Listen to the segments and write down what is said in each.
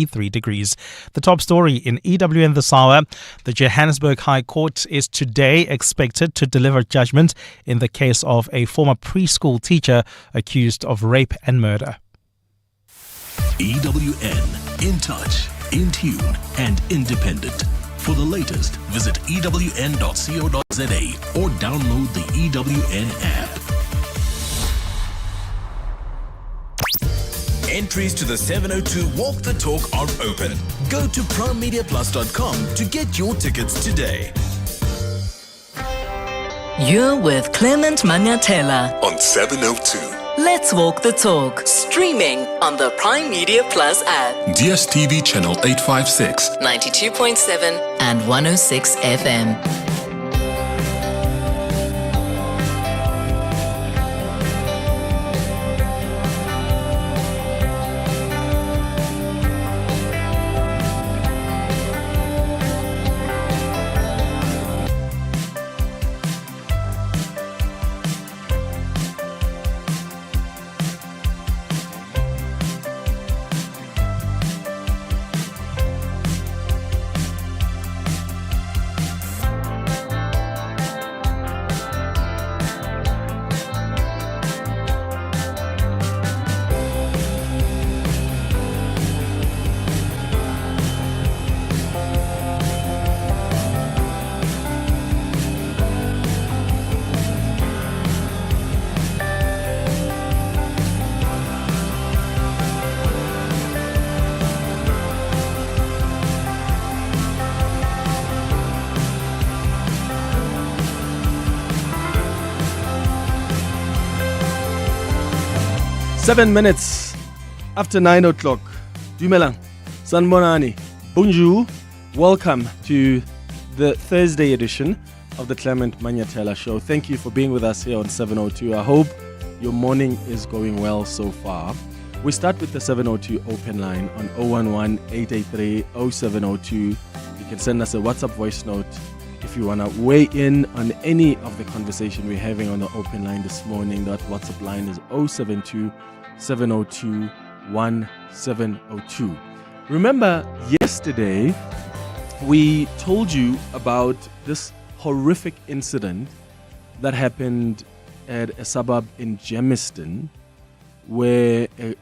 3 degrees. The top story in EWN this hour: the Johannesburg High Court is today expected to deliver judgment in the case of a former preschool teacher accused of rape and murder. EWN, in touch, in tune, and independent. For the latest, visit ewn.co.za or download the EWN app. Entries to the 702 Walk the Talk are open. Go to primemediaplus.com to get your tickets today. You're with Clement Manyathela On 702. Let's Walk the Talk, streaming on the Prime Media Plus app, DSTV channel 856, 92.7 and 106 FM. Seven minutes after 9 o'clock. Dumelang, Sanbonani, Bonjour. Welcome to the Thursday edition of the Clement Manyathela Show. Thank you for being with us here on 702. I hope your morning is going well so far. We start with the 702 open line on 011-883-0702. You can send us a WhatsApp voice note if you want to weigh in on any of the conversation we're having on the open line this morning. That WhatsApp line is 072-702-1702. Remember, yesterday we told you about this horrific incident that happened at a suburb in Germiston, where a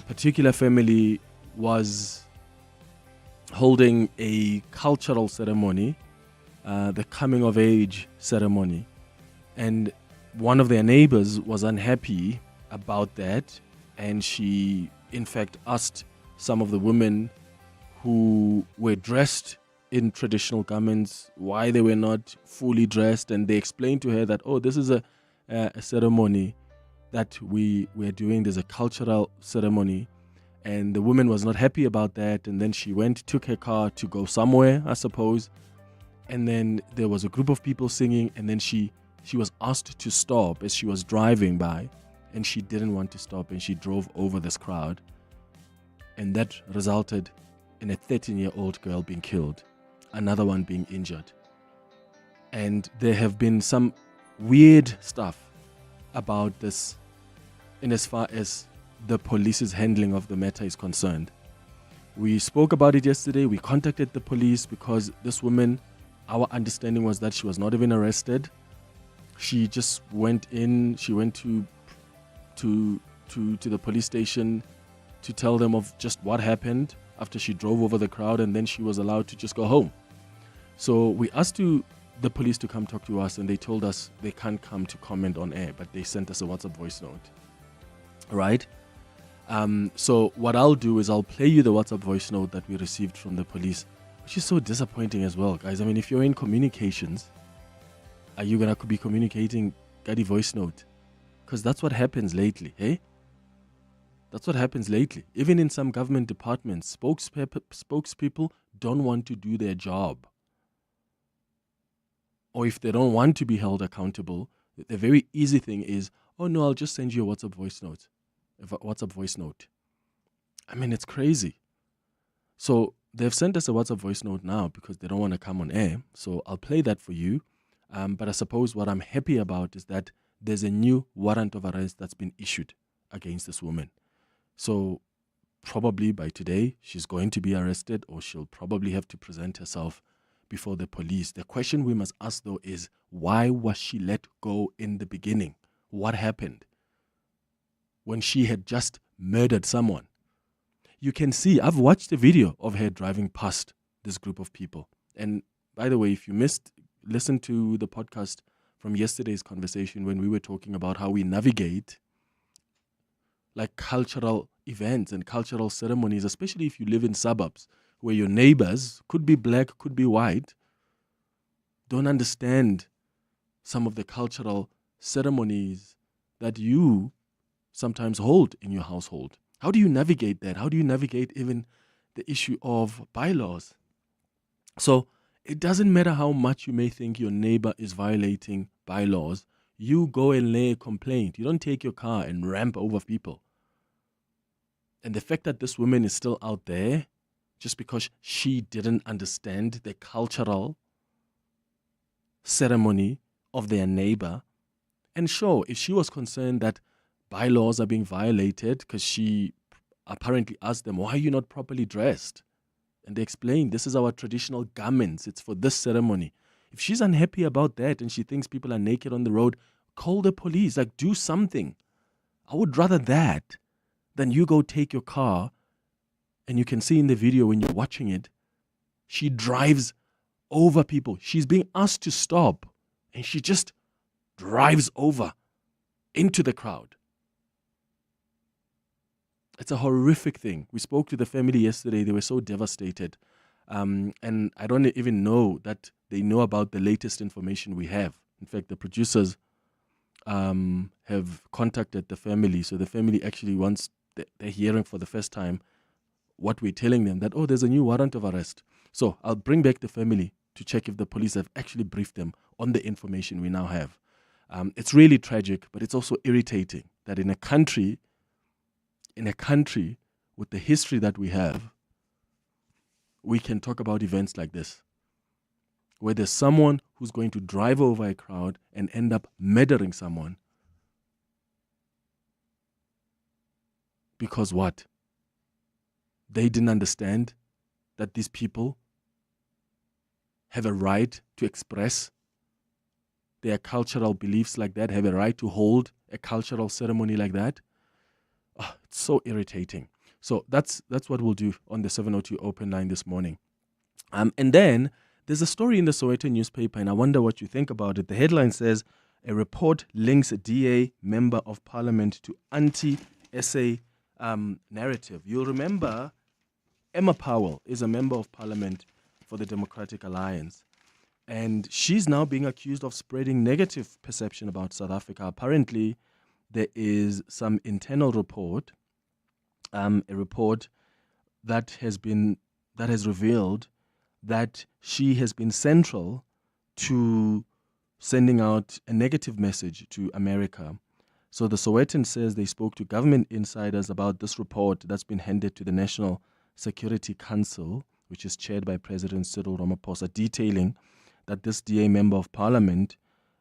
particular family was holding a cultural ceremony, the coming of age ceremony, and one of their neighbors was unhappy about that, and she in fact asked some of the women who were dressed in traditional garments why they were not fully dressed, and they explained to her that, oh, this is a ceremony that we were doing. There's a cultural ceremony, and the woman was not happy about that. And then she took her car to go somewhere, I suppose, and then there was a group of people singing, and then she was asked to stop as she was driving by, and she didn't want to stop, and she drove over this crowd, and that resulted in a 13-year-old girl being killed, another one being injured. And there have been some weird stuff about this in as far as the police's handling of the matter is concerned. We spoke about it yesterday. We contacted the police because this woman, our understanding was that she was not even arrested. She just went in. She went to the police station to tell them of just what happened after she drove over the crowd, and then she was allowed to just go home. So we asked the police to come talk to us, and they told us they can't come to comment on air, but they sent us a WhatsApp voice note. Right? So what I'll do is I'll play you the WhatsApp voice note that we received from the police, which is so disappointing as well, guys. I mean, if you're in communications, are you gonna be communicating Gadi voice note? Because that's what happens lately, hey? That's what happens lately. Even in some government departments, spokespeople don't want to do their job. Or if they don't want to be held accountable, the very easy thing is, oh no, I'll just send you a WhatsApp voice note. I mean, it's crazy. So they've sent us a WhatsApp voice note now because they don't want to come on air. So I'll play that for you. But I suppose what I'm happy about is that there's a new warrant of arrest that's been issued against this woman. So probably by today, she's going to be arrested, or she'll probably have to present herself before the police. The question we must ask, though, is why was she let go in the beginning? What happened when she had just murdered someone? You can see, I've watched a video of her driving past this group of people. And by the way, if you missed, listen to the podcast from yesterday's conversation when we were talking about how we navigate like cultural events and cultural ceremonies, especially if you live in suburbs where your neighbors, could be black, could be white, don't understand some of the cultural ceremonies that you sometimes hold in your household. How do you navigate that? How do you navigate even the issue of bylaws? So it doesn't matter how much you may think your neighbor is violating bylaws. You go and lay a complaint. You don't take your car and ramp over people. And the fact that this woman is still out there just because she didn't understand the cultural ceremony of their neighbor. And sure, if she was concerned that bylaws are being violated because she apparently asked them, why are you not properly dressed? And they explained, this is our traditional garments. It's for this ceremony. If she's unhappy about that and she thinks people are naked on the road, call the police, like do something. I would rather that than you go take your car, and you can see in the video when you're watching it, she drives over people. She's being asked to stop, and she just drives over into the crowd. It's a horrific thing. We spoke to the family yesterday. They were so devastated. And I don't even know that they know about the latest information we have. In fact, the producers have contacted the family. So the family actually wants, they're hearing for the first time what we're telling them, that, oh, there's a new warrant of arrest. So I'll bring back the family to check if the police have actually briefed them on the information we now have. It's really tragic, but it's also irritating that in a country with the history that we have, we can talk about events like this, where there's someone who's going to drive over a crowd and end up murdering someone. Because what? They didn't understand that these people have a right to express their cultural beliefs like that, have a right to hold a cultural ceremony like that. Oh, it's so irritating. So that's what we'll do on the 702 open line this morning. And then there's a story in the Sowetan newspaper, and I wonder what you think about it. The headline says, a report links a DA member of parliament to anti-SA narrative. You'll remember Emma Powell is a member of parliament for the Democratic Alliance, and she's now being accused of spreading negative perception about South Africa. Apparently, there is some internal report, a report that has revealed that she has been central to sending out a negative message to America. So the Sowetan says they spoke to government insiders about this report that's been handed to the National Security Council, which is chaired by President Cyril Ramaphosa, detailing that this DA member of parliament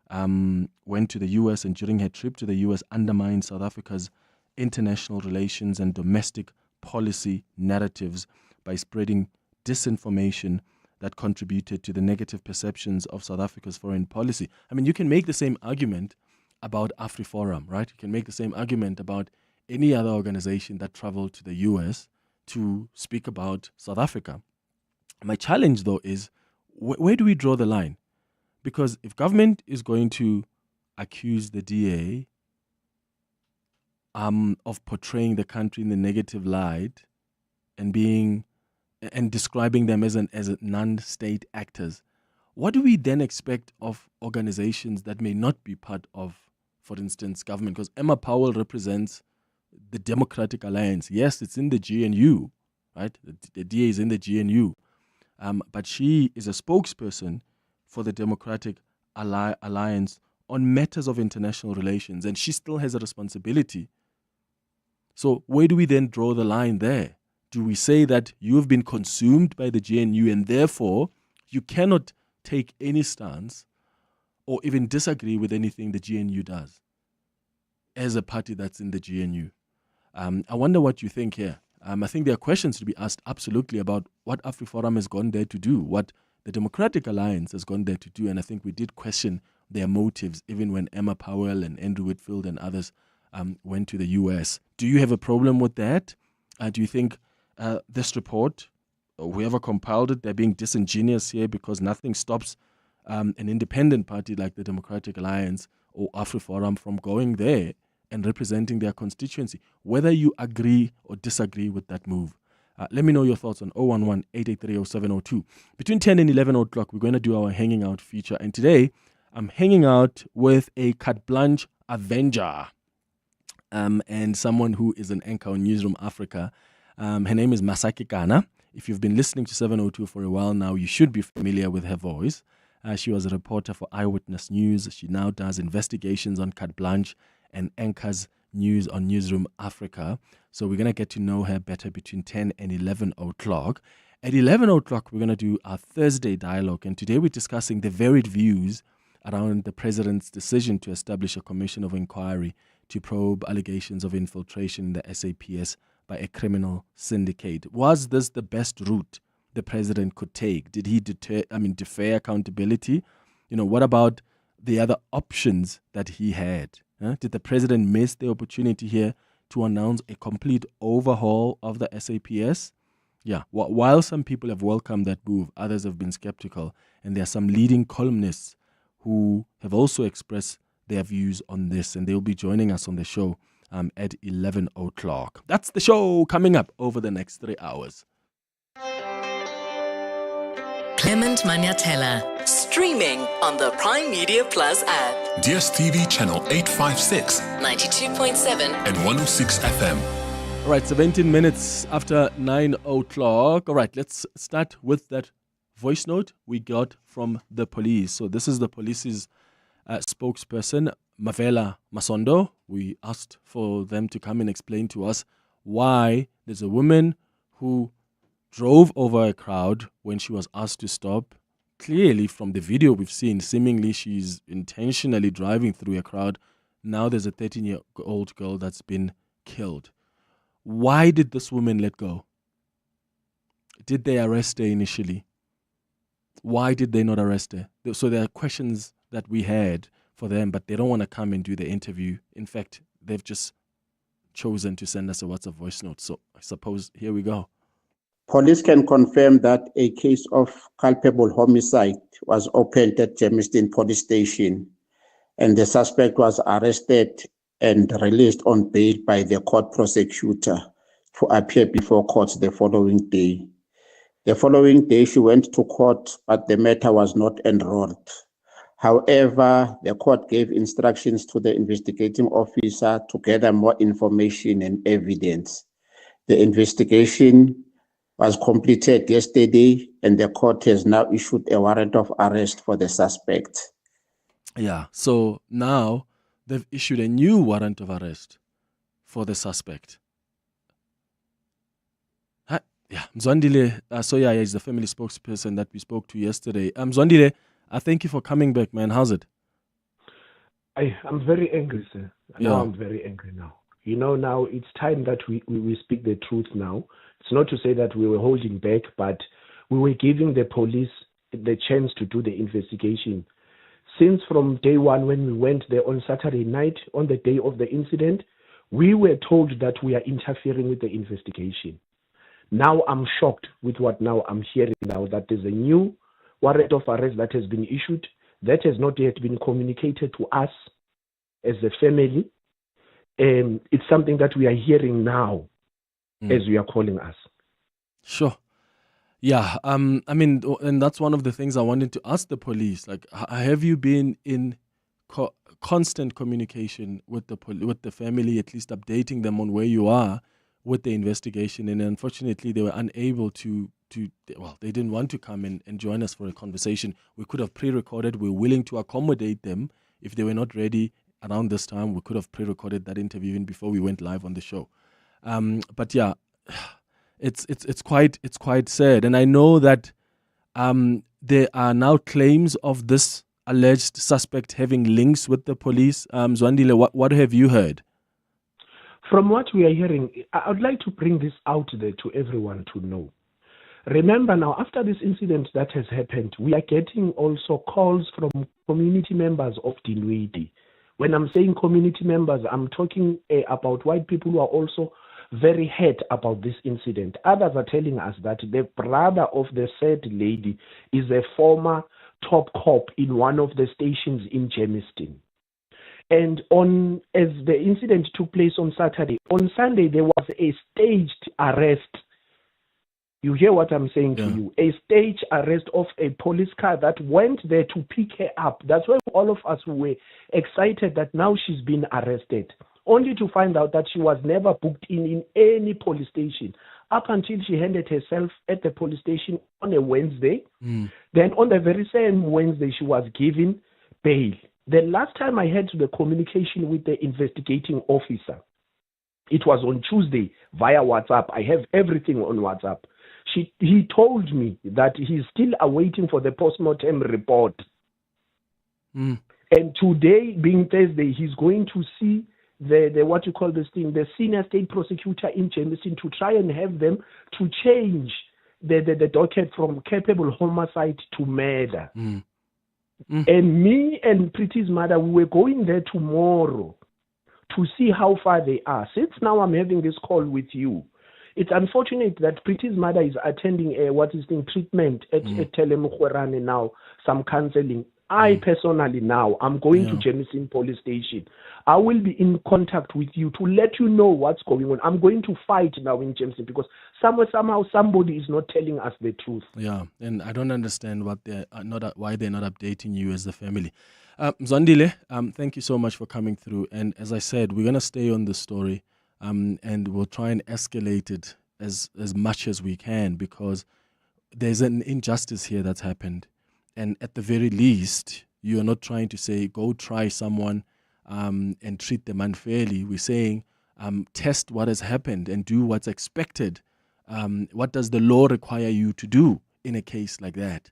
went to the U.S. and during her trip to the U.S. undermined South Africa's international relations and domestic policy narratives by spreading disinformation that contributed to the negative perceptions of South Africa's foreign policy. I mean, you can make the same argument about AfriForum, right? You can make the same argument about any other organization that traveled to the U.S. to speak about South Africa. My challenge, though, is where do we draw the line? Because if government is going to accuse the DA of portraying the country in the negative light and describing them as non-state actors, what do we then expect of organizations that may not be part of, for instance, government? Because Emma Powell represents the Democratic Alliance. Yes, it's in the GNU, right? The DA is in the GNU. But she is a spokesperson for the Democratic Alliance on matters of international relations, and she still has a responsibility. So where do we then draw the line there? Do we say that you have been consumed by the GNU and therefore you cannot take any stance or even disagree with anything the GNU does as a party that's in the GNU? I wonder what you think here. I think there are questions to be asked absolutely about what AfriForum has gone there to do, what the Democratic Alliance has gone there to do. And I think we did question their motives, even when Emma Powell and Andrew Whitfield and others went to the US. Do you have a problem with that? Do you think this report, or whoever compiled it, they're being disingenuous here because nothing stops an independent party like the Democratic Alliance or AfriForum from going there and representing their constituency, whether you agree or disagree with that move? Let me know your thoughts on 011-883-0702. Between 10 and 11 o'clock, we're going to do our Hanging Out feature. And today, I'm hanging out with a carte blanche avenger and someone who is an anchor on Newsroom Africa. Her name is Masa Kekana. If you've been listening to 702 for a while now, you should be familiar with her voice. She was a reporter for Eyewitness News. She now does investigations on carte blanche and anchors news on Newsroom Africa. So we're going to get to know her better between 10 and 11 o'clock. At 11 o'clock, we're going to do our Thursday dialogue. And today we're discussing the varied views around the president's decision to establish a commission of inquiry to probe allegations of infiltration in the SAPS by a criminal syndicate. Was this the best route the president could take? Did he defer accountability? What about the other options that he had? Did the president miss the opportunity here to announce a complete overhaul of the SAPS? Yeah, while some people have welcomed that move, others have been skeptical. And there are some leading columnists who have also expressed their views on this. And they'll be joining us on the show at 11 o'clock. That's the show coming up over the next 3 hours. Clement Manyathela, streaming on the Prime Media Plus app. DSTV channel 856, 92.7 and 106 FM. All right, 17 minutes after 9 o'clock. All right, let's start with that voice note we got from the police. So this is the police's spokesperson, Mavela Masondo. We asked for them to come and explain to us why there's a woman who drove over a crowd when she was asked to stop. Clearly, from the video we've seen, seemingly she's intentionally driving through a crowd. Now there's a 13-year-old girl that's been killed. Why did this woman let go? Did they arrest her initially? Why did they not arrest her? So there are questions that we had for them, but they don't want to come and do the interview. In fact, they've just chosen to send us a WhatsApp voice note. So I suppose here we go. Police can confirm that a case of culpable homicide was opened at Germiston Police Station, and the suspect was arrested and released on bail by the court prosecutor to appear before court the following day. The following day, she went to court, but the matter was not enrolled. However, the court gave instructions to the investigating officer to gather more information and evidence. The investigation was completed yesterday, and the court has now issued a warrant of arrest for the suspect. Yeah, so now they've issued a new warrant of arrest for the suspect. Yeah, Mzwandile Soya is the family spokesperson that we spoke to yesterday. Mzwandile, thank you for coming back, man. How's it? I'm very angry, sir. Now I'm very angry now. Now it's time that we speak the truth now. It's not to say that we were holding back, but we were giving the police the chance to do the investigation. Since from day one, when we went there on Saturday night, on the day of the incident, we were told that we are interfering with the investigation. Now I'm shocked with what now I'm hearing now, that there's a new warrant of arrest that has been issued that has not yet been communicated to us as a family. It's something that we are hearing now as you are calling us. Sure. Yeah. And that's one of the things I wanted to ask the police. Like, have you been in constant communication with the family, at least updating them on where you are with the investigation? And unfortunately, they were unable to they didn't want to come and join us for a conversation. We could have pre-recorded. We're willing to accommodate them. If they were not ready around this time, we could have pre-recorded that interview even before we went live on the show. But yeah, it's quite sad. And I know that there are now claims of this alleged suspect having links with the police. Zwandile, what have you heard? From what we are hearing, I would like to bring this out there to everyone to know. Remember now, after this incident that has happened, we are getting also calls from community members of Dinwiddie. When I'm saying community members, I'm talking about white people who are also very hurt about this incident. Others are telling us that the brother of the said lady is a former top cop in one of the stations in Germiston. And as the incident took place on Saturday, on Sunday there was a staged arrest. You hear what I'm saying to you? A staged arrest of a police car that went there to pick her up. That's why all of us were excited that now she's been arrested, only to find out that she was never booked in any police station up until she handed herself at the police station on a Wednesday. Then on the very same Wednesday, she was given bail. The last time I had the communication with the investigating officer, it was on Tuesday via WhatsApp. I have everything on WhatsApp. He told me that he's still awaiting for the postmortem report. And today, being Thursday, he's going to see the what you call this thing, the senior state prosecutor in Germiston, to try and have them to change the docket from culpable homicide to murder. And me and Pretty's mother, we were going there tomorrow to see how far they are. Since now I'm having this call with you, it's unfortunate that Pretty's mother is attending treatment at Telemukwerane now, some counseling. I personally now, I'm going to Germiston police station. I will be in contact with you to let you know what's going on. I'm going to fight now in Germiston because somehow somebody is not telling us the truth. Yeah, and I don't understand why they're not updating you as the family. Zondile, thank you so much for coming through. And as I said, we're going to stay on the story. And we'll try and escalate it as much as we can, because there's an injustice here that's happened. And at the very least, you're not trying to say, go try someone and treat them unfairly. We're saying, test what has happened and do what's expected. What does the law require you to do in a case like that?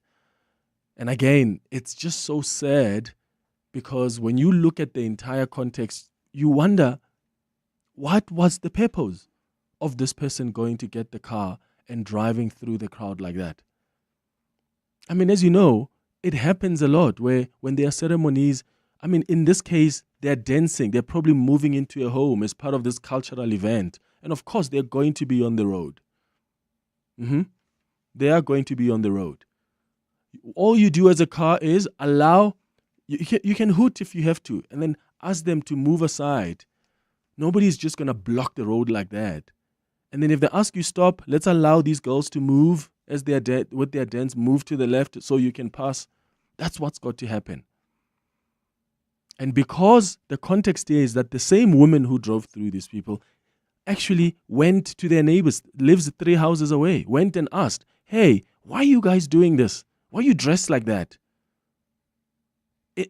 And again, it's just so sad, because when you look at the entire context, you wonder, what was the purpose of this person going to get the car and driving through the crowd like that? I mean, as you know, it happens a lot where when there are ceremonies, I mean, in this case, they're dancing. They're probably moving into a home as part of this cultural event. And of course, they're going to be on the road. They are going to be on the road. All you do as a car is allow, you can hoot if you have to, and then ask them to move aside. Nobody's just going to block the road like that. And then if they ask you stop, let's allow these girls to move as they're with their dance, move to the left so you can pass. That's what's got to happen. And because the context here is that the same woman who drove through these people actually went to their neighbors, lives 3 houses away, went and asked, hey, why are you guys doing this? Why are you dressed like that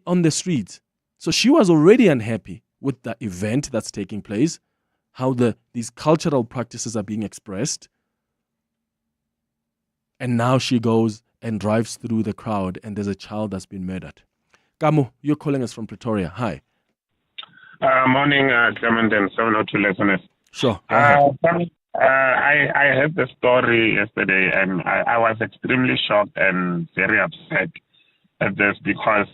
on the streets? So she was already unhappy with the event that's taking place, how these cultural practices are being expressed. And now she goes and drives through the crowd and there's a child that's been murdered. Kamu, you're calling us from Pretoria. Hi. Morning, Clement and 702 listeners. Sure. I heard the story yesterday and I was extremely shocked and very upset at this, because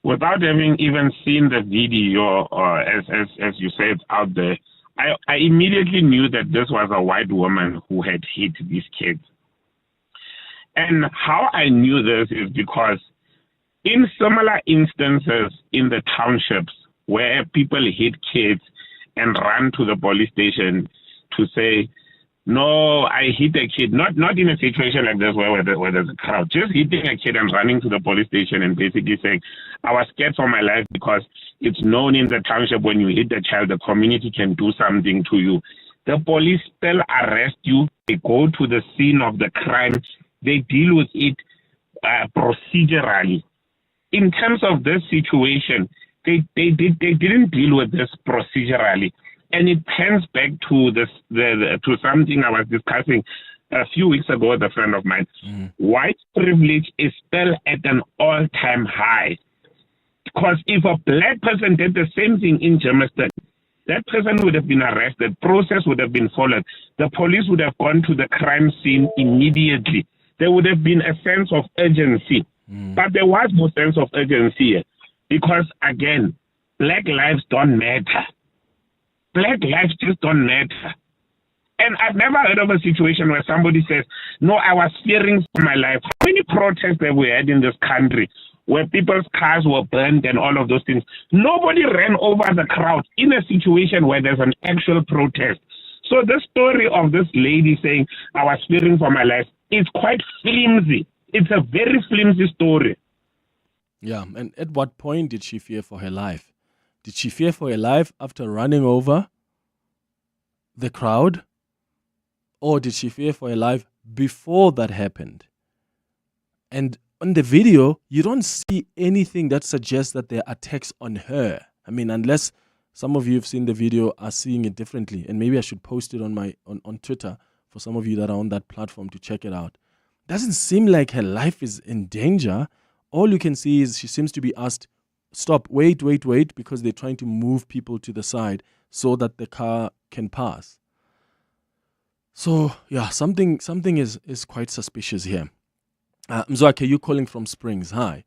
without having even seen the video, or as you said out there, I immediately knew that this was a white woman who had hit these kids. And how I knew this is because in similar instances in the townships where people hit kids and run to the police station to say, no, I hit a kid, not in a situation like this where there's a crowd, just hitting a kid and running to the police station and basically saying, I was scared for my life because it's known in the township when you hit a child, the community can do something to you. The police still arrest you. They go to the scene of the crime. They deal with it procedurally. In terms of this situation, they didn't deal with this procedurally. And it pans back to to something I was discussing a few weeks ago with a friend of mine. White privilege is still at an all-time high. Because if a black person did the same thing in Germiston, that person would have been arrested, process would have been followed, the police would have gone to the crime scene immediately. There would have been a sense of urgency. But there was no sense of urgency here because, again, black lives don't matter. Black lives just don't matter. And I've never heard of a situation where somebody says, no, I was fearing for my life. How many protests have we had in this country where people's cars were burned and all of those things? Nobody ran over the crowd in a situation where there's an actual protest. So the story of this lady saying, I was fearing for my life, is quite flimsy. It's a very flimsy story. Yeah, and at what point did she fear for her life? Did she fear for her life after running over the crowd? Or did she fear for her life before that happened? And on the video, you don't see anything that suggests that there are attacks on her. I mean, unless some of you have seen the video, are seeing it differently. And maybe I should post it on Twitter for some of you that are on that platform to check it out. Doesn't seem like her life is in danger. All you can see is she seems to be asked, stop, wait, because they're trying to move people to the side so that the car can pass. So, yeah, something is quite suspicious here. Mzwakhe, you're calling from Springs. Hi.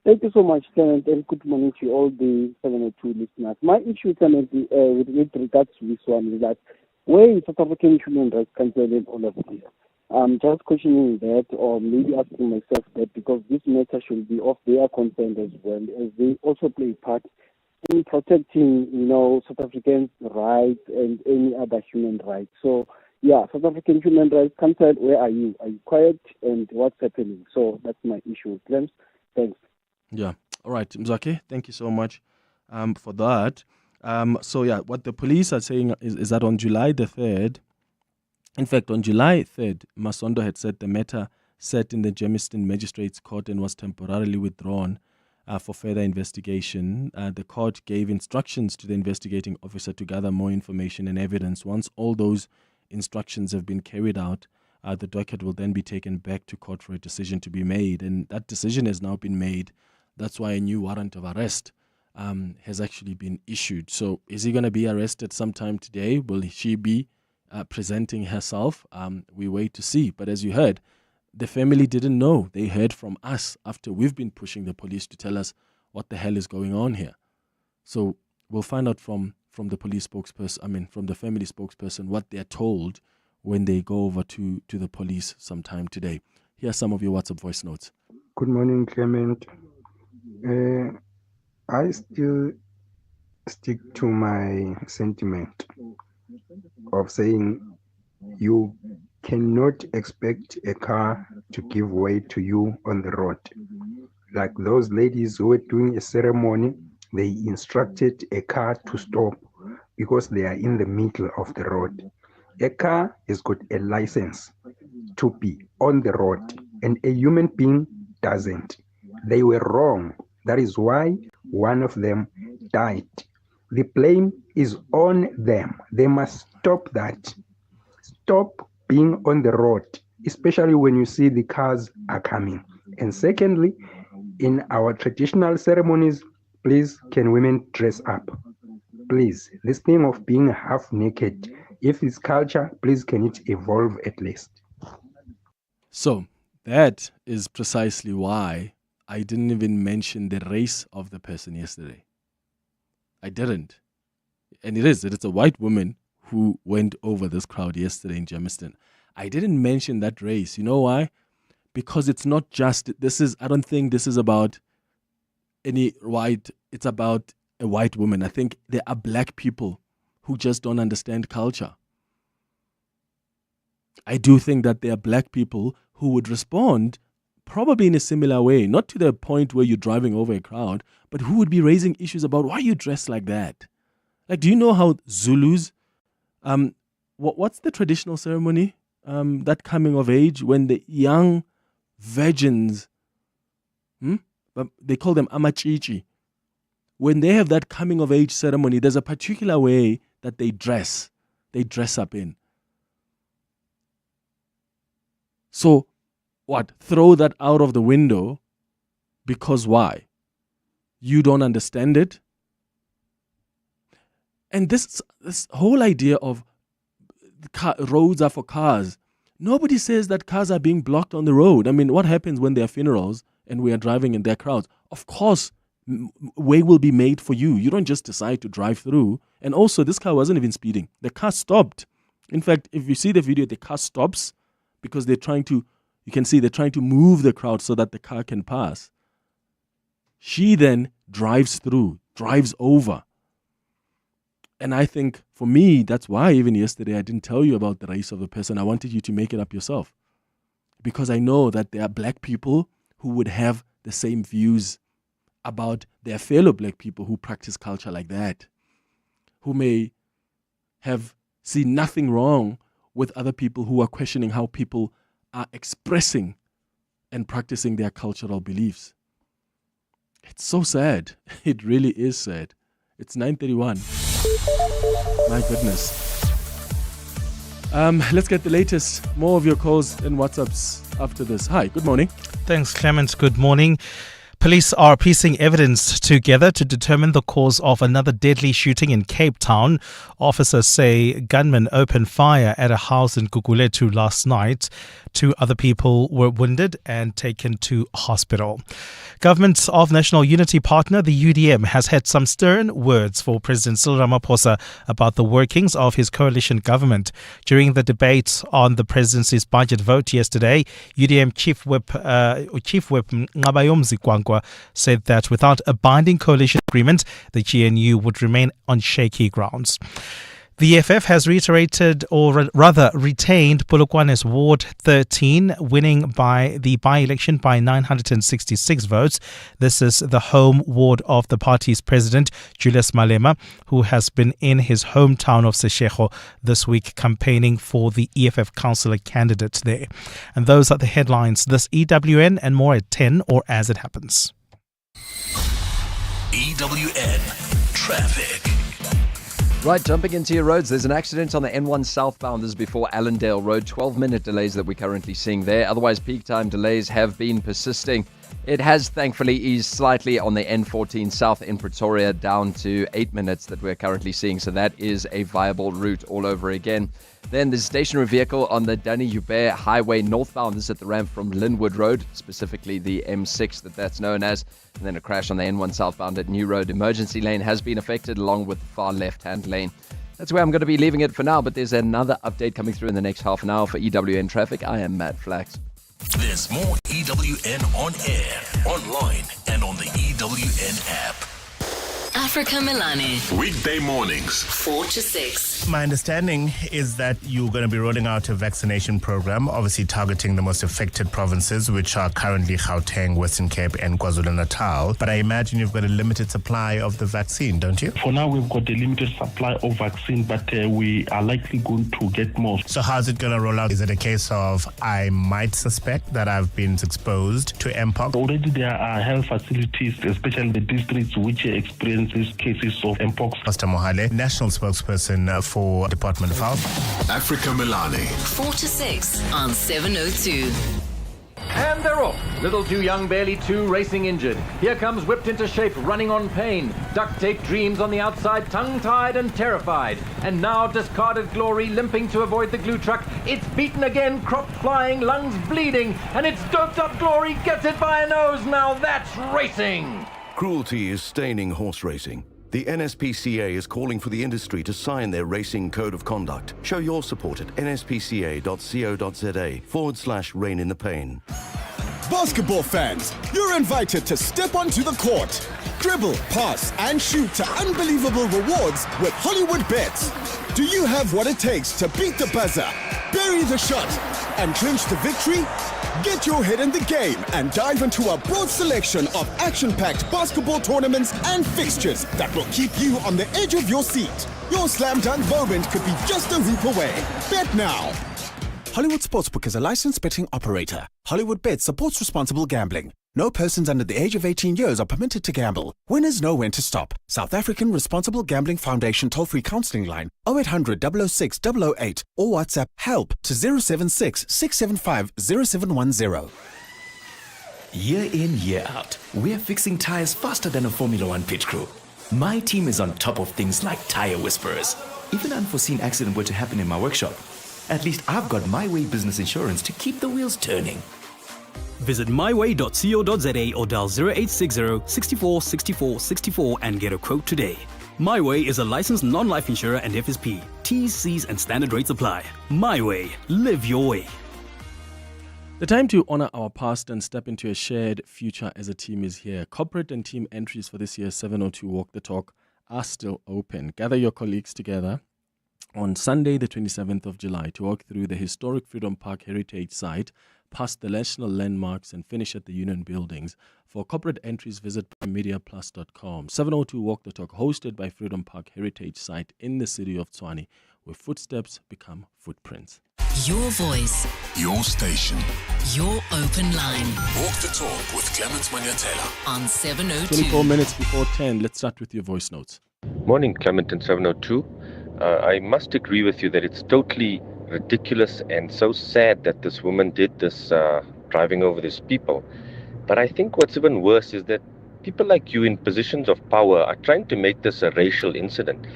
Thank you so much, Clement, and good morning to all the 702 listeners. My issue, Clement, with regards to this one is that where is South African Human Rights Council in all of this? I'm just questioning that, or maybe asking myself that, because this matter should be of their concern as well, as they also play a part in protecting, South Africans' rights and any other human rights. So, yeah, South African Human Rights Council, where are you? Are you quiet? And what's happening? So that's my issue. Thanks. Yeah. All right, Mzwakhe, thank you so much for that. So, yeah, what the police are saying is that on July the 3rd, in fact, on July 3rd, Masondo had said the matter sat in the Germiston Magistrates Court and was temporarily withdrawn for further investigation. The court gave instructions to the investigating officer to gather more information and evidence. Once all those instructions have been carried out, the docket will then be taken back to court for a decision to be made. And that decision has now been made. That's why a new warrant of arrest has actually been issued. So is he going to be arrested sometime today? Will she be presenting herself? We wait to see. But as you heard, the family didn't know. They heard from us after we've been pushing the police to tell us what the hell is going on here. So we'll find out from the police spokesperson, from the family spokesperson, what they're told when they go over to the police sometime today. Here are some of your WhatsApp voice notes. Good morning, Clement. I still stick to my sentiment of saying you cannot expect a car to give way to you on the road. Like those ladies who were doing a ceremony, they instructed a car to stop because they are in the middle of the road. A car has got a license to be on the road, and a human being doesn't. They were wrong. That is why one of them died. The blame is on them. They must stop that. Stop being on the road, especially when you see the cars are coming. And secondly, in our traditional ceremonies, please, can women dress up? Please, this thing of being half naked, if it's culture, please, can it evolve at least? So that is precisely why I didn't even mention the race of the person yesterday. I didn't. And it's a white woman who went over this crowd yesterday in Germiston. I didn't mention that race. You know why? Because it's not just, I don't think this is about any white, it's about a white woman. I think there are black people who just don't understand culture. I do think that there are black people who would respond probably in a similar way, not to the point where you're driving over a crowd, but who would be raising issues about why you dress like that. Like, do you know how Zulus, what's the traditional ceremony, that coming of age when the young virgins, but they call them amachichi, when they have that coming of age ceremony, there's a particular way that they dress up in. So what? Throw that out of the window because why? You don't understand it? And this whole idea of roads are for cars. Nobody says that cars are being blocked on the road. I mean, what happens when there are funerals and we are driving in their crowds? Of course, way will be made for you. You don't just decide to drive through. And also, this car wasn't even speeding. The car stopped. In fact, if you see the video, the car stops because you can see they're trying to move the crowd so that the car can pass. She then drives through, drives over. And I think, for me, that's why even yesterday I didn't tell you about the race of the person. I wanted you to make it up yourself. Because I know that there are black people who would have the same views about their fellow black people who practice culture like that, who may have seen nothing wrong with other people who are questioning how people are expressing and practicing their cultural beliefs. It's so sad. It really is sad. It's 9:31. My goodness. Let's get the latest. More of your calls and WhatsApps after this. Hi, good morning. Thanks, Clement. Good morning. Police are piecing evidence together to determine the cause of another deadly shooting in Cape Town. Officers say gunmen opened fire at a house in Ekurhuleni last night. 2 other people were wounded and taken to hospital. Government of National Unity partner, the UDM, has had some stern words for President Cyril Ramaphosa about the workings of his coalition government. During the debate on the presidency's budget vote yesterday, UDM Chief Whip Ngabayomzi Kwankwa said that without a binding coalition agreement, the GNU would remain on shaky grounds. The EFF has reiterated, or rather retained, Polokwane's Ward 13, winning by the by-election by 966 votes. This is the home ward of the party's president, Julius Malema, who has been in his hometown of Seshego this week campaigning for the EFF councillor candidate there. And those are the headlines. This EWN and more at 10 or as it happens. EWN Traffic. Right, jumping into your roads, there's an accident on the N1 southbound. This is before Allendale Road. 12-minute delays that we're currently seeing there. Otherwise, peak time delays have been persisting. It has thankfully eased slightly on the N14 south in Pretoria down to 8 minutes that we're currently seeing. So that is a viable route all over again. Then there's a stationary vehicle on the Danny-Hubert Highway northbound. This is at the ramp from Linwood Road, specifically the M6 that's known as. And then a crash on the N1 southbound at New Road. Emergency lane has been affected along with the far left-hand lane. That's where I'm going to be leaving it for now, but there's another update coming through in the next half an hour for EWN Traffic. I am Matt Flax. There's more EWN on air, online, and on the EWN app. Africa Milani. Weekday mornings, 4 to 6. My understanding is that you're going to be rolling out a vaccination program, obviously targeting the most affected provinces, which are currently Gauteng, Western Cape, and KwaZulu-Natal. But I imagine you've got a limited supply of the vaccine, don't you? For now, we've got a limited supply of vaccine, but we are likely going to get more. So how's it going to roll out? Is it a case of I might suspect that I've been exposed to Mpox? Already there are health facilities, especially the districts which experience cases of Mpox. Pastor Mohale, national spokesperson for Department of Health. Africa Milani. 4 to 6 on 702. And they're off. Little too young, barely two, racing injured. Here comes whipped into shape, running on pain. Duct tape dreams on the outside, tongue-tied and terrified. And now discarded glory, limping to avoid the glue truck. It's beaten again, crop flying, lungs bleeding. And it's doped up glory, gets it by a nose. Now that's racing. Cruelty is staining horse racing. The NSPCA is calling for the industry to sign their racing code of conduct. Show your support at nspca.co.za/rein in the pain. Basketball fans, you're invited to step onto the court, dribble, pass, and shoot to unbelievable rewards with Hollywood Bets. Do you have what it takes to beat the buzzer, bury the shot, and clinch the victory? Get your head in the game and dive into a broad selection of action-packed basketball tournaments and fixtures that will keep you on the edge of your seat. Your slam dunk moment could be just a hoop away. Bet now. Hollywood Sportsbook is a licensed betting operator. Hollywood Bet supports responsible gambling. No persons under the age of 18 years are permitted to gamble. Winners know when to stop. South African Responsible Gambling Foundation toll-free counselling line 0800 006 008 or WhatsApp HELP to 076 675 0710. Year in, year out, we're fixing tires faster than a Formula One pit crew. My team is on top of things like tire whisperers. If an unforeseen accident were to happen in my workshop, at least I've got My Way business insurance to keep the wheels turning. Visit myway.co.za or dial 0860 64 64 64 and get a quote today. My Way is a licensed non-life insurer and FSP. T's, C's and standard rates apply. My Way. Live your way. The time to honor our past and step into a shared future as a team is here. Corporate and team entries for this year's 702 Walk the Talk are still open. Gather your colleagues together on Sunday, the 27th of July, to walk through the historic Freedom Park heritage site, past the national landmarks, and finish at the Union buildings. For corporate entries, visit mediaplus.com. 702 Walk the Talk, hosted by Freedom Park heritage site in the city of Tshwane, where footsteps become footprints. Your voice. Your station. Your open line. Walk the talk with Clement Manyathela. On 702. 24 minutes before 10. Let's start with your voice notes. Morning, Clement and 702. I must agree with you that it's totally ridiculous and so sad that this woman did this, driving over these people. But I think what's even worse is that people like you in positions of power are trying to make this a racial incident.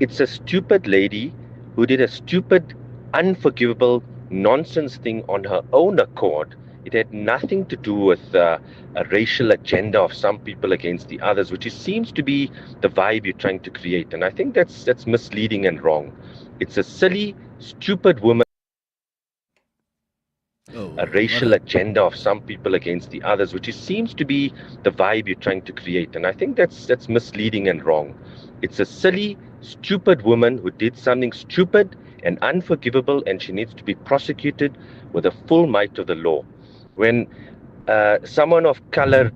It's a stupid lady who did a stupid, unforgivable nonsense thing on her own accord. It had nothing to do with a racial agenda of some people against the others, which seems to be the vibe you're trying to create. And I think that's misleading and wrong. It's a silly, stupid woman. A racial agenda of some people against the others, which seems to be the vibe you're trying to create. And I think that's misleading and wrong. It's a silly, stupid woman who did something stupid and unforgivable, and she needs to be prosecuted with the full might of the law. When someone of color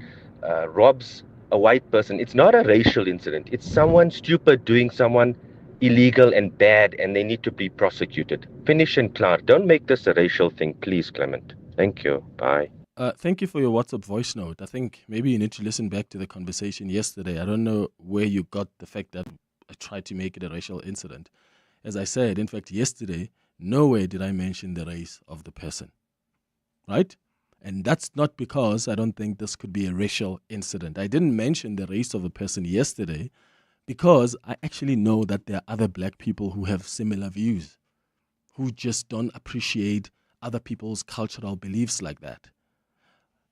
robs a white person, it's not a racial incident. It's someone stupid doing someone illegal and bad, and they need to be prosecuted. Finish and clear. Don't make this a racial thing, please, Clement. Thank you. Bye. Thank you for your WhatsApp voice note. I think maybe you need to listen back to the conversation yesterday. I don't know where you got the fact that I tried to make it a racial incident. As I said, in fact, yesterday, nowhere did I mention the race of the person. Right? And that's not because I don't think this could be a racial incident. I didn't mention the race of a person yesterday because I actually know that there are other black people who have similar views, who just don't appreciate other people's cultural beliefs like that.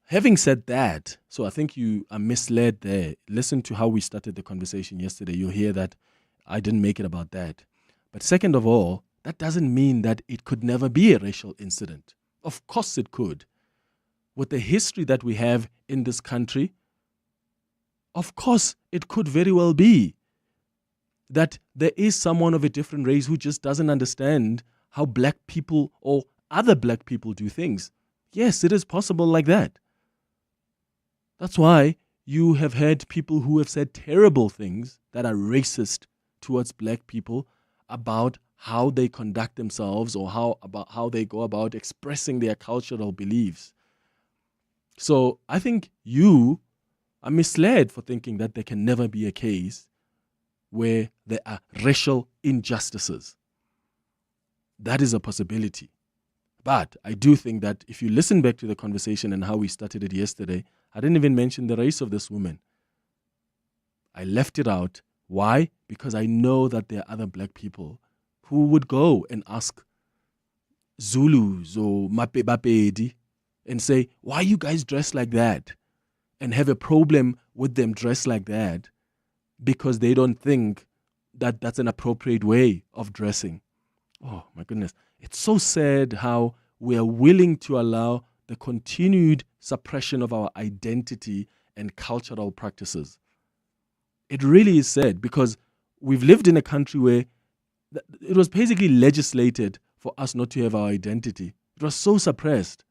Having said that, so I think you are misled there. Listen to how we started the conversation yesterday. You'll hear that I didn't make it about that. But second of all, that doesn't mean that it could never be a racial incident. Of course it could. With the history that we have in this country, of course it could very well be that there is someone of a different race who just doesn't understand how black people or other black people do things. Yes, it is possible like that. That's why you have had people who have said terrible things that are racist towards black people about how they conduct themselves or how they go about expressing their cultural beliefs. So I think you are misled for thinking that there can never be a case where there are racial injustices. That is a possibility. But I do think that if you listen back to the conversation and how we started it yesterday, I didn't even mention the race of this woman. I left it out. Why? Because I know that there are other black people who would go and ask Zulus or Mapedi and say, why are you guys dressed like that? And have a problem with them dressed like that because they don't think that that's an appropriate way of dressing. Oh, my goodness. It's so sad how we are willing to allow the continued suppression of our identity and cultural practices. It really is sad because we've lived in a country where it was basically legislated for us not to have our identity. It was so suppressed.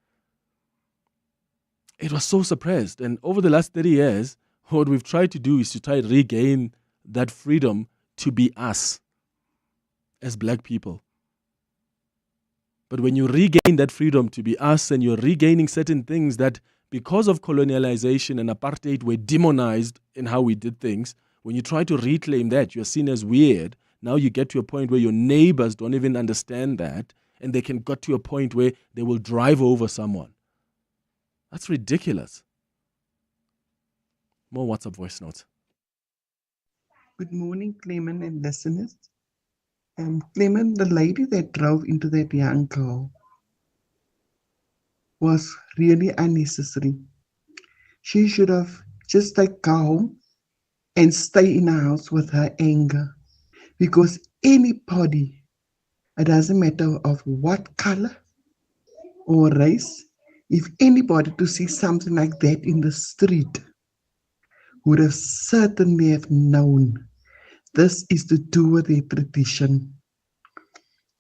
It was so suppressed. And over the last 30 years, what we've tried to do is to try to regain that freedom to be us as black people. But when you regain that freedom to be us and you're regaining certain things that because of colonialization and apartheid were demonized in how we did things, when you try to reclaim that, you're seen as weird. Now you get to a point where your neighbors don't even understand that, and they can get to a point where they will drive over someone. That's ridiculous. More WhatsApp voice notes. Good morning, Clement and listeners. Clement, the lady that drove into that young girl was really unnecessary. She should have just go home and stay in the house with her anger. Because anybody, it doesn't matter of what color or race, if anybody to see something like that in the street would have certainly have known this is to do with their tradition.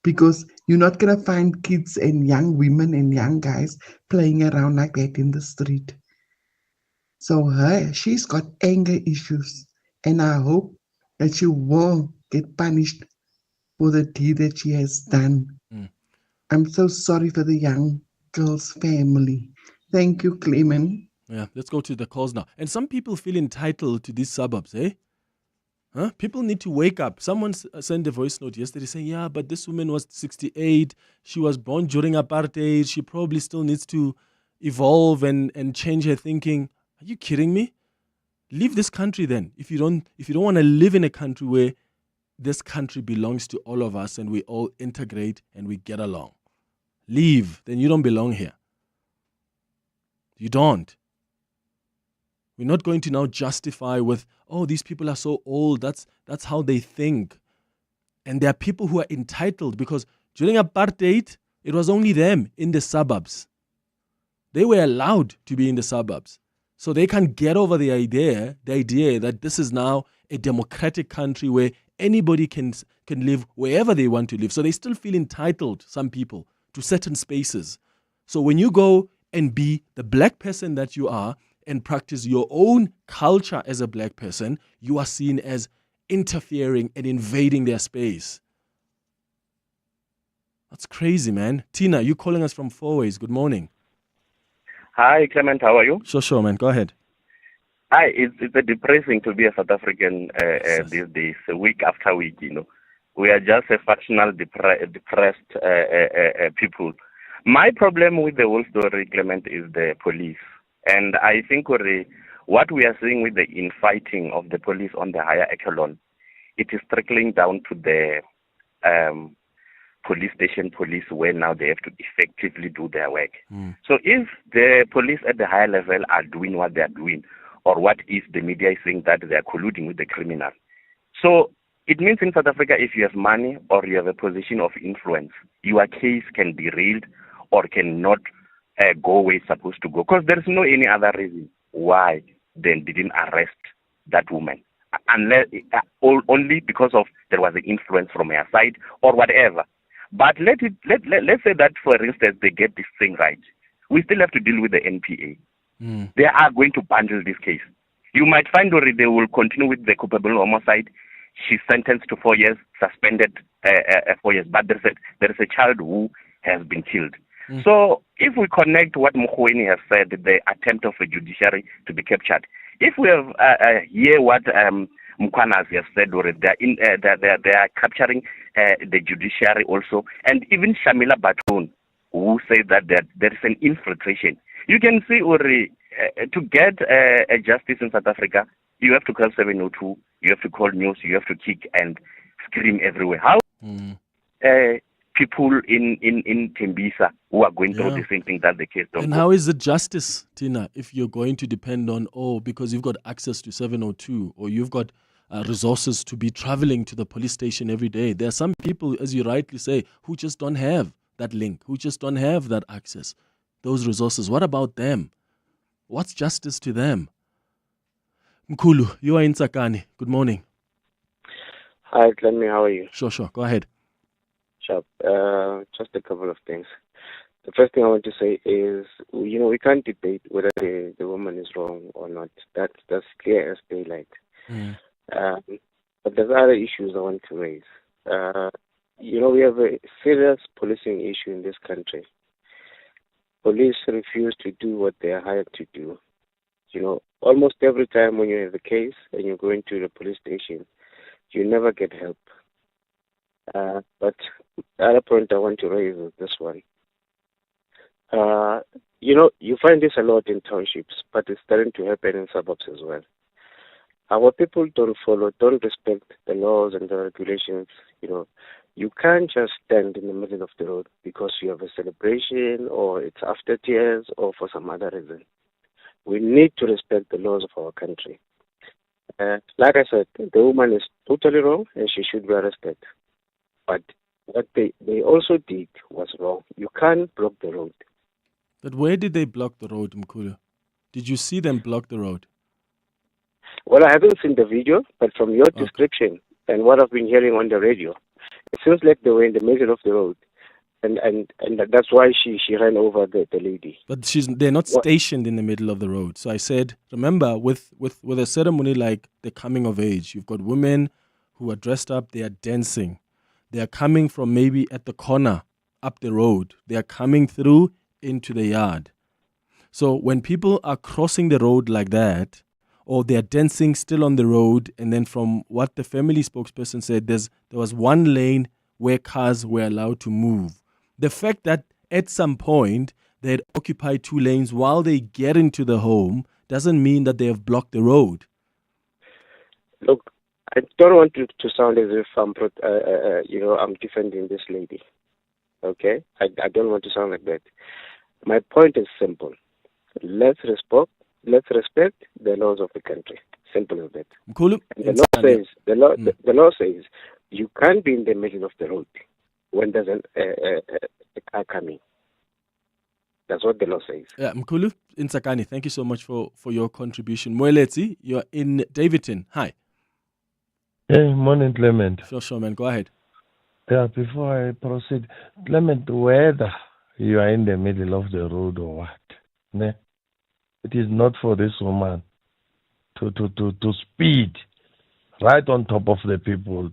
Because you're not going to find kids and young women and young guys playing around like that in the street. So she's got anger issues, and I hope that she will get punished for the deed that she has done. I'm so sorry for the young girl's family. Thank you, Clement. Yeah, let's go to the calls now. And some people feel entitled to these suburbs, eh? Huh? People need to wake up. Someone sent a voice note yesterday saying, yeah, but this woman was 68. She was born during apartheid. She probably still needs to evolve and change her thinking. Are you kidding me? Leave this country then. If you don't want to live in a country where this country belongs to all of us and we all integrate and we get along. Leave. Then you don't belong here. You don't. We're not going to now justify with, oh, these people are so old. That's how they think. And there are people who are entitled because during apartheid, it was only them in the suburbs. They were allowed to be in the suburbs. So they can get over the idea that this is now a democratic country where anybody can live wherever they want to live. So they still feel entitled, some people, to certain spaces. So when you go and be the black person that you are and practice your own culture as a black person, you are seen as interfering and invading their space. That's crazy, man. Tina, you calling us from Four Ways. Good morning. Hi, Clement. How are you? Sure, man. Go ahead. Hi. It's depressing to be a South African these days, week after week. We are just a factional depressed people. My problem with the whole story, Clement, is the police. And I think what we are seeing with the infighting of the police on the higher echelon, it is trickling down to the police station police where now they have to effectively do their work. So if the police at the higher level are doing what they are doing, or what if the media is saying that they are colluding with the criminal, so it means in South Africa, if you have money or you have a position of influence, your case can be derailed or cannot go where it's supposed to go, because there is no any other reason why they didn't arrest that woman, unless only because of there was an influence from her side or whatever. But let's say that, for instance, they get this thing right. We still have to deal with the NPA. They are going to bundle this case. You might find already they will continue with the culpable homicide. She's sentenced to 4 years, suspended 4 years. But there is a child who has been killed. So if we connect what Ekurhuleni has said, the attempt of the judiciary to be captured, if we have hear what Mukwanas has said already, they are capturing the judiciary also, and even Shamila Baton, who say that there is an infiltration. You can see already to get a justice in South Africa, you have to call 702, you have to call news, you have to kick and scream everywhere. How people in Tembisa who are going through the same thing that the case don't And go. how is it justice, Tina, if you're going to depend on, because you've got access to 702 or you've got resources to be traveling to the police station every day? There are some people, as you rightly say, who just don't have that link, who just don't have that access, those resources. What about them? What's justice to them? Mkhulu, you are in Tsakani. Good morning. Hi, Clement. How are you? Sure. Go ahead. Sure. Just a couple of things. The first thing I want to say is, we can't debate whether the woman is wrong or not. That's clear as daylight. But there's other issues I want to raise. We have a serious policing issue in this country. Police refuse to do what they are hired to do. Almost every time when you have a case and you're going to the police station, you never get help. But the other point I want to raise is this one. You find this a lot in townships, but it's starting to happen in suburbs as well. our people don't respect the laws and the regulations. You can't just stand in the middle of the road because you have a celebration or it's after tears or for some other reason. We need to respect the laws of our country. Like I said, the woman is totally wrong and she should be arrested. But what they also did was wrong. You can't block the road. But where did they block the road, Mkhulu? Did you see them block the road? Well, I haven't seen the video, but from your description and what I've been hearing on the radio, it seems like they were in the middle of the road. And that's why she ran over the lady. But they're not stationed in the middle of the road. So I said, remember, with a ceremony like the coming of age, you've got women who are dressed up, they are dancing. They are coming from maybe at the corner up the road. They are coming through into the yard. So when people are crossing the road like that, or they are dancing still on the road, and then from what the family spokesperson said, there was one lane where cars were allowed to move. The fact that at some point they had occupied 2 lanes while they get into the home doesn't mean that they have blocked the road. Look, I don't want to sound as if I'm defending this lady. Okay, I don't want to sound like that. My point is simple. Let's respect the laws of the country. Simple as that. Mkhulu, the law says you can't be in the middle of the road when there's a car coming. That's what the law says. Yeah, Mkhulu Insakani, thank you so much for your contribution. Moeletsi, you're in Davidton. Hi. Hey, morning, Clement. Sure, man. Go ahead. Yeah, before I proceed, Clement, whether you are in the middle of the road or what, it is not for this woman to speed right on top of the people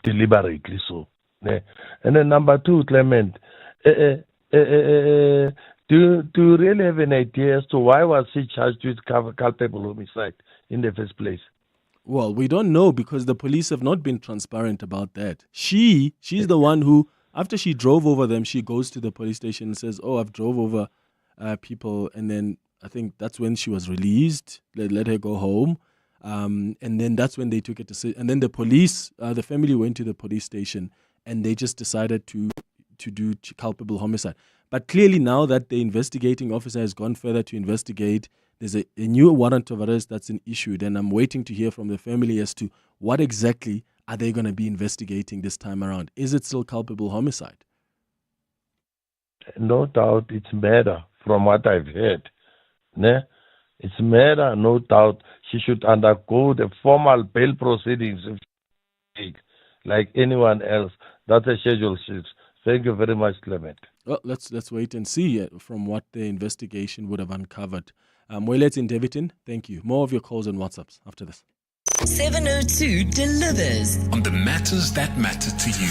deliberately so. And then number 2, Clement, do you really have an idea as to why was she charged with culpable homicide in the first place? Well, we don't know because the police have not been transparent about that. She's the one who, after she drove over them, she goes to the police station and says, I've drove over people. And then I think that's when she was released. They let her go home. And then that's when they took it to... And then the police, the family went to the police station and they just decided to do culpable homicide. But clearly now that the investigating officer has gone further to investigate, there's a new warrant of arrest that's been issued, and I'm waiting to hear from the family as to what exactly are they going to be investigating this time around. Is it still culpable homicide? No doubt it's murder from what I've heard. It's murder, no doubt. She should undergo the formal bail proceedings like anyone else. That's a Schedule 6. Thank you very much, Clement. Well, let's wait and see from what the investigation would have uncovered. Moeletsi in Davidton, thank you. More of your calls and WhatsApps after this. 702 delivers on the matters that matter to you.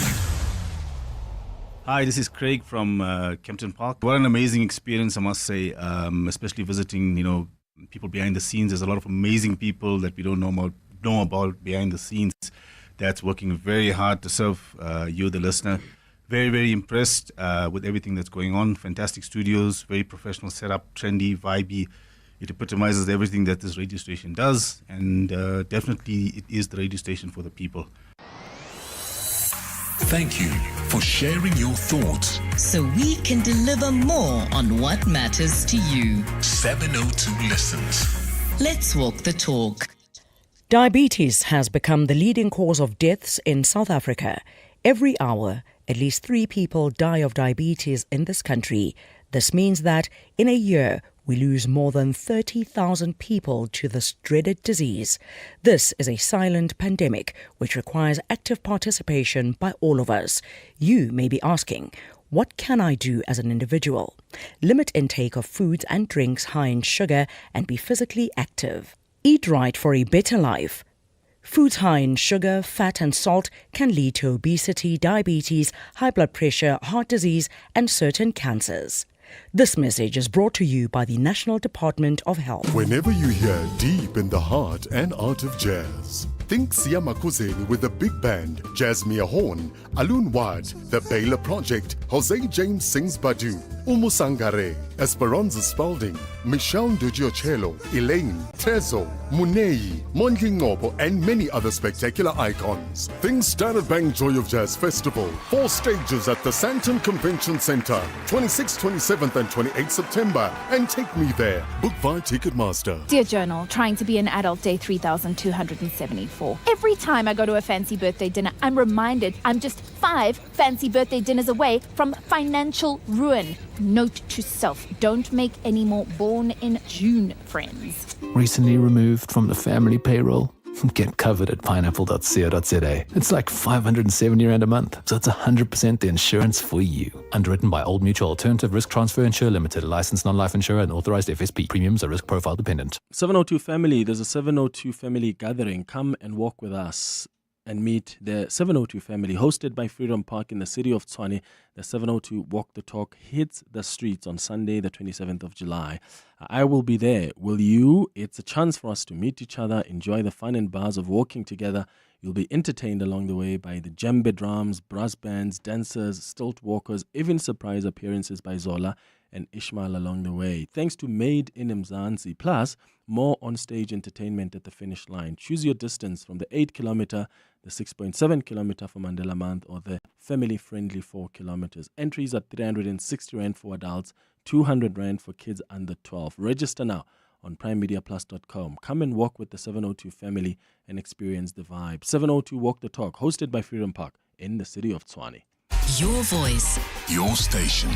Hi, this is Craig from Kempton Park. What an amazing experience, I must say, especially visiting, people behind the scenes. There's a lot of amazing people that we don't know about behind the scenes that's working very hard to serve you, the listener. Very, very impressed with everything that's going on. Fantastic studios, very professional setup, trendy, vibey. It epitomizes everything that this radio station does, and definitely it is the radio station for the people. Thank you for sharing your thoughts. so we can deliver more on what matters to you. 702 listens. Let's walk the talk. Diabetes has become the leading cause of deaths in South Africa. Every hour, at least 3 people die of diabetes in this country. This means that in a year, we lose more than 30,000 people to this dreaded disease. This is a silent pandemic which requires active participation by all of us. You may be asking, what can I do as an individual? Limit intake of foods and drinks high in sugar and be physically active. Eat right for a better life. Foods high in sugar, fat and salt can lead to obesity, diabetes, high blood pressure, heart disease and certain cancers. This message is brought to you by the National Department of Health. Whenever you hear deep in the heart and art of jazz, Think Sia Makuzeni with the big band, Jasmine Horn, Alun Wad, The Baylor Project, Jose James sings Badu, Umusangare, Esperanza Spalding, Michelle Dugiocello, Elaine, Tezo, Munei, Mondli Ngobo, and many other spectacular icons. Think Standard Bank Joy of Jazz Festival, 4 stages at the Santon Convention Center, 26th, 27th and 28th September, and take me there. Book via Ticketmaster. Dear Journal, trying to be an adult, day 3274. Every time I go to a fancy birthday dinner, I'm reminded I'm just 5 fancy birthday dinners away from financial ruin. Note to self, don't make any more born in June friends. Recently removed from the family payroll? Get covered at pineapple.co.za. It's like 570 Rand a month, so it's 100% the insurance for you. Underwritten by Old Mutual Alternative Risk Transfer Insurer Limited, a licensed non-life insurer and authorized FSP. Premiums are risk profile dependent. 702 family, there's a 702 family gathering. Come and walk with us and meet the 702 family, hosted by Freedom Park in the city of Tshwane. The 702 Walk the Talk hits the streets on Sunday, the 27th of July. I will be there. Will you? It's a chance for us to meet each other, enjoy the fun and buzz of walking together. You'll be entertained along the way by the djembe drums, brass bands, dancers, stilt walkers, even surprise appearances by Zola and Ishmael along the way. Thanks to Made in Mzansi. Plus, more on-stage entertainment at the finish line. Choose your distance from the 8-kilometer, the 6.7 kilometer for Mandela Month, or the family-friendly 4 kilometers. Entries are 360 Rand for adults, 200 Rand for kids under 12. Register now on primemediaplus.com. Come and walk with the 702 family and experience the vibe. 702 Walk the Talk, hosted by Freedom Park in the city of Tshwane. Your voice, Your station.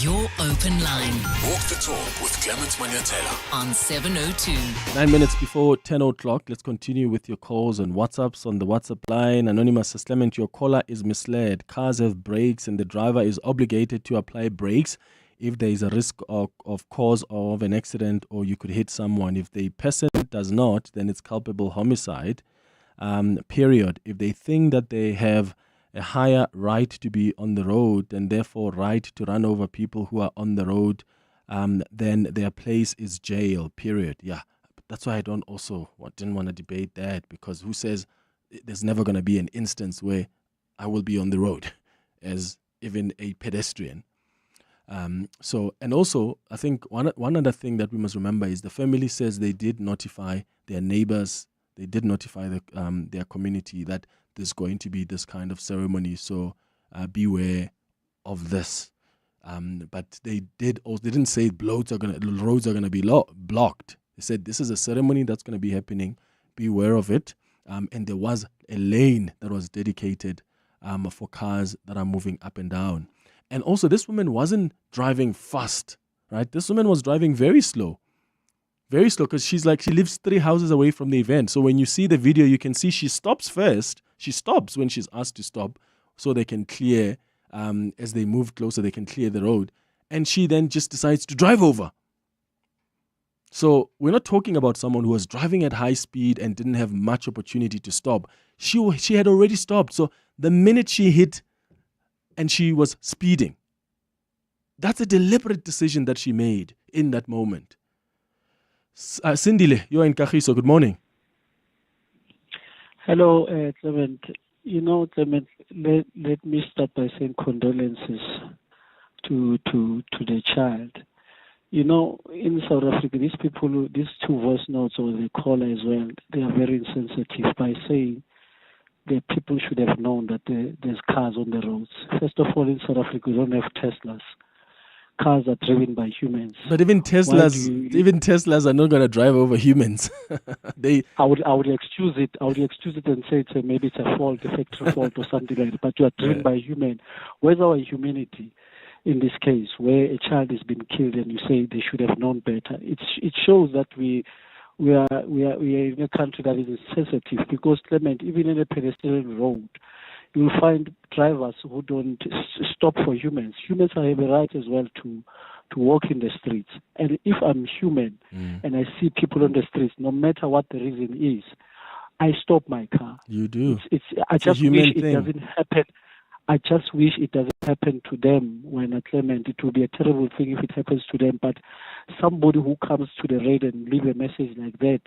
your open line. Walk the talk with Clement Manyathela. On 702. 9 minutes before 10 o'clock, let's continue with your calls and WhatsApps on the WhatsApp line. Anonymous says, Clement, your caller is misled. Cars have brakes and the driver is obligated to apply brakes if there is a risk of cause of an accident or you could hit someone. If the person does not, then it's culpable homicide, period. If they think that they have a higher right to be on the road and therefore right to run over people who are on the road, then their place is jail, period. Yeah, but that's why I didn't want to debate that, because who says there's never going to be an instance where I will be on the road as even a pedestrian? And also, I think one other thing that we must remember is the family says they did notify their neighbors, they did notify their community that there's going to be this kind of ceremony, so beware of this. But they didn't say roads are gonna be blocked. They said this is a ceremony that's gonna be happening. Beware of it. And there was a lane that was dedicated for cars that are moving up and down. And also, this woman wasn't driving fast, right? This woman was driving very slow, because she lives 3 houses away from the event. So when you see the video, you can see she stops first. She stops when she's asked to stop, so they can clear, as they move closer, they can clear the road. And she then just decides to drive over. So we're not talking about someone who was driving at high speed and didn't have much opportunity to stop. She had already stopped. So the minute she hit and she was speeding, that's a deliberate decision that she made in that moment. Sindile, you're in Kagiso. Good morning. Hello, Clement. Clement, let me start by saying condolences to the child. In South Africa, these two voice notes or the caller as well, they are very insensitive by saying that people should have known that there's cars on the roads. First of all, in South Africa, we don't have Teslas. Cars are driven by humans. But even Teslas are not going to drive over humans. I would excuse it. I would excuse it and say maybe it's a fault, a factory fault or something like that. But you are driven by human. Where's our humanity in this case, where a child has been killed and you say they should have known better? It shows that we are in a country that is insensitive, because, Clement, even in a pedestrian road, you'll find drivers who don't stop for humans. Humans have a right as well to walk in the streets. And if I'm human and I see people on the streets, no matter what the reason is, I stop my car. You do. I just wish it doesn't happen. I just wish it doesn't happen to them when Clement. It would be a terrible thing if it happens to them. But somebody who comes to the radio and leave a message like that,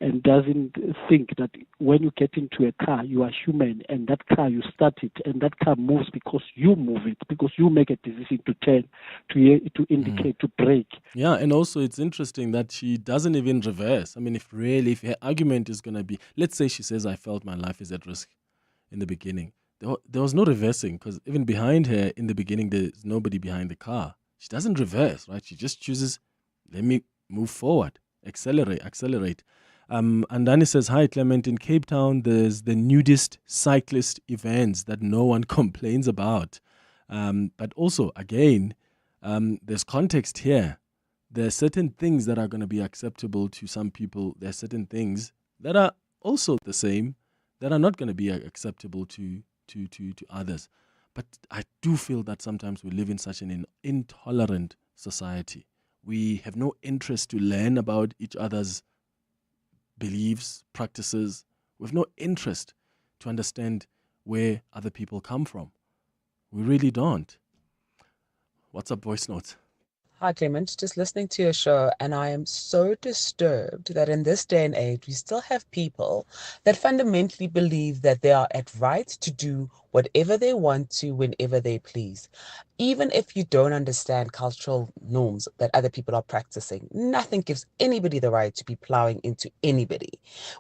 and doesn't think that when you get into a car, you are human, and that car, you start it, and that car moves because you move it, because you make a decision to turn, to indicate, to brake. Yeah, and also it's interesting that she doesn't even reverse. I mean, if her argument is going to be, let's say she says, I felt my life is at risk in the beginning. There was no reversing, because even behind her in the beginning, there's nobody behind the car. She doesn't reverse, right? She just chooses, let me move forward, accelerate. And Danny says, hi, Clement. In Cape Town, there's the nudist cyclist events that no one complains about. But also, again, there's context here. There are certain things that are going to be acceptable to some people. There are certain things that are also the same that are not going to be acceptable to others. But I do feel that sometimes we live in such an intolerant society. We have no interest to learn about each other's beliefs, practices. We have no interest to understand where other people come from. We really don't. What's up, voice notes? Hi, Clement. Just listening to your show, and I am so disturbed that in this day and age, we still have people that fundamentally believe that they are at right to do whatever they want to, whenever they please. Even if you don't understand cultural norms that other people are practicing, nothing gives anybody the right to be plowing into anybody.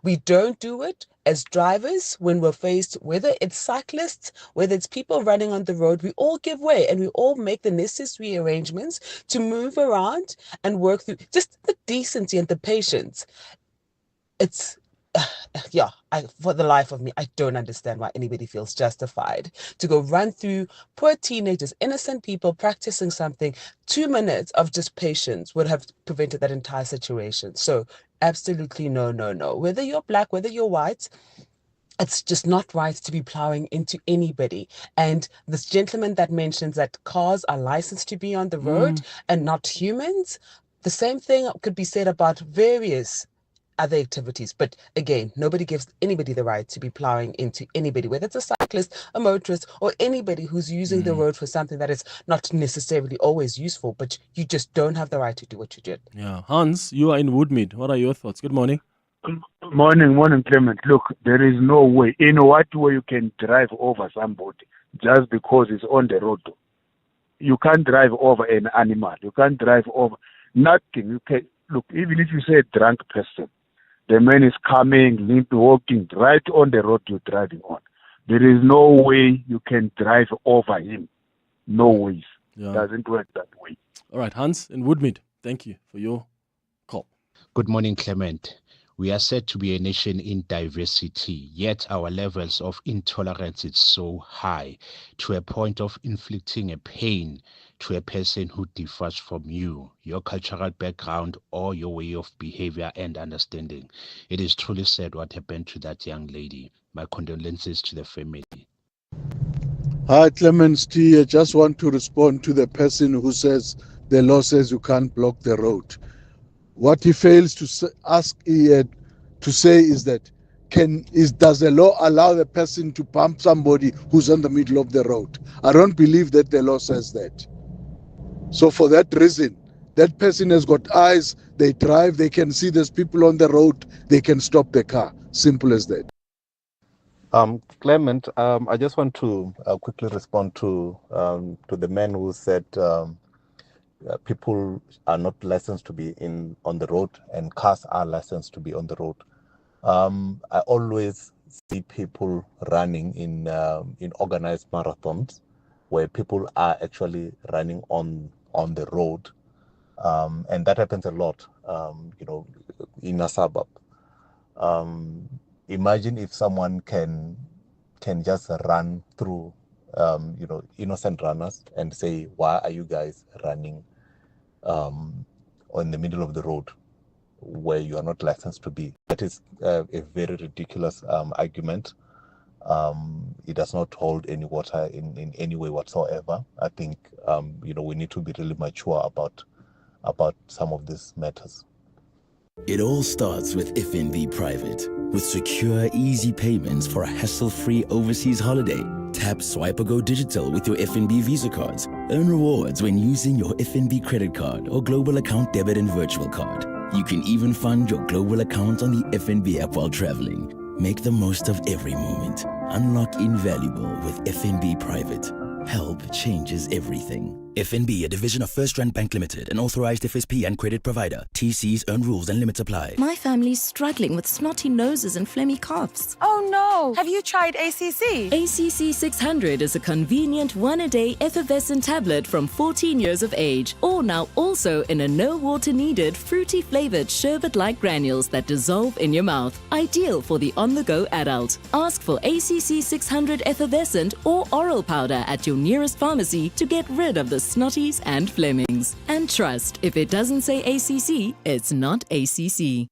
We don't do it as drivers when we're faced, whether it's cyclists, whether it's people running on the road, we all give way and we all make the necessary arrangements to move around and work through just the decency and the patience. It's for the life of me, I don't understand why anybody feels justified to go run through poor teenagers, innocent people practicing something. 2 minutes of just patience would have prevented that entire situation. So absolutely no. Whether you're black, whether you're white, it's just not right to be plowing into anybody. And this gentleman that mentions that cars are licensed to be on the road and not humans, the same thing could be said about various other activities. But again, nobody gives anybody the right to be plowing into anybody, whether it's a cyclist, a motorist, or anybody who's using the road for something that is not necessarily always useful, but you just don't have the right to do what you did. Yeah. Hans, you are in Woodmead. What are your thoughts? Good morning. Morning, Clement. Look, there is no way, in what way you can drive over somebody just because it's on the road. You can't drive over an animal. You can't drive over nothing. You can look, even if you say a drunk person, the man is coming, limp walking right on the road you're driving on. There is no way you can drive over him. No ways. Yeah. Doesn't work that way. All right, Hans in Woodmead, thank you for your call. Good morning, Clement. We are said to be a nation in diversity, yet our levels of intolerance is so high to a point of inflicting a pain to a person who differs from you, your cultural background, or your way of behavior and understanding. It is truly sad what happened to that young lady. My condolences to the family. Hi, Clement T. I just want to respond to the person who says the law says you can't block the road. What he fails to say is that does the law allow the person to bump somebody who's in the middle of the road? I don't believe that the law says that. So for that reason, that person has got eyes, they drive, they can see there's people on the road, they can stop the car. Simple as that. Clement, I just want to quickly respond to the man who said people are not licensed to be on the road and cars are licensed to be on the road. I always see people running in organized marathons where people are actually running on the road, and that happens a lot, in a suburb. Imagine if someone can just run through, innocent runners and say, why are you guys running in the middle of the road where you are not licensed to be? That is a very ridiculous argument. It does not hold any water in any way whatsoever. I think, we need to be really mature about some of these matters. It all starts with FNB Private. With secure, easy payments for a hassle-free overseas holiday. Tap, swipe, or go digital with your FNB Visa cards. Earn rewards when using your FNB credit card or global account debit and virtual card. You can even fund your global account on the FNB app while traveling. Make the most of every moment. Unlock invaluable with FNB Private. Help changes everything. FNB, a division of First Rand Bank Limited, an authorized FSP and credit provider. TC's own rules and limits apply. My family's struggling with snotty noses and phlegmy coughs. Oh no! Have you tried ACC? ACC 600 is a convenient one-a-day effervescent tablet from 14 years of age. Or now also in a no water needed, fruity flavored sherbet-like granules that dissolve in your mouth. Ideal for the on-the-go adult. Ask for ACC 600 effervescent or oral powder at your nearest pharmacy to get rid of the snotties and Flemings. And trust, if it doesn't say ACC, it's not ACC.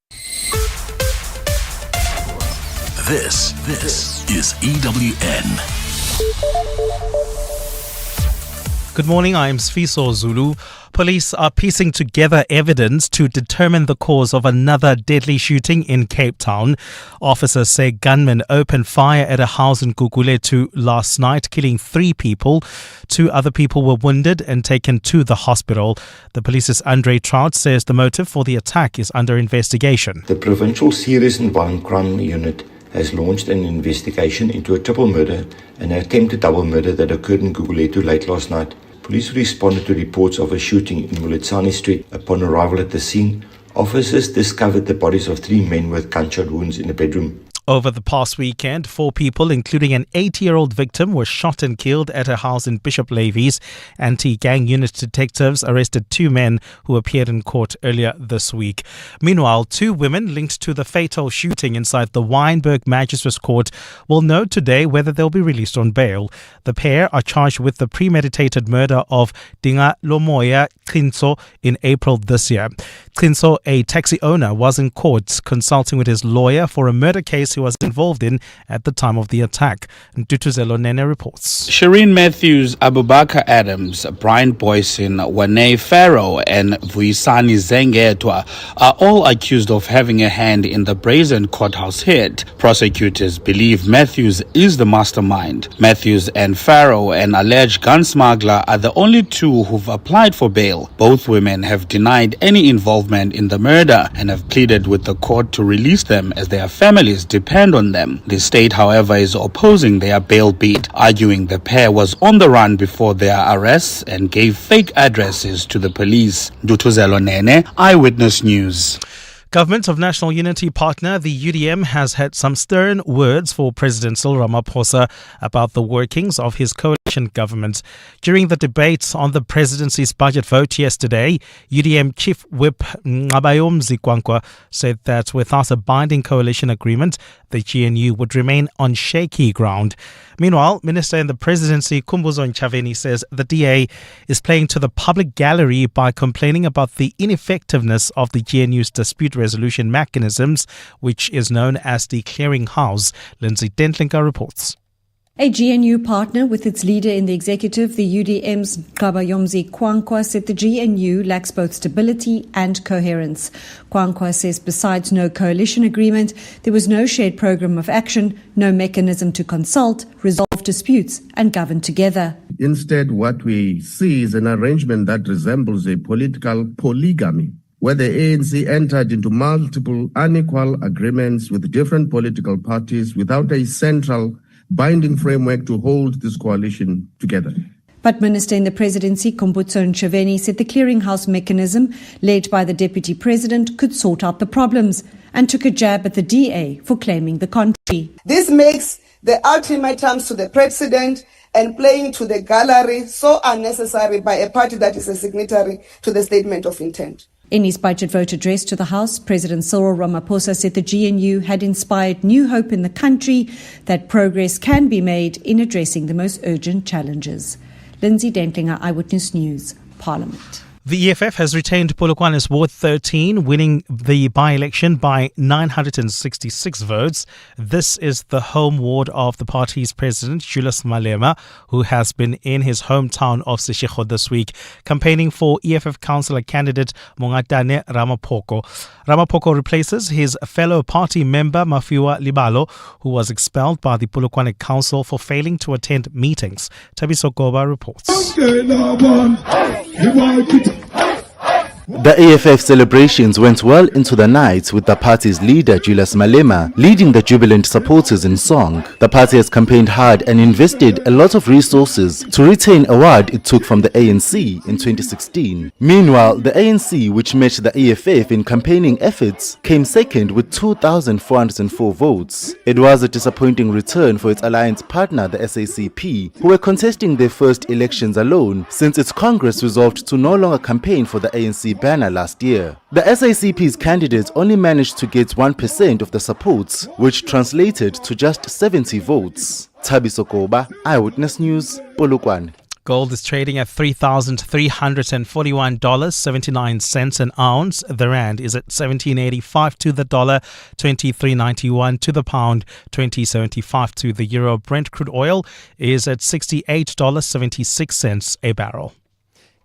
This is EWN. Good morning, I'm Sfiso Zulu. Police are piecing together evidence to determine the cause of another deadly shooting in Cape Town. Officers say gunmen opened fire at a house in Ekurhuleni last night, killing 3 people. 2 other people were wounded and taken to the hospital. The police's Andre Trout says the motive for the attack is under investigation. The Provincial Serious and Violent Crime Unit has launched an investigation into a triple murder and an attempted double murder that occurred in Ekurhuleni late last night. Police responded to reports of a shooting in Mulitsani Street. Upon arrival at the scene, officers discovered the bodies of 3 men with gunshot wounds in a bedroom. Over the past weekend, 4 people, including an 80-year-old victim, were shot and killed at a house in Bishop Levy's. Anti-gang unit detectives arrested 2 men who appeared in court earlier this week. Meanwhile, 2 women linked to the fatal shooting inside the Wynberg Magistrates Court will know today whether they'll be released on bail. The pair are charged with the premeditated murder of Dinga Lomoya Kinso in April this year. Kinso, a taxi owner, was in court consulting with his lawyer for a murder case he was involved in at the time of the attack. Ntutuzelo Nene reports. Shireen Matthews, Abubakar Adams, Brian Boyson, Wane Farrow and Vuisani Zengetwa are all accused of having a hand in the brazen courthouse hit. Prosecutors believe Matthews is the mastermind. Matthews and Farrow, an alleged gun smuggler, are the only 2 who've applied for bail. Both women have denied any involvement in the murder and have pleaded with the court to release them as their families depend on them. The state, however, is opposing their bail bid, arguing the pair was on the run before their arrests and gave fake addresses to the police. Dutuzelo Nene, Eyewitness News. Government of National Unity partner, the UDM, has had some stern words for President Cyril Ramaphosa about the workings of his coalition government. During the debates on the presidency's budget vote yesterday, UDM Chief Whip Ngabayomzi Kwankwa said that without a binding coalition agreement, the GNU would remain on shaky ground. Meanwhile, Minister in the Presidency Kumbuzo Nchaveni says the DA is playing to the public gallery by complaining about the ineffectiveness of the GNU's dispute resolution mechanisms, which is known as the Clearing House. Lindsay Dentlinker reports. A GNU partner with its leader in the executive, the UDM's Ngabayomzi Kwankwa, said the GNU lacks both stability and coherence. Kwankwa says besides no coalition agreement, there was no shared program of action, no mechanism to consult, resolve disputes and govern together. Instead, what we see is an arrangement that resembles a political polygamy, where the ANC entered into multiple unequal agreements with different political parties without a central binding framework to hold this coalition together. But Minister in the Presidency, Kumbuzo Nchaveni, said the clearinghouse mechanism, led by the Deputy President, could sort out the problems and took a jab at the DA for claiming the contrary. This makes the ultimatums to the President and playing to the gallery so unnecessary by a party that is a signatory to the statement of intent. In his budget vote address to the House, President Cyril Ramaphosa said the GNU had inspired new hope in the country, that progress can be made in addressing the most urgent challenges. Lindsay Dentlinger, Eyewitness News, Parliament. The EFF has retained Polokwane's Ward 13, winning the by-election by 966 votes. This is the home ward of the party's president, Julius Malema, who has been in his hometown of Seshego this week, campaigning for EFF councillor candidate Mongatane Ramaphosa. Ramaphosa replaces his fellow party member, Mafiwa Libalo, who was expelled by the Polokwane Council for failing to attend meetings. Tabiso Goba reports. The AFF celebrations went well into the night, with the party's leader Julius Malema leading the jubilant supporters in song. The party has campaigned hard and invested a lot of resources to retain a ward it took from the ANC in 2016. Meanwhile, the ANC, which matched the AFF in campaigning efforts, came second with 2,404 votes. It was a disappointing return for its alliance partner, the SACP, who were contesting their first elections alone since its Congress resolved to no longer campaign for the ANC banner last year. The SACP's candidates only managed to get 1% of the support, which translated to just 70 votes. Thabiso Koba, Eyewitness News, Polokwane. Gold is trading at $3,341.79 an ounce. The rand is at 17.85 to the dollar, 23.91 to the pound, 20.75 to the euro. Brent crude oil is at $68.76 a barrel.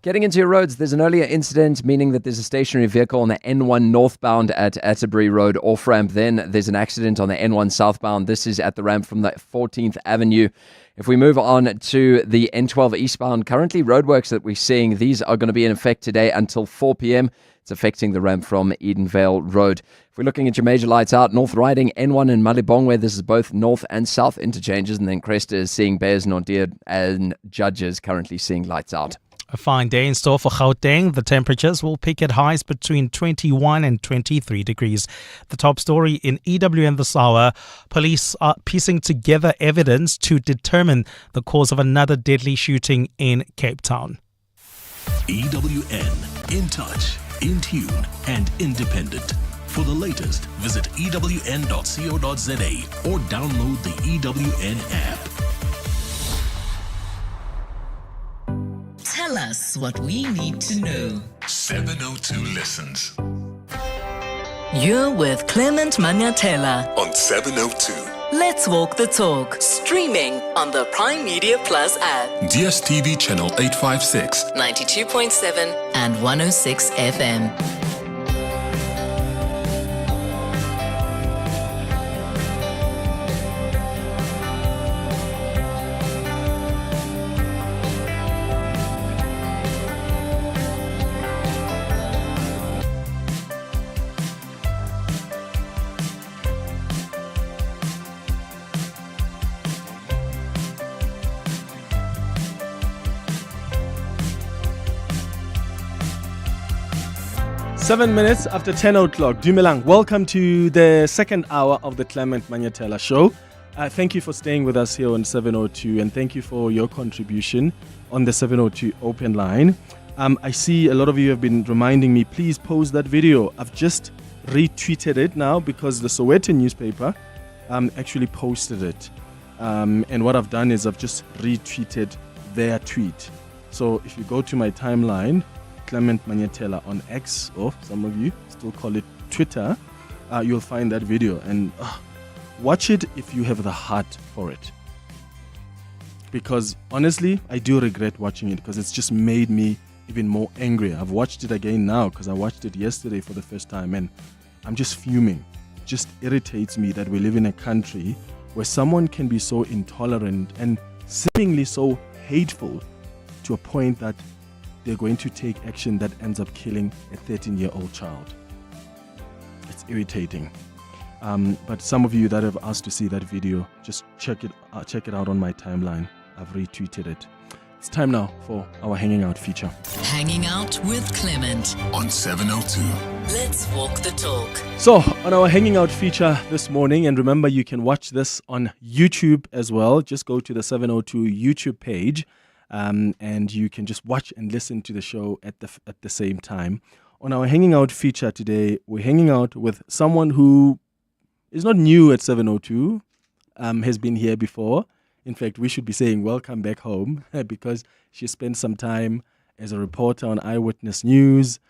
Getting into your roads, there's an earlier incident, meaning that there's a stationary vehicle on the N1 northbound at Atterbury Road off-ramp. Then there's an accident on the N1 southbound. This is at the ramp from the 14th Avenue. If we move on to the N12 eastbound, currently roadworks that we're seeing, these are going to be in effect today until 4 p.m. It's affecting the ramp from Edenvale Road. If we're looking at your major lights out, North Riding, N1 and Malibongwe, this is both north and south interchanges. And then Cresta is seeing Bears, Nordier and Judges currently seeing lights out. A fine day in store for Gauteng. The temperatures will peak at highs between 21 and 23 degrees. The top story in EWN this hour, police are piecing together evidence to determine the cause of another deadly shooting in Cape Town. EWN, in touch, in tune, and independent. For the latest, visit ewn.co.za or download the EWN app. Tell us what we need to know. 702 Listens. You're with Clement Manyathela on 702. Let's walk the talk. Streaming on the Prime Media Plus app. DSTV channel 856, 92.7 and 106 FM. Seven minutes after 10 o'clock. Dumelang, welcome to the second hour of the Clement Manyathela Show. Thank you for staying with us here on 702, and thank you for your contribution on the 702 open line. I see a lot of you have been reminding me, please post that video. I've just retweeted it now because the Sowetan newspaper actually posted it. And what I've done is I've just retweeted their tweet. So if you go to my timeline, Clement Manyathela on X, or some of you still call it Twitter, you'll find that video and watch it if you have the heart for it. Because honestly, I do regret watching it because it's just made me even more angry. I've watched it again now because I watched it yesterday for the first time and I'm just fuming. It just irritates me that we live in a country where someone can be so intolerant and seemingly so hateful to a point that they're going to take action that ends up killing a 13-year-old child. It's irritating. But some of you that have asked to see that video, just check it out on my timeline. I've retweeted it. It's time now for our Hanging Out feature. Hanging Out with Clement on 702. Let's walk the talk. So, on our Hanging Out feature this morning, and remember you can watch this on YouTube as well. Just go to the 702 YouTube page. And you can just watch and listen to the show at the same time. On our Hanging Out feature today, we're hanging out with someone who is not new at 702, has been here before. In fact, we should be saying welcome back home because she spent some time as a reporter on Eyewitness News.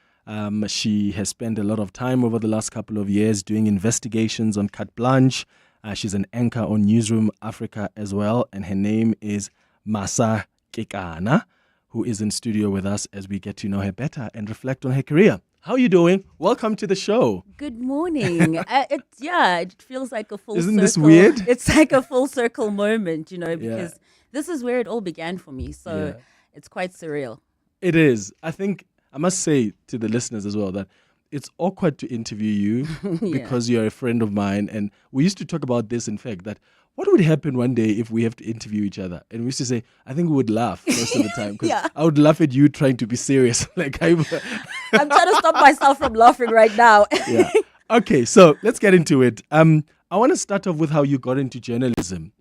She has spent a lot of time over the last couple of years doing investigations on Carte Blanche. She's an anchor on Newsroom Africa as well, and her name is Masa Kekana, who is in studio with us as we get to know her better and reflect on her career. How are you doing? Welcome to the show. Good morning. It feels like a full circle. Isn't this weird? It's like a full circle moment, because this is where it all began for me. So it's quite surreal. It is. I think I must say to the listeners as well that it's awkward to interview you because you're a friend of mine. And we used to talk about this, in fact, that what would happen one day if we have to interview each other? And we used to say, I think we would laugh most of the time. Because I would laugh at you trying to be serious. Like I'm trying to stop myself from laughing right now. Yeah. Okay, so let's get into it. I want to start off with how you got into journalism.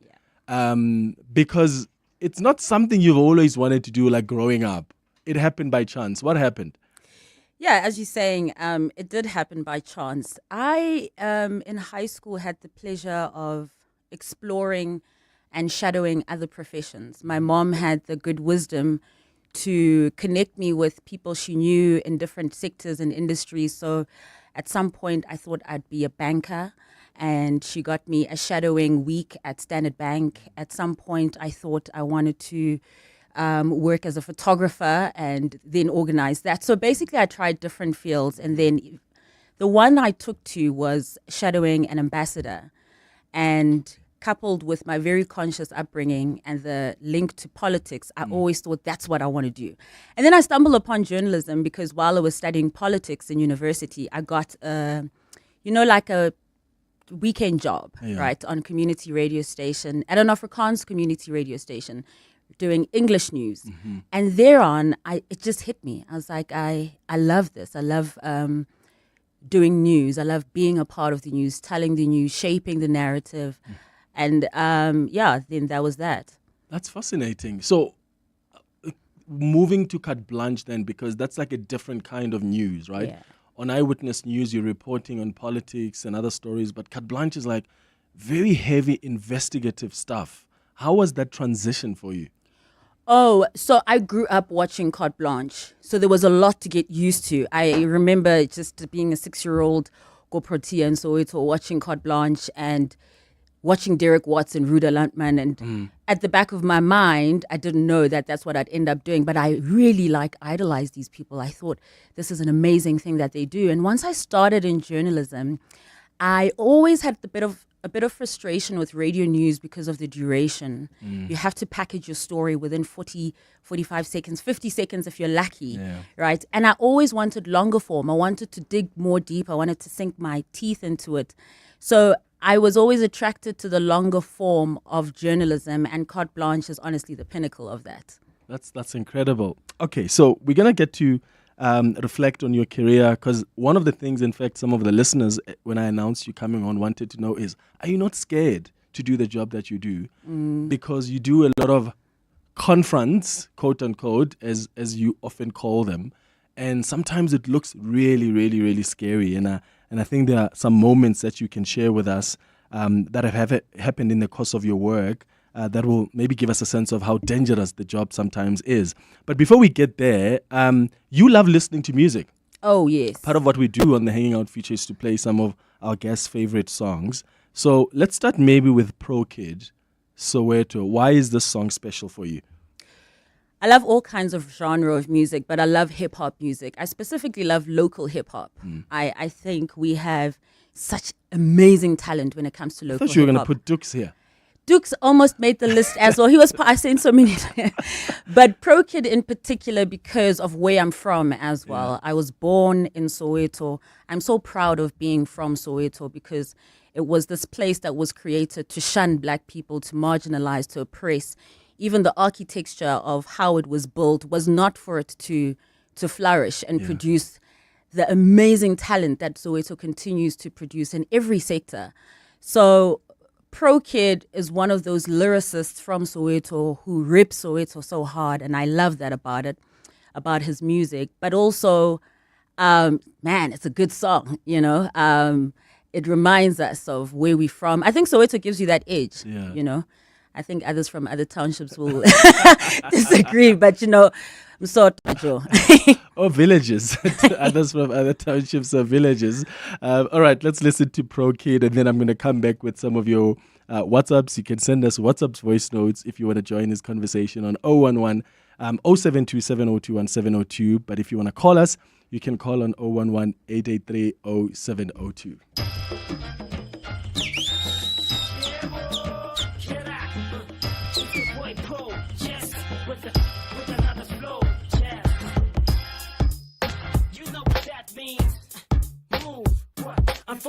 Because it's not something you've always wanted to do, like growing up. It happened by chance. What happened? Yeah, as you're saying, it did happen by chance. I, in high school, had the pleasure of exploring and shadowing other professions. My mom had the good wisdom to connect me with people she knew in different sectors and industries. So at some point, I thought I'd be a banker, and she got me a shadowing week at Standard Bank. At some point, I thought I wanted to work as a photographer and then organize that. So basically, I tried different fields, and then the one I took to was shadowing an ambassador. And coupled with my very conscious upbringing and the link to politics, I always thought that's what I want to do. And then I stumbled upon journalism because while I was studying politics in university, I got like a weekend job, right, on community radio station, at an Afrikaans community radio station, doing English news. Mm-hmm. And thereon, it just hit me. I was like, I love this. I love doing news. I love being a part of the news, telling the news, shaping the narrative. And then that was that. That's fascinating. So moving to carte blanche then, because that's like a different kind of news, right? Yeah. On Eyewitness News, you're reporting on politics and other stories, but carte blanche is like very heavy investigative stuff. How was that transition for you? Oh, so I grew up watching Carte Blanche. So there was a lot to get used to. I remember just being a 6-year-old Goprotia and Soweto watching Carte Blanche and watching Derek Watts and Ruda Landman. And at the back of my mind, I didn't know that that's what I'd end up doing. But I really idolized these people. I thought this is an amazing thing that they do. And once I started in journalism, I always had a bit of frustration with radio news because of the duration. You have to package your story within 40, 45 seconds, 50 seconds if you're lucky, right? And I always wanted longer form. I wanted to dig more deep. I wanted to sink my teeth into it. So I was always attracted to the longer form of journalism, and Carte Blanche is honestly the pinnacle of that. That's incredible. Okay, so we're going to get to reflect on your career, because one of the things, in fact, some of the listeners, when I announced you coming on, wanted to know is, are you not scared to do the job that you do? Because you do a lot of confronts, quote unquote, as you often call them, and sometimes it looks really, really, really scary. And I think there are some moments that you can share with us that have happened in the course of your work that will maybe give us a sense of how dangerous the job sometimes is. But before we get there, you love listening to music. Oh, yes. Part of what we do on the Hanging Out feature is to play some of our guests' favorite songs. So let's start maybe with Pro Kid, Soweto. Why is this song special for you? I love all kinds of genre of music, but I love hip-hop music. I specifically love local hip-hop. I think we have such amazing talent when it comes to local hip-hop. I thought you were going to put Dukes here. Dukes almost made the list as well. He was, I seen so many. But Pro Kid in particular because of where I'm from as well. Yeah. I was born in Soweto. I'm so proud of being from Soweto because it was this place that was created to shun black people, to marginalize, to oppress. Even the architecture of how it was built was not for it to flourish and produce the amazing talent that Soweto continues to produce in every sector. So Pro Kid is one of those lyricists from Soweto who rips Soweto so hard, and I love that about it, about his music. But also, it's a good song, you know. It reminds us of where we're from. I think Soweto gives you that edge, you know. I think others from other townships will disagree, but you know, I'm so or villages. Others from other townships or villages. All right, let's listen to Pro Kid, and then I'm going to come back with some of your WhatsApps. You can send us WhatsApp voice notes if you want to join this conversation on 011 072 702 1702. But if you want to call us, you can call on 011 883 0702.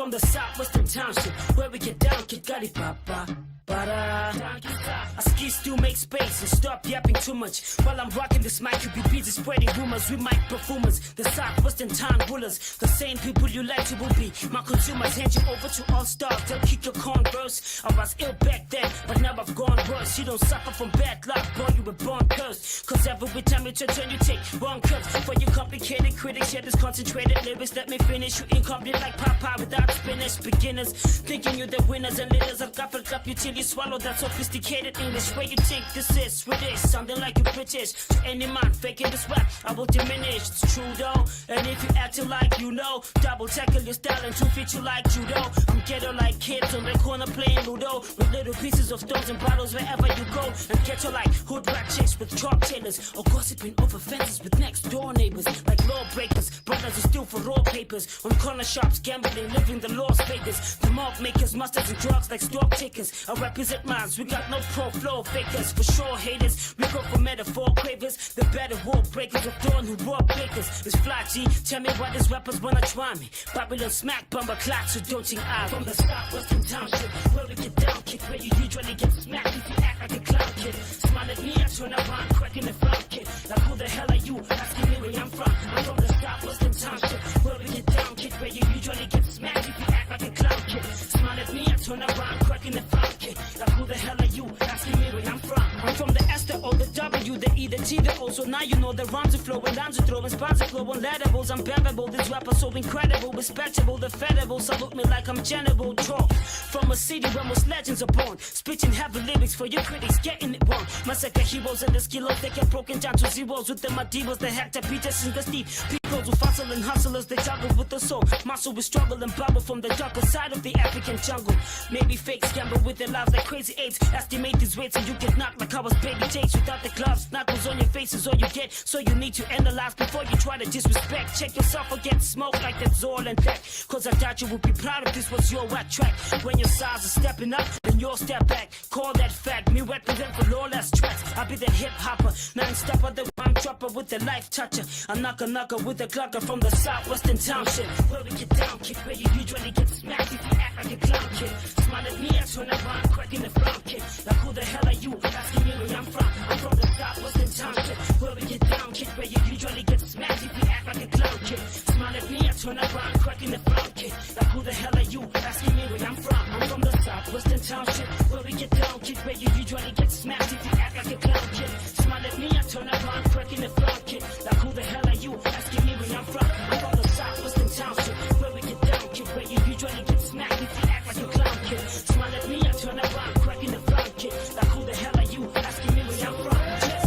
from the southwestern township, where we get down, get gully papa. I ski still make space and stop yapping too much. While I'm rocking this mic, you be busy spreading rumors. We mic performers, the southwestern town rulers, the same people you like to will be. My consumers hand you over to all stars. They'll kick your converse. I was ill back then, but now I've gone worse. You don't suffer from bad luck, boy, you were born cursed. Cause every time you turn, you take wrong cuts. For you complicated critics, yeah, this concentrated lyrics. Let me finish, you incomplete like Popeye without spinach. Beginners, thinking you're the winners and leaders. I've got up you till you swallow that sophisticated English. Where you think this is Swedish, sounding like you British. To any man faking this rap, I will diminish. It's true though, and if you acting like you know, double tackle your style and 2 feet you like judo. I'm ghetto like kids on the corner playing Ludo, with little pieces of stones and bottles wherever you go. And ghetto like hood rat chicks with chalk tailors, or gossiping over fences with next door neighbors. Like lawbreakers, brothers who steal for raw papers. On corner shops, gambling, living the Las Vegas. The mob makers, masters and drugs like stock takers. I represent minds, we got no pro flow fakers. For sure haters, we go for metaphor cravers. The better war breakers of dawn who raw bakers. It's fly G, tell me why these rappers wanna try me. Babylon smack, bumper clock, so don't think I. From the southwestern township, where we get down kick, where you usually get smacked if you act like a clown kid. Smile at me, I turn around, cracking the front kid. Like who the hell are you? Asking me where I'm from. I'm from the southwestern township, where we get down kick, where you usually get smacked if you act like a clown kid. Smile at me, I turn around, cracking the front kid. Like who the hell are you? Asking me where I'm from. I'm from the S, the O, the W, the E, the T, the O. So now you know the rhymes are flowing, lines are throwing, spines are flowing, lettables. I'm bearable, this rapper so incredible, respectable, the fedible. Salute me like I'm General Talk. From a city where most legends are born, spitting heavy lyrics for your critics, getting it wrong. Massacre heroes and the skills, they get broken down to zeros. With the Madivas, the Hector, Peterson, the Steve. People who fossil and hustlers, they juggle with the soul. Muscle with struggle and bubble from the darker side of the African jungle. Maybe fakes gamble with their lives like crazy apes. Estimate these weights and you get knocked like I was baby takes. Without the gloves, knuckles on your face is all you get. So you need to analyze before you try to disrespect. Check yourself or get smoked like that's all and that. Cause I doubt you would be proud if this was your whack track. When your size is stepping up, then you'll step back. Call that fact, me represent for lawless tracks. I be the hip hopper, non-stopper, the rhyme dropper with the life toucher. A knocker with a clucker from the southwestern township. Where we get down kick, where you usually get smacked if you act like a clown kid. Smile at me, I turn around, cracking the front kid. Like who the hell are you? Asking me where I'm from. I'm from the southwestern township. Where we get down kick, where you usually get smacked if you act like a clown kid. Smile at me, I turn around, cracking the front kid. Like who the hell are you? Asking me where I'm from. I'm from the southwestern township. Where we get down kick, where you usually get smacked if you act like a clown kid. Smile at me, I turn around, cracking the front kid. Like who the hell are you? Asking me where I'm from. I'm from the southwestern township. Where we get down kick, where you usually get smacked if you act like a clown kid. Smile at me, I turn around, cracking the front kid. Like who the hell are you? Asking me where I'm from. Yes.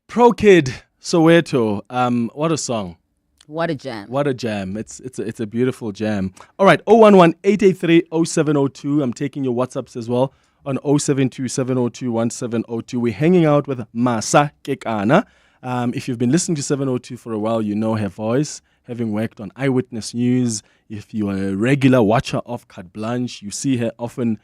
Pro Kid, Soweto. What a song. What a jam. What a jam. It's a beautiful jam. All right, 011-883-0702. I'm taking your WhatsApps as well on 072-702-1702. We're hanging out with Masa Kekana. If you've been listening to 702 for a while, you know her voice, having worked on Eyewitness News. If you are a regular watcher of Carte Blanche, you see her often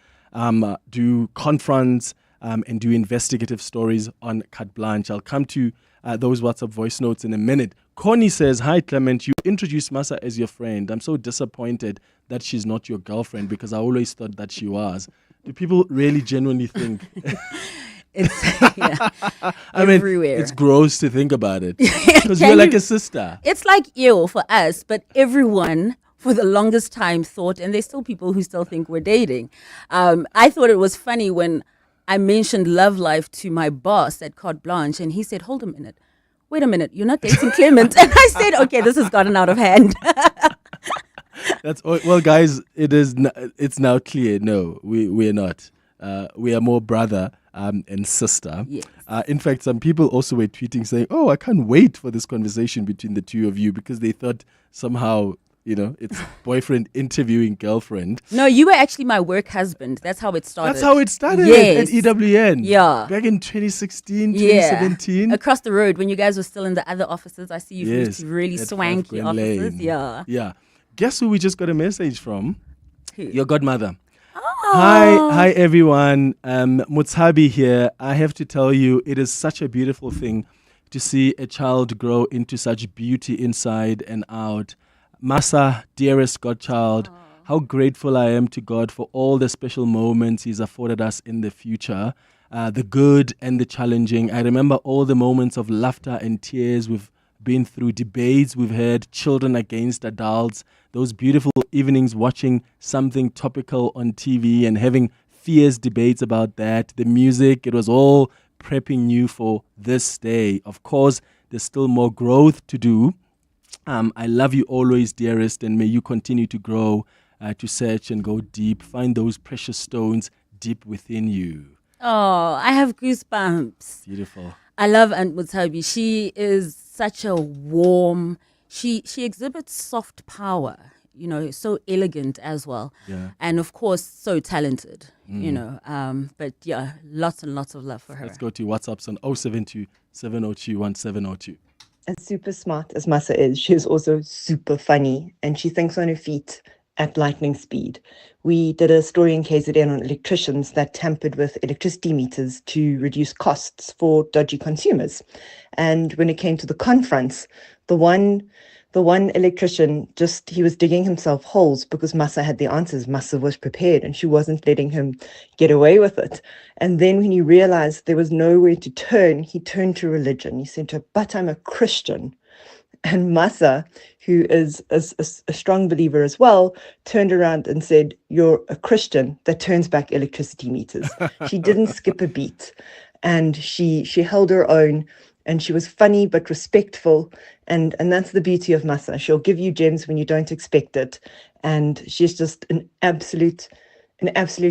do confronts and do investigative stories on Carte Blanche. I'll come to those WhatsApp voice notes in a minute. Connie says, hi Clement, you introduced Masa as your friend. I'm so disappointed that she's not your girlfriend because I always thought that she was. Do people really genuinely think? It's I mean, everywhere. it's gross to think about it because you're like a sister. It's like ew for us, but everyone for the longest time thought, and there's still people who still think we're dating. I thought it was funny when I mentioned love life to my boss at Carte Blanche, and he said, hold a minute, wait a minute, you're not dating Clement. And I said, okay, this has gotten out of hand. Well, guys, it's now clear. No, we're not. We are more brother and sister. Yes. In fact, some people also were tweeting saying, "Oh, I can't wait for this conversation between the two of you," because they thought somehow, it's boyfriend interviewing girlfriend. No, you were actually my work husband. That's how it started. That's how it started Yes. at EWN. Yeah. Back in 2016, 2017. Across the road when you guys were still in the other offices. I see you've moved Yes, to really at swanky Glen offices. Lane. Yeah. Yeah. Guess who we just got a message from? Who? Your godmother. Oh. Hi everyone. Mutsabi here. I have to tell you, it is such a beautiful thing to see a child grow into such beauty inside and out. Masa, dearest godchild, how grateful I am to God for all the special moments He's afforded us in the future, the good and the challenging. I remember all the moments of laughter and tears we've been through, debates we've had, children against adults, those beautiful evenings watching something topical on TV and having fierce debates about that. The music, it was all prepping you for this day. Of course, there's still more growth to do. I love you always, dearest, and may you continue to grow, to search and go deep, find those precious stones deep within you. Oh, I have goosebumps. Beautiful. I love Aunt Mutsabi. She is such a warm, she exhibits soft power, so elegant as well. Yeah. And of course, so talented, but yeah, lots and lots of love for her. Let's go to WhatsApps on 072 702 1702. As super smart as Masa is, she is also super funny, and she thinks on her feet at lightning speed. We did a story in KZN on electricians that tampered with electricity meters to reduce costs for dodgy consumers. And when it came to the confronts, the one electrician he was digging himself holes because Masa had the answers. Masa was prepared and she wasn't letting him get away with it. And then when he realized there was nowhere to turn, he turned to religion. He said to her, "But I'm a Christian." And Masa, who is a strong believer as well, turned around and said, "You're a Christian that turns back electricity meters." She didn't skip a beat. And she held her own. And she was funny but respectful, and that's the beauty of Masa. She'll give you gems when you don't expect it, and she's just an absolute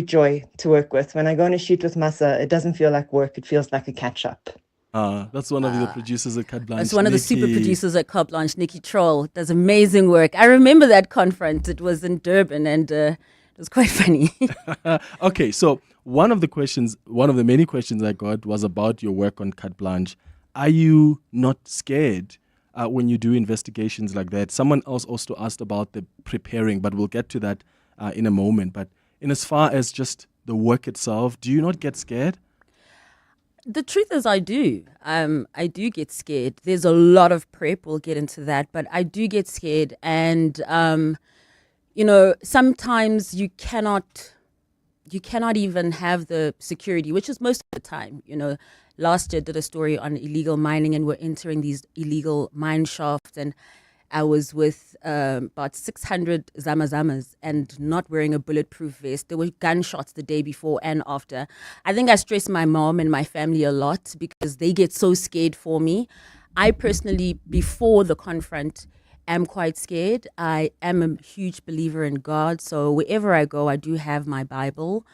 joy to work with. When I go on a shoot with Masa, it doesn't feel like work; it feels like a catch up. That's one of the producers at Carte Blanche. That's one of the super producers at Carte Blanche, Nikki Troll, does amazing work. I remember that conference; it was in Durban, and it was quite funny. Okay, so one of the many questions I got was about your work on Carte Blanche. Are you not scared when you do investigations like that? Someone else also asked about the preparing, but we'll get to that in a moment. But in as far as just the work itself, do you not get scared? The truth is I do. I do get scared. There's a lot of prep. We'll get into that. But I do get scared. And, sometimes you cannot even have the security, which is most of the time, Last year did a story on illegal mining, and we're entering these illegal mine shafts, and I was with about 600 zamazamas and not wearing a bulletproof vest. There were gunshots the day before and after. I think I stress my mom and my family a lot because they get so scared for me. I personally, before the confront, am quite scared. I am a huge believer in God, so wherever I go, I do have my Bible.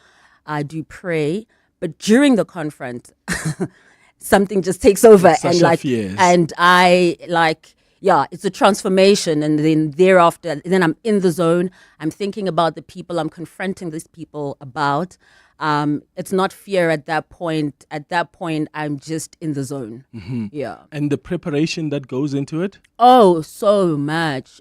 I do pray. But during the confront, something just takes over, it's a transformation. And then thereafter, then I'm in the zone. I'm thinking about the people I'm confronting these people about. It's not fear at that point. At that point, I'm just in the zone. Mm-hmm. Yeah. And the preparation that goes into it? Oh, so much.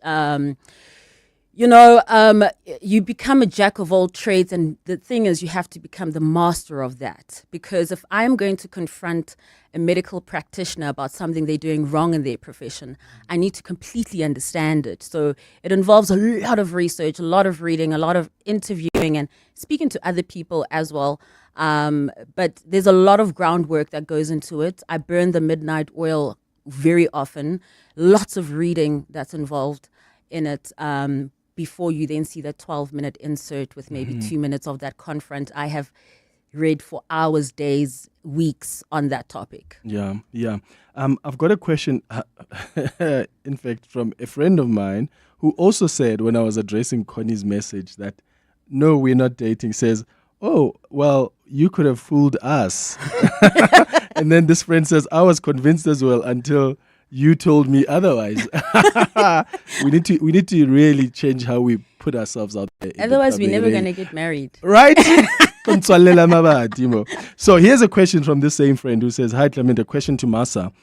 You become a jack of all trades, and the thing is you have to become the master of that. Because if I'm going to confront a medical practitioner about something they're doing wrong in their profession, I need to completely understand it. So it involves a lot of research, a lot of reading, a lot of interviewing, and speaking to other people as well. But there's a lot of groundwork that goes into it. I burn the midnight oil very often. Lots of reading that's involved in it. Before you then see the 12-minute insert with maybe 2 minutes of that confront, I have read for hours, days, weeks on that topic. Yeah. I've got a question, in fact, from a friend of mine who also said when I was addressing Connie's message that, no, we're not dating, says, oh, well, you could have fooled us. And then this friend says, I was convinced as well until you told me otherwise. We need to really change how we put ourselves out there. Otherwise, we're never going to get married. Right? So here's a question from this same friend who says, hi, Clement, a question to Masa.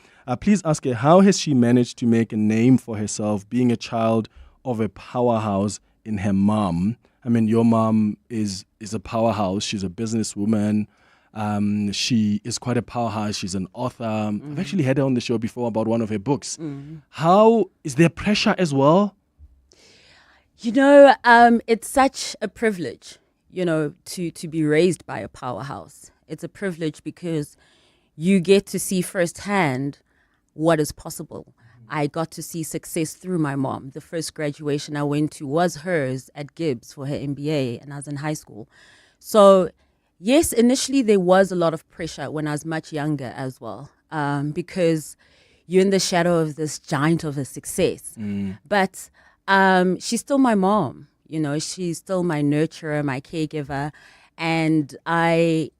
Please ask her, how has she managed to make a name for herself being a child of a powerhouse in her mom? I mean, your mom is a powerhouse. She's a businesswoman. She is quite a powerhouse. She's an author. I've actually had her on the show before about one of her books. How is there pressure as well? You know, it's such a privilege, you know, to be raised by a powerhouse. It's a privilege because you get to see firsthand what is possible. I got to see success through my mom. The first graduation I went to was hers at Gibbs for her MBA, and I was in high school. So, yes, initially there was a lot of pressure when I was much younger as well, because you're in the shadow of this giant of a success. But she's still my mom. You know, she's still my nurturer, my caregiver. And I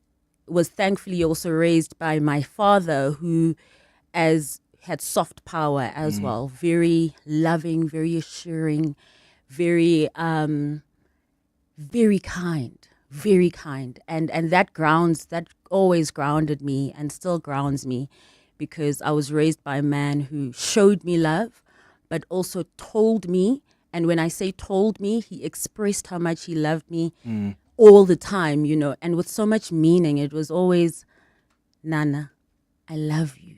was thankfully also raised by my father, who had soft power as well, very loving, very assuring, very kind, very kind. And that always grounded me and still grounds me, because I was raised by a man who showed me love, but also told me. And when I say told me, he expressed how much he loved me all the time, you know, and with so much meaning. It was always, Nana, I love you.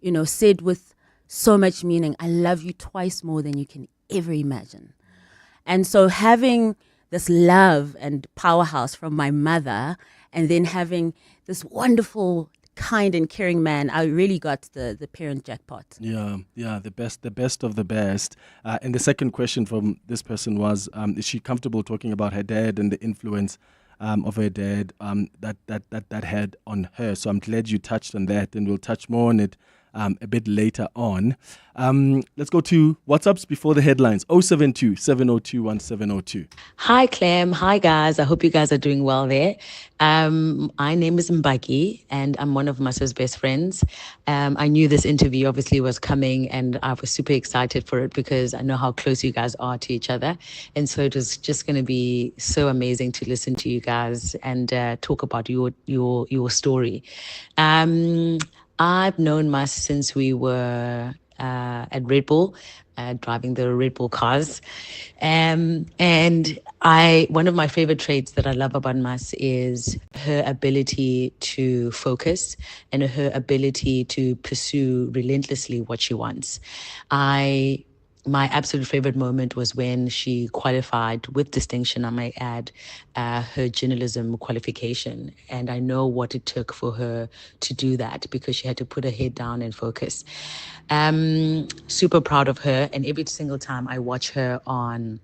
You know, said with so much meaning, I love you twice more than you can ever imagine. And so having this love and powerhouse from my mother, and then having this wonderful, kind and caring man, I really got the parent jackpot. Yeah, the best of the best. And the second question from this person was, is she comfortable talking about her dad and the influence of her dad that had on her? So I'm glad you touched on that, and we'll touch more on it a bit later on. Let's go to WhatsApps before the headlines. 072 702 1702. Hi, Clem. Hi, guys. I hope you guys are doing well there. My name is Mbaki, and I'm one of Masa's best friends. I knew this interview obviously was coming, and I was super excited for it because I know how close you guys are to each other. And so it was just going to be so amazing to listen to you guys and talk about your story. I've known Mas since we were at Red Bull, driving the Red Bull cars. And one of my favorite traits that I love about Mas is her ability to focus and her ability to pursue relentlessly what she wants. My absolute favorite moment was when she qualified with distinction, I might add, her journalism qualification. And I know what it took for her to do that, because she had to put her head down and focus. Super proud of her. And every single time I watch her on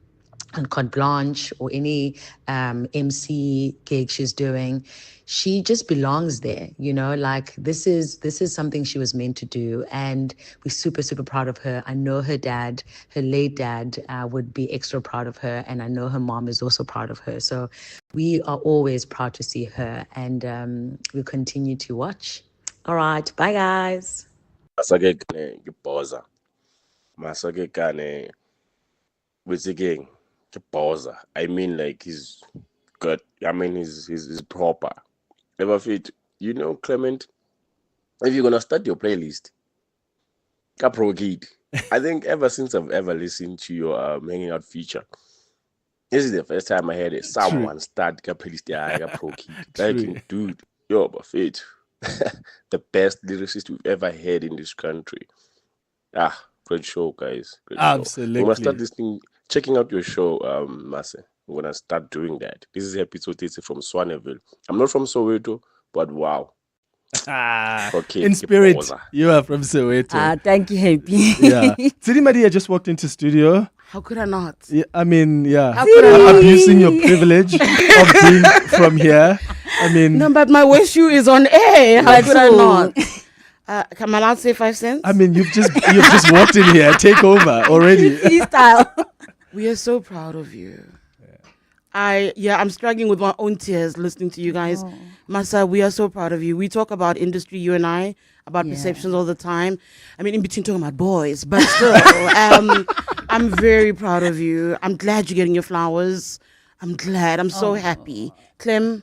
Carte Blanche or any MC gig she's doing, she just belongs there, you know, like this is something she was meant to do. And we're super, super proud of her. I know her dad, her late dad, would be extra proud of her. And I know her mom is also proud of her. So we are always proud to see her, and we'll continue to watch. All right. Bye, guys. I mean, like, he's good. I mean, he's proper. Ever fit, you know, Clement, if you're gonna start your playlist, Capro Kid. I think ever since I've ever listened to your hanging out feature, this is the first time I heard it. Someone start a playlist. Yeah, Capro Kid. Like, dude, yo, but fit. The best lyricist we've ever had in this country. Great show, guys. Great Absolutely. Show. We're gonna start listening. Checking out your show, Masa. I'm going to start doing that. This is episode 80 from Swaneville. I'm not from Soweto, but wow. Okay, in spirit, you are from Soweto. Thank you, Happy. Yeah. Sidi Madia just walked into studio. How could I not? Yeah, I mean, yeah. How could I not? Abusing your privilege of being from here. I mean, No, but my waist shoe is on air. How could I not? Can I not say 5 cents? I mean, you've just walked in here. Take over already. Freestyle. We are so proud of you. I'm struggling with my own tears listening to you guys. Masa, we are so proud of you. We talk about industry, you and I, about perceptions all the time. I mean, in between talking about boys, but still, I'm very proud of you. I'm glad you're getting your flowers. I'm glad. I'm so happy. Clem,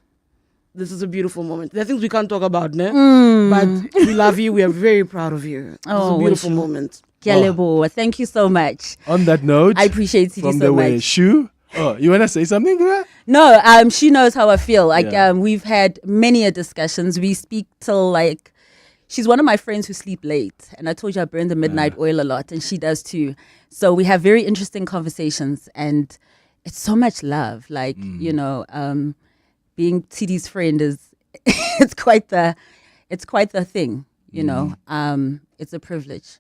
this is a beautiful moment. There are things we can't talk about, ne? But we love you. We are very proud of you. It's a beautiful moment. Kelebo, thank you so much. On that note, I appreciate Tidi from so the much. way shoe. Oh, you want to say something to that? No, she knows how I feel. We've had many discussions. We speak till she's one of my friends who sleep late. And I told you I burn the midnight oil a lot, and she does too. So we have very interesting conversations, and it's so much love. Being Tidi's friend is, it's quite the thing, you know. It's a privilege.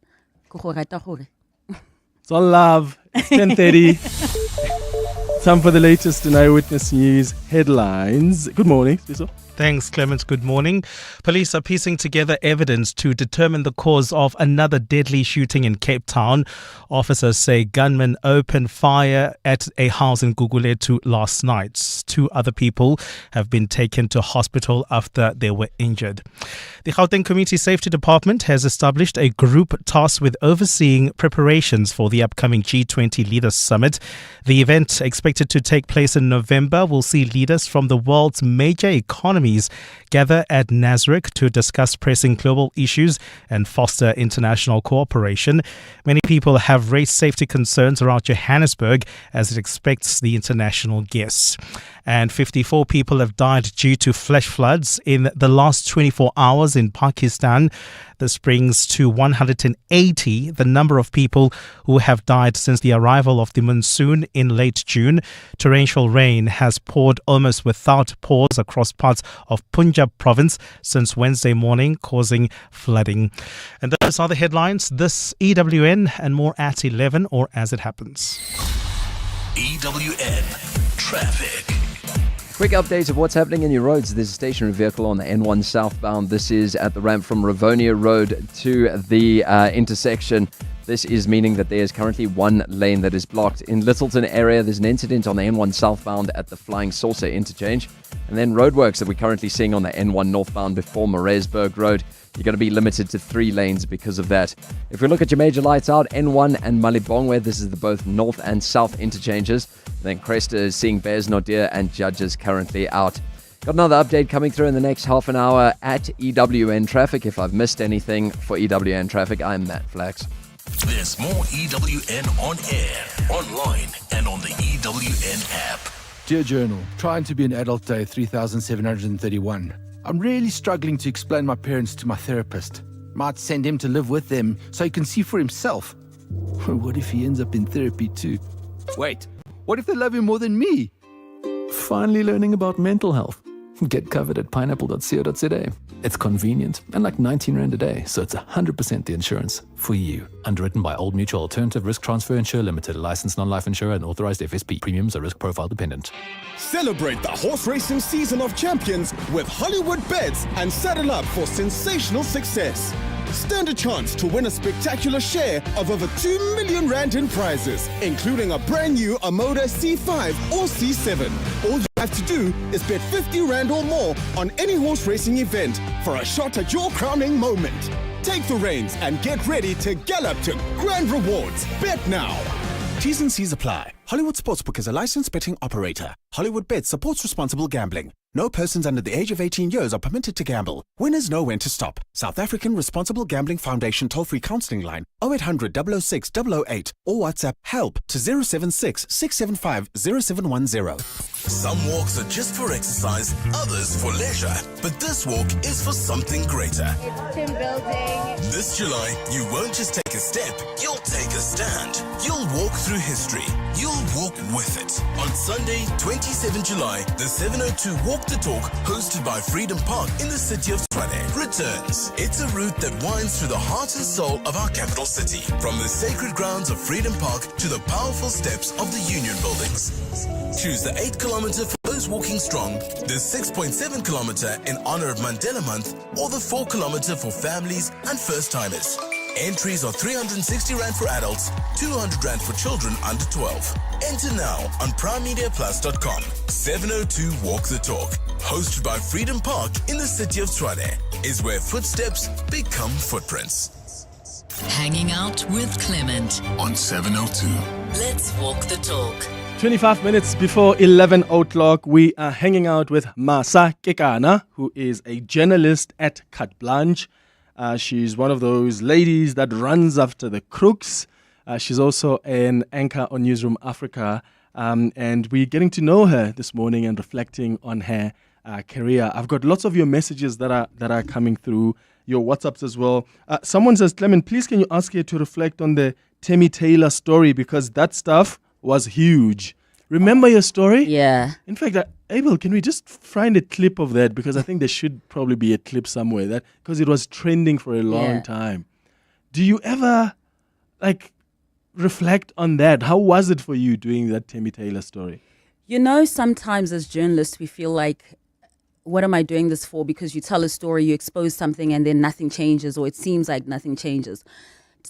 It's all love. It's 10:30. Time for the latest in Eyewitness News headlines. Good morning, Siso. Thanks, Clement. Good morning. Police are piecing together evidence to determine the cause of another deadly shooting in Cape Town. Officers say gunmen opened fire at a house in Ekurhuleni last night. 2 other people have been taken to hospital after they were injured. The Gauteng Community Safety Department has established a group tasked with overseeing preparations for the upcoming G20 Leaders Summit. The event, expected to take place in November, will see leaders from the world's major economies gather at Nasrec to discuss pressing global issues and foster international cooperation. Many people have raised safety concerns around Johannesburg as it expects the international guests. And 54 people have died due to flash floods in the last 24 hours in Pakistan. This brings to 180 the number of people who have died since the arrival of the monsoon in late June. Torrential rain has poured almost without pause across parts of Punjab province since Wednesday morning, causing flooding. And those are the headlines. This EWN and more at 11 or as it happens. EWN Traffic. Quick update of what's happening in your roads. There's a stationary vehicle on the N1 southbound. This is at the ramp from Rivonia Road to the intersection. This is meaning that there is currently 1 lane that is blocked. In Littleton area, there's an incident on the N1 southbound at the Flying Saucer interchange. And then roadworks that we're currently seeing on the N1 northbound before Moresburg Road. You're going to be limited to 3 lanes because of that. If we look at your major lights out, N1 and Malibongwe, this is the both north and south interchanges. Then Cresta is seeing Bears Nodir and Judges currently out. Got another update coming through in the next half an hour at EWN Traffic. If I've missed anything for EWN Traffic, I'm Matt Flax. There's more EWN on air, online, and on the EWN app. Dear Journal, trying to be an adult day 3731. I'm really struggling to explain my parents to my therapist. Might send him to live with them so he can see for himself. What if he ends up in therapy too? Wait, what if they love him more than me? Finally learning about mental health. Get covered at pineapple.co.za. It's convenient and like 19 Rand a day, so it's 100% the insurance for you. Underwritten by Old Mutual Alternative Risk Transfer Insurer Limited, licensed non-life insurer and authorized FSP. Premiums are risk profile dependent. Celebrate the horse racing season of champions with Hollywood Bets and saddle up for sensational success. Stand a chance to win a spectacular share of over 2 million Rand in prizes, including a brand new Amoda C5 or C7. All you have to do is bet 50 Rand or more on any horse racing event for a shot at your crowning moment. Take the reins and get ready to gallop to grand rewards. Bet now. T's and C's apply. Hollywood Sportsbook is a licensed betting operator. Hollywood Bet supports responsible gambling. No persons under the age of 18 years are permitted to gamble. Winners know when to stop. South African Responsible Gambling Foundation toll-free counselling line 0800 006 008 or WhatsApp HELP to 076 675 0710. Some walks are just for exercise, others for leisure. But this walk is for something greater. It's team building. This July, you won't just take a step, you'll take a stand. You'll walk through history. You'll walk with it. On Sunday, 27 July, the 702 Walk Walk the Talk, hosted by Freedom Park in the city of Tshwane, returns. It's a route that winds through the heart and soul of our capital city, from the sacred grounds of Freedom Park to the powerful steps of the Union buildings. Choose the 8 kilometer for those walking strong, the 6.7 kilometer in honor of Mandela Month, or the 4 kilometer for families and first-timers. Entries are 360 Rand for adults, 200 Rand for children under 12. Enter now on primemediaplus.com. 702 Walk the Talk, hosted by Freedom Park in the city of Tshwane, is where footsteps become footprints. Hanging out with Clement on 702. Let's walk the talk. 25 minutes before 11 o'clock, we are hanging out with Masa Kekana, who is a journalist at Carte Blanche. She's one of those ladies that runs after the crooks. She's also an anchor on Newsroom Africa. And we're getting to know her this morning and reflecting on her career. I've got lots of your messages that are coming through, your WhatsApps as well. Someone says, Clement, please can you ask her to reflect on the Tammy Taylor story, because that stuff was huge. Remember your story? Yeah. In fact, Abel, can we just find a clip of that? Because I think there should probably be a clip somewhere, because it was trending for a long time. Do you ever reflect on that? How was it for you doing that Tammy Taylor story? You know, sometimes as journalists, we feel like, what am I doing this for? Because you tell a story, you expose something, and then nothing changes, or it seems like nothing changes.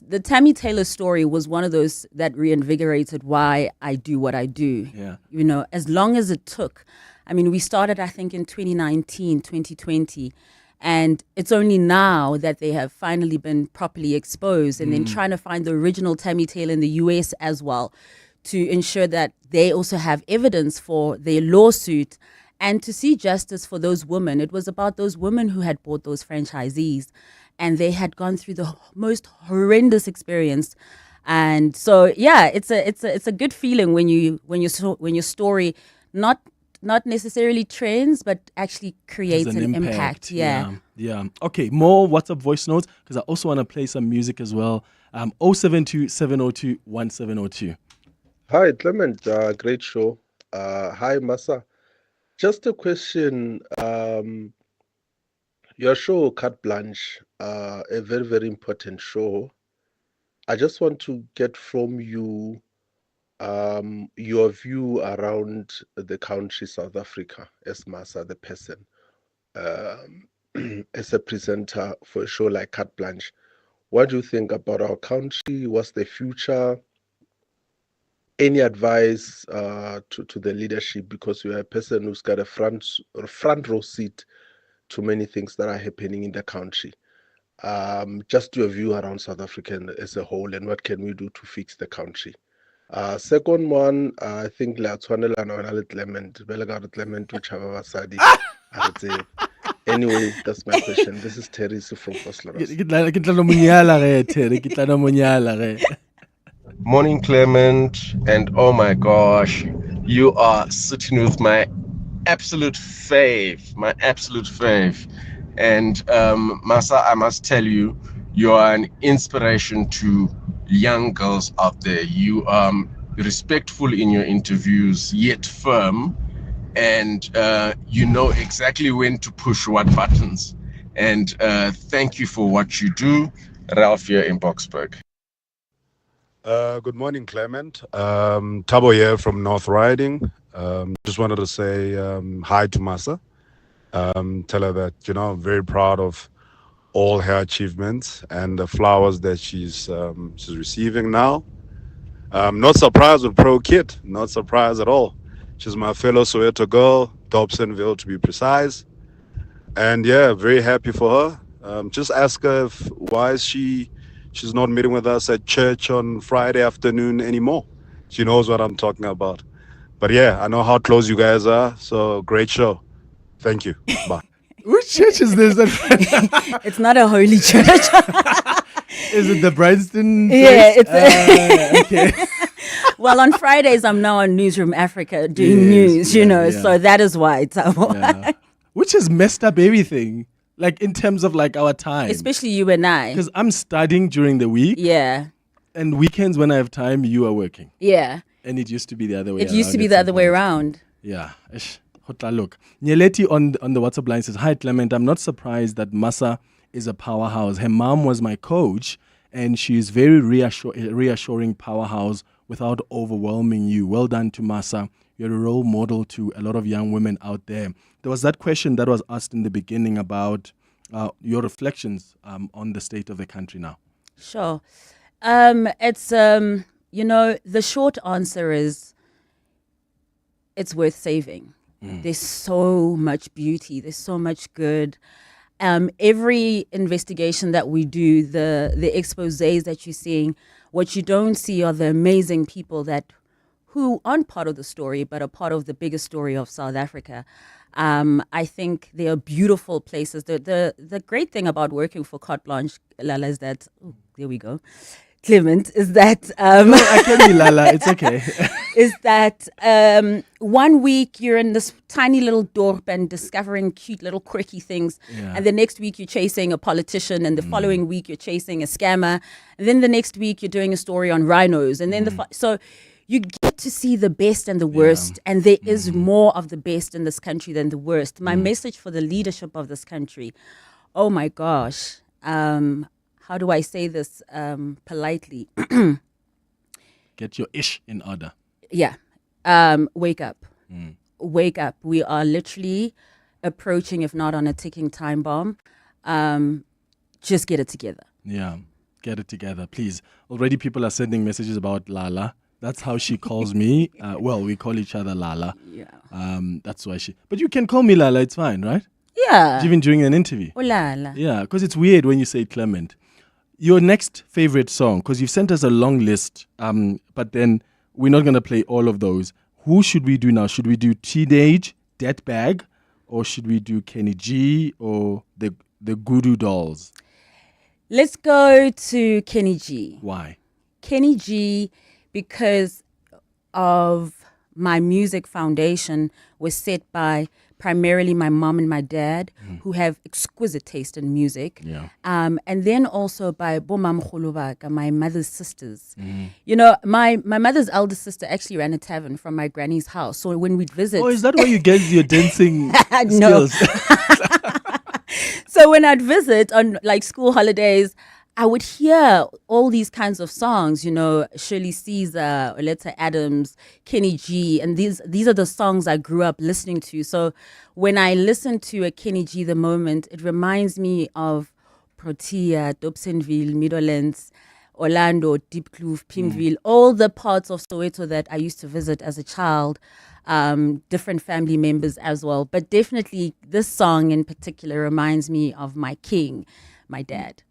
The Tammy Taylor story was one of those that reinvigorated why I do what I do. Yeah. You know, as long as it took. I mean, we started, I think, in 2019, 2020. And it's only now that they have finally been properly exposed, and then trying to find the original Tammy Taylor in the US as well, to ensure that they also have evidence for their lawsuit and to see justice for those women. It was about those women who had bought those franchisees, and they had gone through the most horrendous experience. And so, yeah, it's a good feeling when your story not necessarily trends, but actually creates an impact. Yeah. Okay, more WhatsApp voice notes, because I also want to play some music as well. 072 702 1702. Hi, Clement. Great show. Hi, Masa. Just a question. Your show, Carte Blanche, a very, very important show. I just want to get from you your view around the country South Africa as Masa, the person, as a presenter for a show like Carte Blanche. What do you think about our country? What's the future? Any advice to the leadership, because you're a person who's got a front row seat to many things that are happening in the country. Just your view around South Africa as a whole, and what can we do to fix the country? Second one, I think Clement anyway, that's my question. This is Terry from Oslo. Morning, Clement, and oh my gosh, you are sitting with my absolute fave. And Masa, I must tell you, you are an inspiration to young girls out there. You are respectful in your interviews, yet firm, and you know exactly when to push what buttons. And thank you for what you do. Ralph here in Boksburg. Good morning, Clement. Tabo here from North Riding. Just wanted to say hi to Masa. Tell her that, I'm very proud of all her achievements and the flowers that she's receiving now. Not surprised with Pro Kit, not surprised at all. She's my fellow Soweto girl, Dobsonville to be precise. And yeah, very happy for her. Just ask her why she's not meeting with us at church on Friday afternoon anymore. She knows what I'm talking about. But yeah, I know how close you guys are, so great show. Thank you. Bye. Which church is this? It's not a holy church. Is it the Bryanston? Yeah, it's okay. Well, on Fridays, I'm now on Newsroom Africa doing news, so that is why it's Which is messed up everything, like in terms of like our time. Especially you and I. Because I'm studying during the week. Yeah. And weekends when I have time, you are working. Yeah. And it used to be the other way around. It used to be the other way around. Yeah. Look, Nyeleti on the WhatsApp line says, "Hi Clement, I'm not surprised that Masa is a powerhouse. Her mom was my coach, and she is very reassuring powerhouse without overwhelming you. Well done to Masa. You're a role model to a lot of young women out there." There was that question that was asked in the beginning about your reflections on the state of the country now. Sure. It's, the short answer is it's worth saving. There's so much beauty. There's so much good. Every investigation that we do, the exposés that you're seeing, what you don't see are the amazing people who aren't part of the story, but are part of the bigger story of South Africa. I think they are beautiful places. The great thing about working for Carte Blanche, Lala, is that, there we go, Clement, is that... No, I can be Lala, it's okay. Is that 1 week you're in this tiny little dorp and discovering cute little quirky things, and the next week you're chasing a politician, and the following week you're chasing a scammer, and then the next week you're doing a story on rhinos, and then so you get to see the best and the worst, and there is more of the best in this country than the worst. My message for the leadership of this country, oh my gosh, how do I say this politely? Get your ish in order. Yeah. Wake up. Wake up. We are literally approaching, if not on a ticking time bomb. Just get it together. Yeah. Get it together, please. Already people are sending messages about Lala. That's how she calls me. Well, we call each other Lala. Yeah. That's why But you can call me Lala. It's fine, right? Yeah. Even during an interview. Oh, Lala. Yeah, because it's weird when you say Clement. Your next favorite song, because you've sent us a long list, but then we're not going to play all of those. Who should we do now? Should we do Teenage, Dead Bag, or should we do Kenny G or the Gudu Dolls? Let's go to Kenny G. Why? Kenny G, because of my music foundation was set by primarily my mom and my dad, who have exquisite taste in music. Yeah. And then also by Bomam Khulubaka, my mother's sisters. You know, my mother's eldest sister actually ran a tavern from my granny's house. So when we'd visit... Oh, is that where you get your dancing No. skills? So when I'd visit on like school holidays, I would hear all these kinds of songs, you know, Shirley Caesar, Oleta Adams, Kenny G, and these are the songs I grew up listening to. So when I listen to a Kenny G the moment, it reminds me of Protea, Dobsonville, Meadowlands, Orlando, Deep Kloof, Pimville, all the parts of Soweto that I used to visit as a child, different family members as well. But definitely this song in particular reminds me of my king, my dad.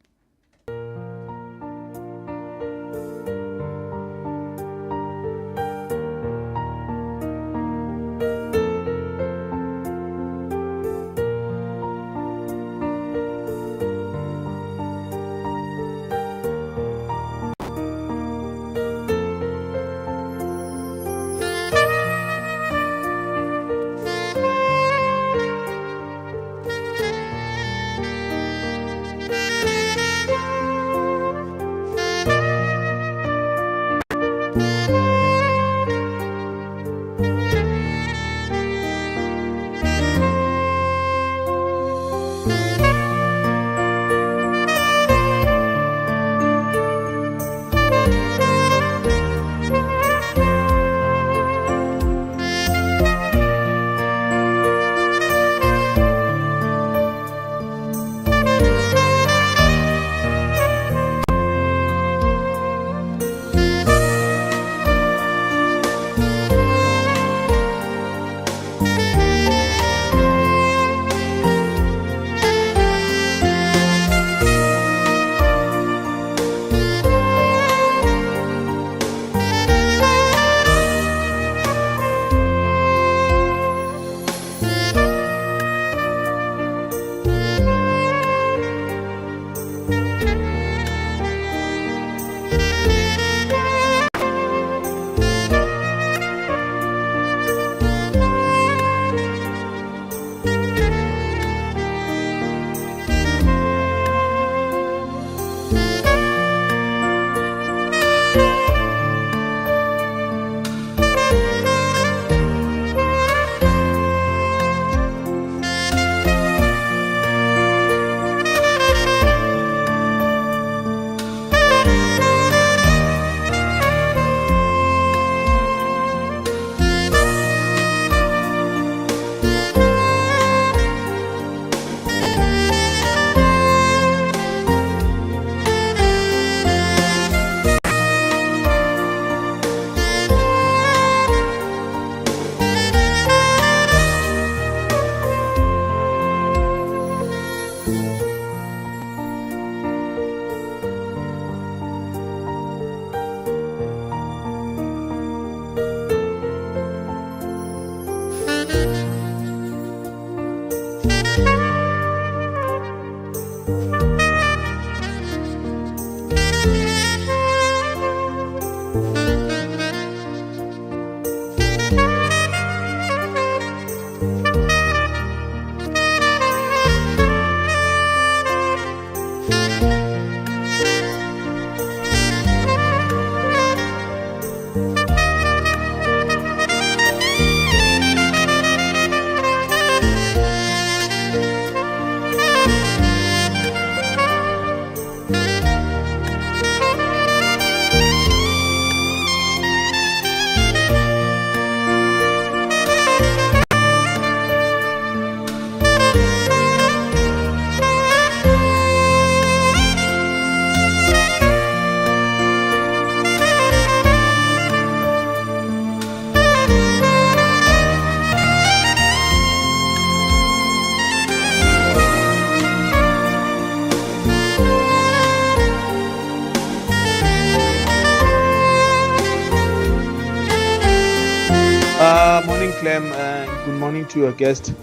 Clem, and good morning to your guest.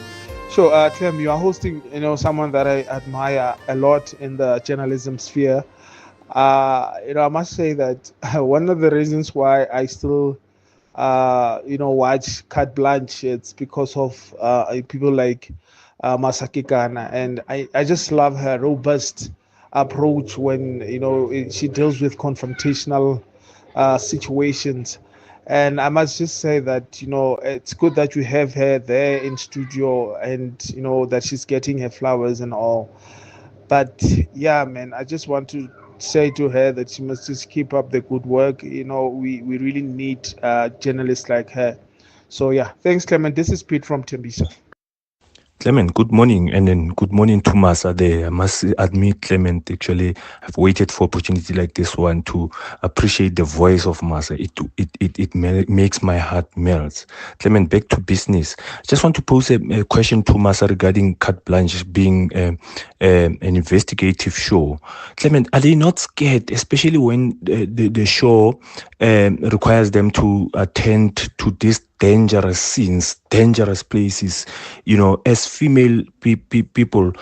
Sure, Clem, you are hosting, someone that I admire a lot in the journalism sphere. I must say that one of the reasons why I still, watch Carte Blanche, it's because of people like Masa Kekana, and I just love her robust approach when she deals with confrontational situations. And I must just say that it's good that you have her there in studio, and that she's getting her flowers and all. But yeah, man, I just want to say to her that she must just keep up the good work. We really need journalists like her. So yeah, thanks, Clement. This is Pete from Tembisa. Clement, good morning, and then good morning to Masa there. I must admit, Clement, actually, I've waited for opportunity like this one to appreciate the voice of Masa. It makes my heart melt. Clement, back to business. I just want to pose a question to Masa regarding Carte Blanche being an investigative show. Clement, are they not scared, especially when the show requires them to attend to these dangerous scenes, dangerous places, as female people,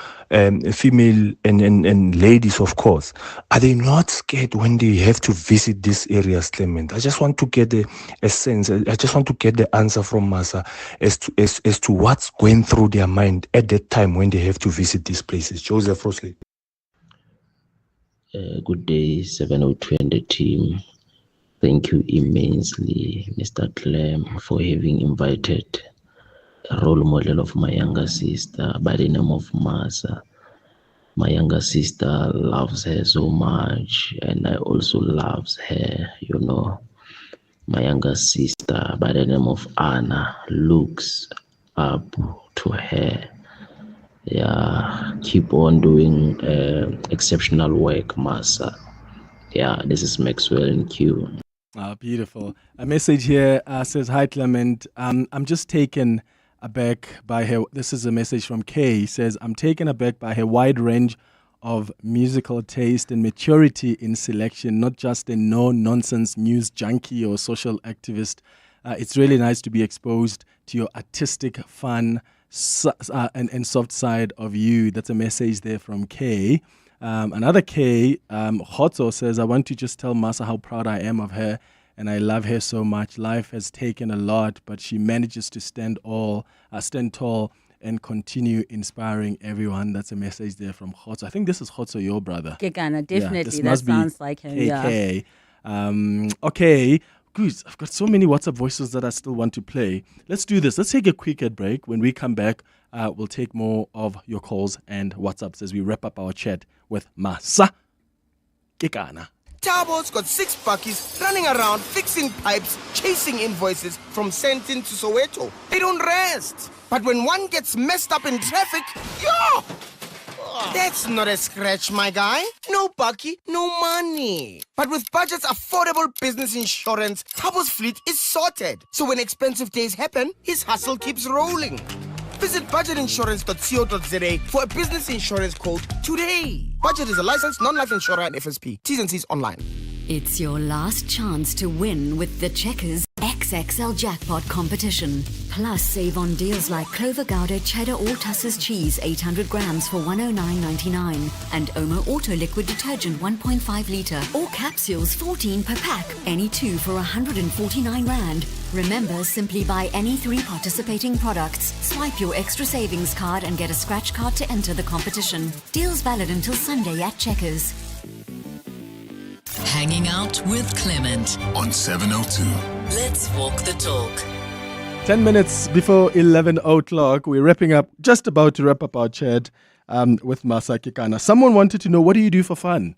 female and ladies, of course. Are they not scared when they have to visit these areas, Clement? I just want to get a sense, I just want to get the answer from Masa as to what's going through their mind at that time when they have to visit these places. Joseph Rosley. Good day, 702 and the team. Thank you immensely, Mr. Clem, for having invited a role model of my younger sister by the name of Masa. My younger sister loves her so much, and I also loves her, My younger sister by the name of Anna looks up to her. Yeah, keep on doing exceptional work, Masa. Yeah, this is Maxwell in Q. Beautiful. A message here says, "Hi Clement, I'm just taken aback by her." This is a message from Kay. He says, "I'm taken aback by her wide range of musical taste and maturity in selection, not just a no-nonsense news junkie or social activist. It's really nice to be exposed to your artistic, fun, and soft side of you." That's a message there from Kay. Another K, Hotzo says, "I want to just tell Masa how proud I am of her, and I love her so much. Life has taken a lot, but she manages to stand tall and continue inspiring everyone." That's a message there from Hotzo. I think this is Hotzo, your brother. Kekana, definitely. Yeah, that sounds like him. KK. Okay. Good. I've got so many WhatsApp voices that I still want to play. Let's do this. Let's take a quick ad break. When we come back, we'll take more of your calls and WhatsApps as we wrap up our chat with Masa Kekana. Tabo's got 6 buckies running around fixing pipes, chasing invoices from Sentin to Soweto. They don't rest. But when one gets messed up in traffic, yo! That's not a scratch, my guy. No bucky, no money. But with Budget's affordable business insurance, Tabo's fleet is sorted. So when expensive days happen, his hustle keeps rolling. Visit budgetinsurance.co.za for a business insurance quote today. Budget is a licensed non-life insurer and FSP. T's and C's online. It's your last chance to win with the Checkers XXL Jackpot competition. Plus, save on deals like Clover Gouda Cheddar All-Tussers cheese 800 grams for $109.99 and Omo Auto Liquid Detergent 1.5 litre or capsules 14 per pack, any 2 for 149 Rand. Remember, simply buy any 3 participating products, swipe your extra savings card and get a scratch card to enter the competition. Deals valid until Sunday at Checkers. Hanging out with Clement on 702. Let's walk the talk. 10 minutes before 11 o'clock, we're just about to wrap up our chat with Masa Kekana. Someone wanted to know, what do you do for fun?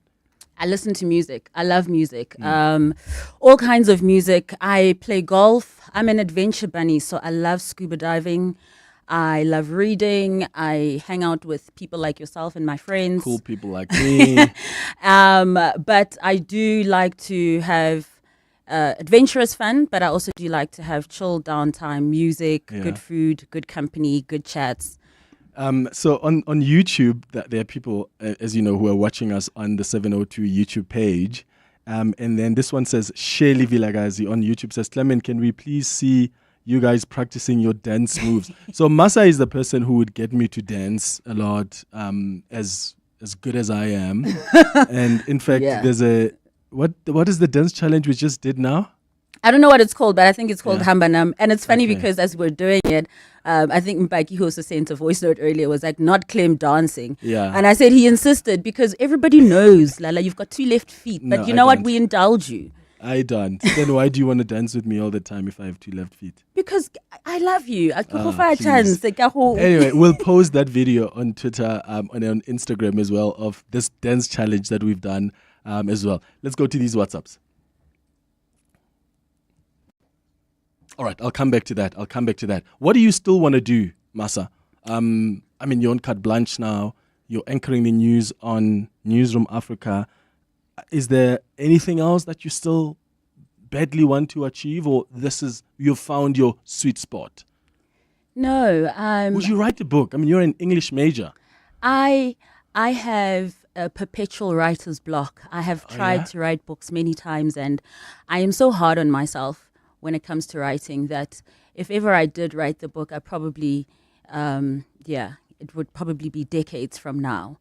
I listen to music. I love music. All kinds of music. I play golf. I'm an adventure bunny, so I love scuba diving. I love reading. I hang out with people like yourself and my friends. Cool people like me. But I do like to have adventurous fun, but I also do like to have chill downtime, music, good food, good company, good chats. So on YouTube, there are people, as you know, who are watching us on the 702 YouTube page. And then this one says, Shelly Vilagazi on YouTube says, Clement, can we please see you guys practicing your dance moves. So Masa is the person who would get me to dance a lot, as good as I am. And in fact, there's a what is the dance challenge we just did now? I don't know what it's called, but I think it's called Hambanam. And it's funny because as we're doing it, I think Mpaki, who also sent a voice note earlier, was like, not Clem dancing. Yeah. And I said he insisted because everybody knows, Lala, you've got 2 left feet. But No, you I know what? don't. We indulge you. I don't. Then why do you want to dance with me all the time if I have 2 left feet? Because I love you. Please. Anyway, we'll post that video on Twitter and on Instagram as well of this dance challenge that we've done as well. Let's go to these WhatsApps. All right, I'll come back to that. What do you still want to do, Masa? I mean, you're on carte blanche now. You're anchoring the news on Newsroom Africa. Is there anything else that you still badly want to achieve, or you've found your sweet spot? No. Would you write a book? I mean, you're an English major. I have a perpetual writer's block. I have tried to write books many times, and I am so hard on myself when it comes to writing that if ever I did write the book, I probably, it would probably be decades from now.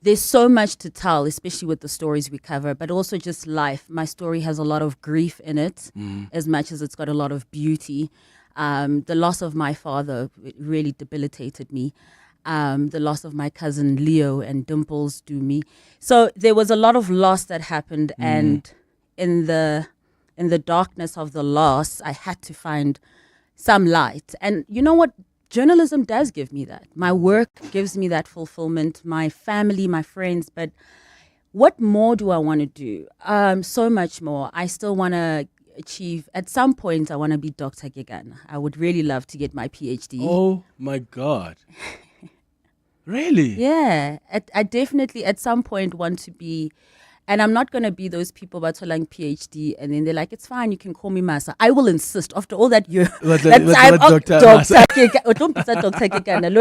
There's so much to tell, especially with the stories we cover, but also just life. My story has a lot of grief in it, as much as it's got a lot of beauty. The loss of my father really debilitated me. The loss of my cousin Leo and Dimples do me. So there was a lot of loss that happened, and in the darkness of the loss, I had to find some light. And you know what? Journalism does give me that. My work gives me that fulfillment, my family, my friends. But what more do I want to do? So much more. I still want to achieve, at some point, I want to be Dr. Kekana. I would really love to get my PhD. Oh my God. Really? Yeah. I definitely, at some point, want to be. And I'm not going to be those people that are like PhD and then they're like, it's fine, you can call me Masa. I will insist after all that year. I'm Dr. Kekana.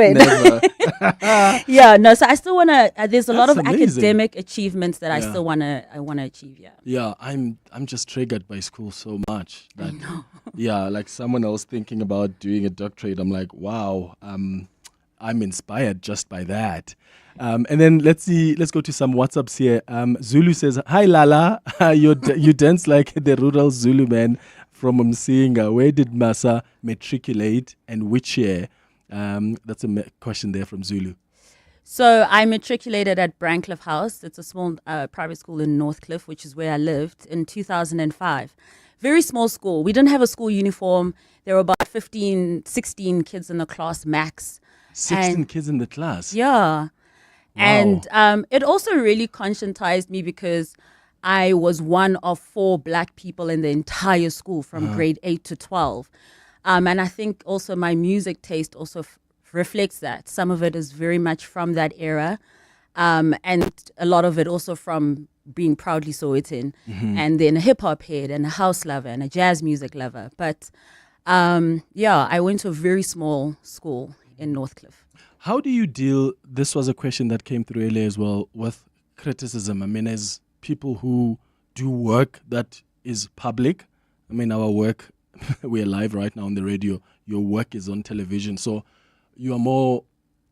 Yeah, no, so I still want to, there's a lot of academic achievements that I still want to achieve, Yeah, I'm just triggered by school so much. That, yeah, like someone else thinking about doing a doctorate, I'm like, wow, I'm inspired just by that. And then let's go to some WhatsApps here. Zulu says, hi Lala, you dance like the rural Zulu man from Msinga. Where did Masa matriculate and which year? That's a question there from Zulu. So I matriculated at Brancliffe House. It's a small private school in Northcliffe, which is where I lived, in 2005. Very small school. We didn't have a school uniform. There were about 15, 16 kids in the class max. 16 kids in the class? Yeah. Wow. And it also really conscientized me because I was one of 4 black people in the entire school from grade 8 to 12. And I think also my music taste also reflects that. Some of it is very much from that era. And a lot of it also from being proudly Sowetan, and then a hip hop head and a house lover and a jazz music lover. But I went to a very small school in Northcliffe. How do you deal, this was a question that came through earlier as well, with criticism? I mean, as people who do work that is public, I mean, our work, we're live right now on the radio, your work is on television, so you are more,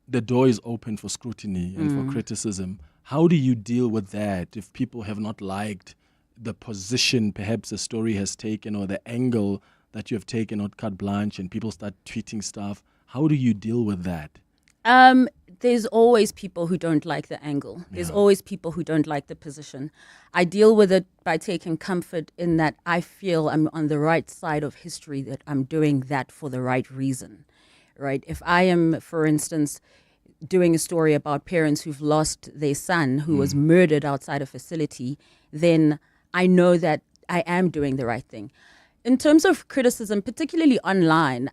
the door is open for scrutiny and for criticism. How do you deal with that if people have not liked the position perhaps the story has taken or the angle that you have taken on carte blanche and people start tweeting stuff? How do you deal with that? There's always people who don't like the angle. There's always people who don't like the position. I deal with it by taking comfort in that I feel I'm on the right side of history, that I'm doing that for the right reason, right? If I am, for instance, doing a story about parents who've lost their son who was murdered outside a facility, then I know that I am doing the right thing. In terms of criticism, particularly online,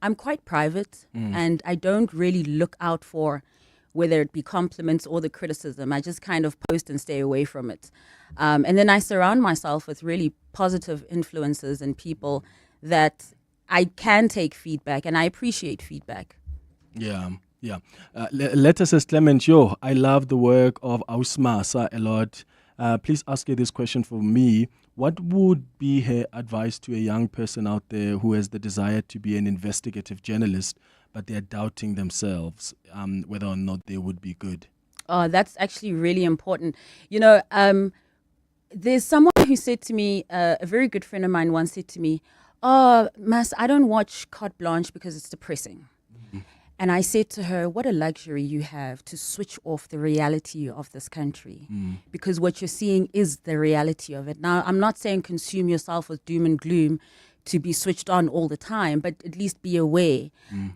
I'm quite private and I don't really look out for whether it be compliments or the criticism. I just kind of post and stay away from it. And then I surround myself with really positive influences and people that I can take feedback, and I appreciate feedback. Yeah. Letter says, Clement, I love the work of Ausmasa a lot. Please ask her this question for me. What would be her advice to a young person out there who has the desire to be an investigative journalist, but they're doubting themselves whether or not they would be good? Oh, that's actually really important. There's someone who said to me, a very good friend of mine once said to me, "Oh, Mas, I don't watch Carte Blanche because it's depressing." And I said to her, what a luxury you have to switch off the reality of this country, because what you're seeing is the reality of it. Now, I'm not saying consume yourself with doom and gloom to be switched on all the time, but at least be aware.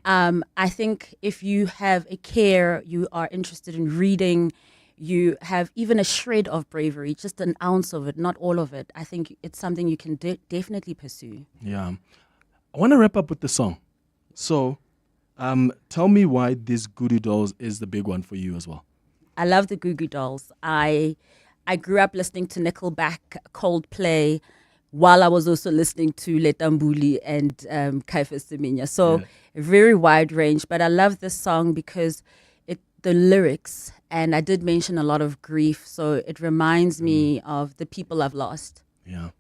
I think if you have a care, you are interested in reading, you have even a shred of bravery, just an ounce of it, not all of it, I think it's something you can definitely pursue. Yeah. I want to wrap up with the song. So, tell me why this Goody Dolls is the big one for you as well. I love the Goo Goo Dolls. I grew up listening to Nickelback, Coldplay, while I was also listening to Letambuli and Kaifa Semenya. So a very wide range. But I love this song because the lyrics, and I did mention a lot of grief, so it reminds me of the people I've lost. Yeah.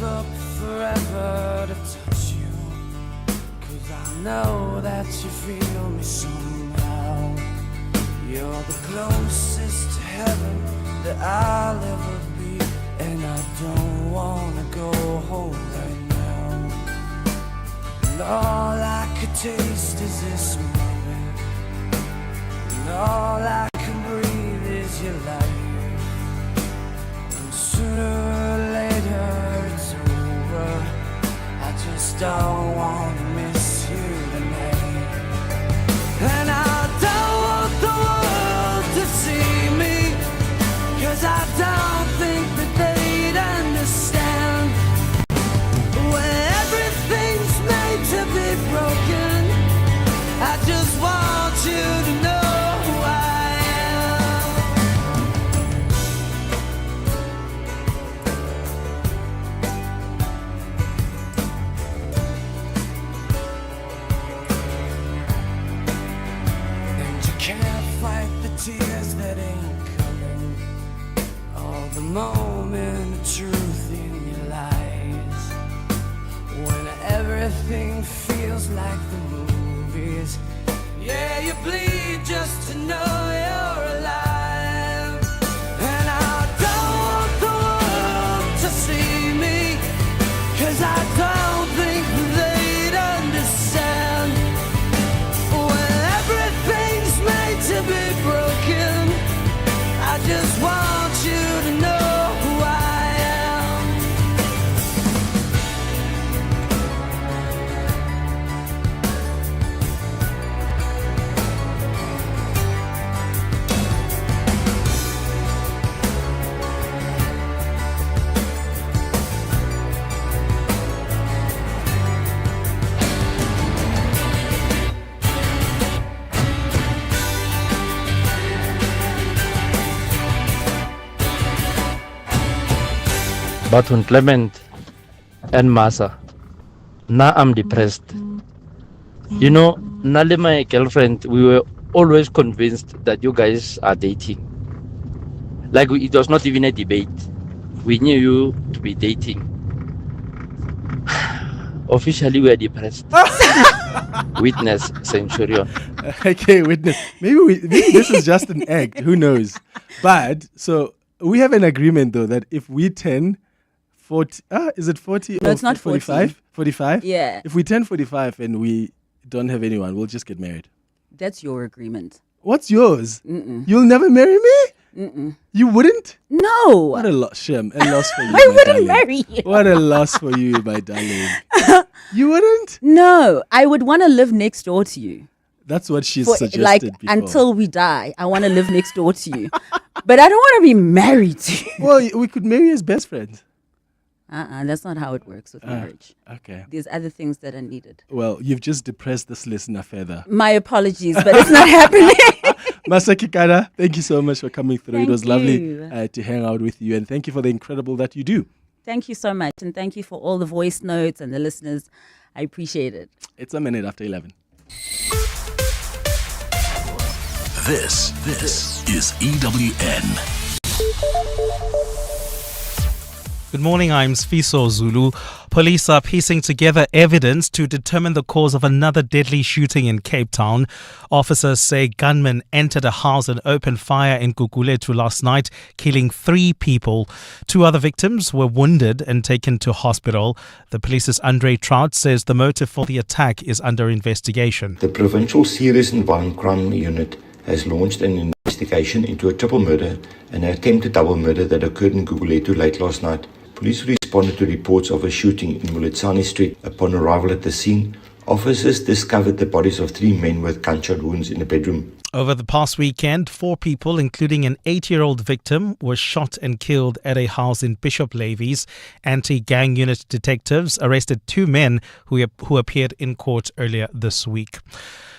Up forever to touch you, 'cause I know that you feel me somehow. You're the closest to heaven that I'll ever be, and I don't wanna go home right now. And all I could taste is this moment, and all I can breathe is your light. And sooner or later it's over, I just don't want to miss you tonight. And I don't want the world to see me, 'cause I don't think that they'd understand. When everything's made to be broken, I just want you to know who I am. And you can't fight the tears that ain't coming, or the moment of truth in your lies. When everything feels like the movies, yeah, you bleed just to know you're alive. And I don't want the world to see me, 'cause I don't think they'd understand. When everything's made to be broken, I just want you to know who I am. But when Clement and Masa, now I'm depressed. You know, Nale, my girlfriend, we were always convinced that you guys are dating. Like, it was not even a debate. We knew you to be dating. Officially, we are depressed. Witness, Centurion. Okay, witness. Maybe this is just an act. Who knows? But, so, we have an agreement, though, that if we 40, is it 40 No, or it's not 45? 45? Yeah. If we turn 45 and we don't have anyone, we'll just get married. That's your agreement. What's yours? Mm-mm. You'll never marry me? Mm-mm. You wouldn't? No. What a loss, Shem. A loss for you. I my wouldn't darling. marry you. What a loss for you, my darling. You wouldn't? No, I would want to live next door to you. That's what she's For, suggested like, before. until we die, I want to live next door to you. But I don't want to be married to you. Well, we could marry as best friends. That's not how it works with marriage. Okay. There's other things that are needed. Well, you've just depressed this listener further. My apologies, but it's not happening. Masa Kekana, thank you so much for coming through. Thank It was lovely you. to hang out with you, and thank you for the incredible that you do. Thank you so much. And thank you for all the voice notes and the listeners. I appreciate it. It's a minute after 11. This is EWN. Good morning, I'm Sfiso Zulu. Police are piecing together evidence to determine the cause of another deadly shooting in Cape Town. Officers say gunmen entered a house and opened fire in Ekurhuleni last night, killing 3 people. 2 other victims were wounded and taken to hospital. The police's Andre Trout says the motive for the attack is under investigation. The Provincial Serious and Violent Crime Unit has launched an investigation into a triple murder and an attempted double murder that occurred in Ekurhuleni late last night. Police responded to reports of a shooting in Mulitsani Street. Upon arrival at the scene, officers discovered the bodies of 3 men with gunshot wounds in a bedroom. Over the past weekend, 4 people, including an 8-year-old victim, were shot and killed at a house in Bishop Levy's. Anti-gang unit detectives arrested 2 men who appeared in court earlier this week.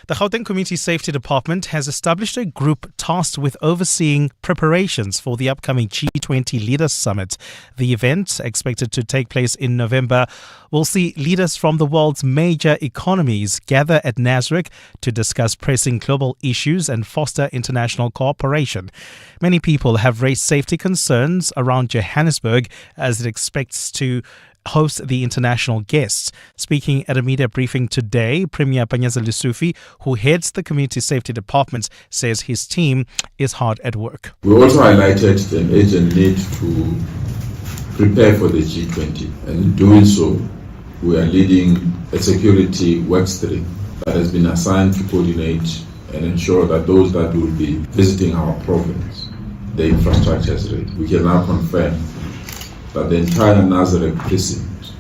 The Gauteng Community Safety Department has established a group tasked with overseeing preparations for the upcoming G20 Leaders Summit. The event, expected to take place in November, will see leaders from the world's major economies gather at Nasrec to discuss pressing global issues and foster international cooperation. Many people have raised safety concerns around Johannesburg as it expects to host the international guests. Speaking at a media briefing today, Premier Panyaza Lesufi, who heads the Community Safety Department, says his team is hard at work. We also highlighted the urgent need to prepare for the G20, and in doing so, we are leading a security work stream that has been assigned to coordinate and ensure that those that will be visiting our province, the infrastructure is ready. We can now confirm that the entire Nazareth precinct,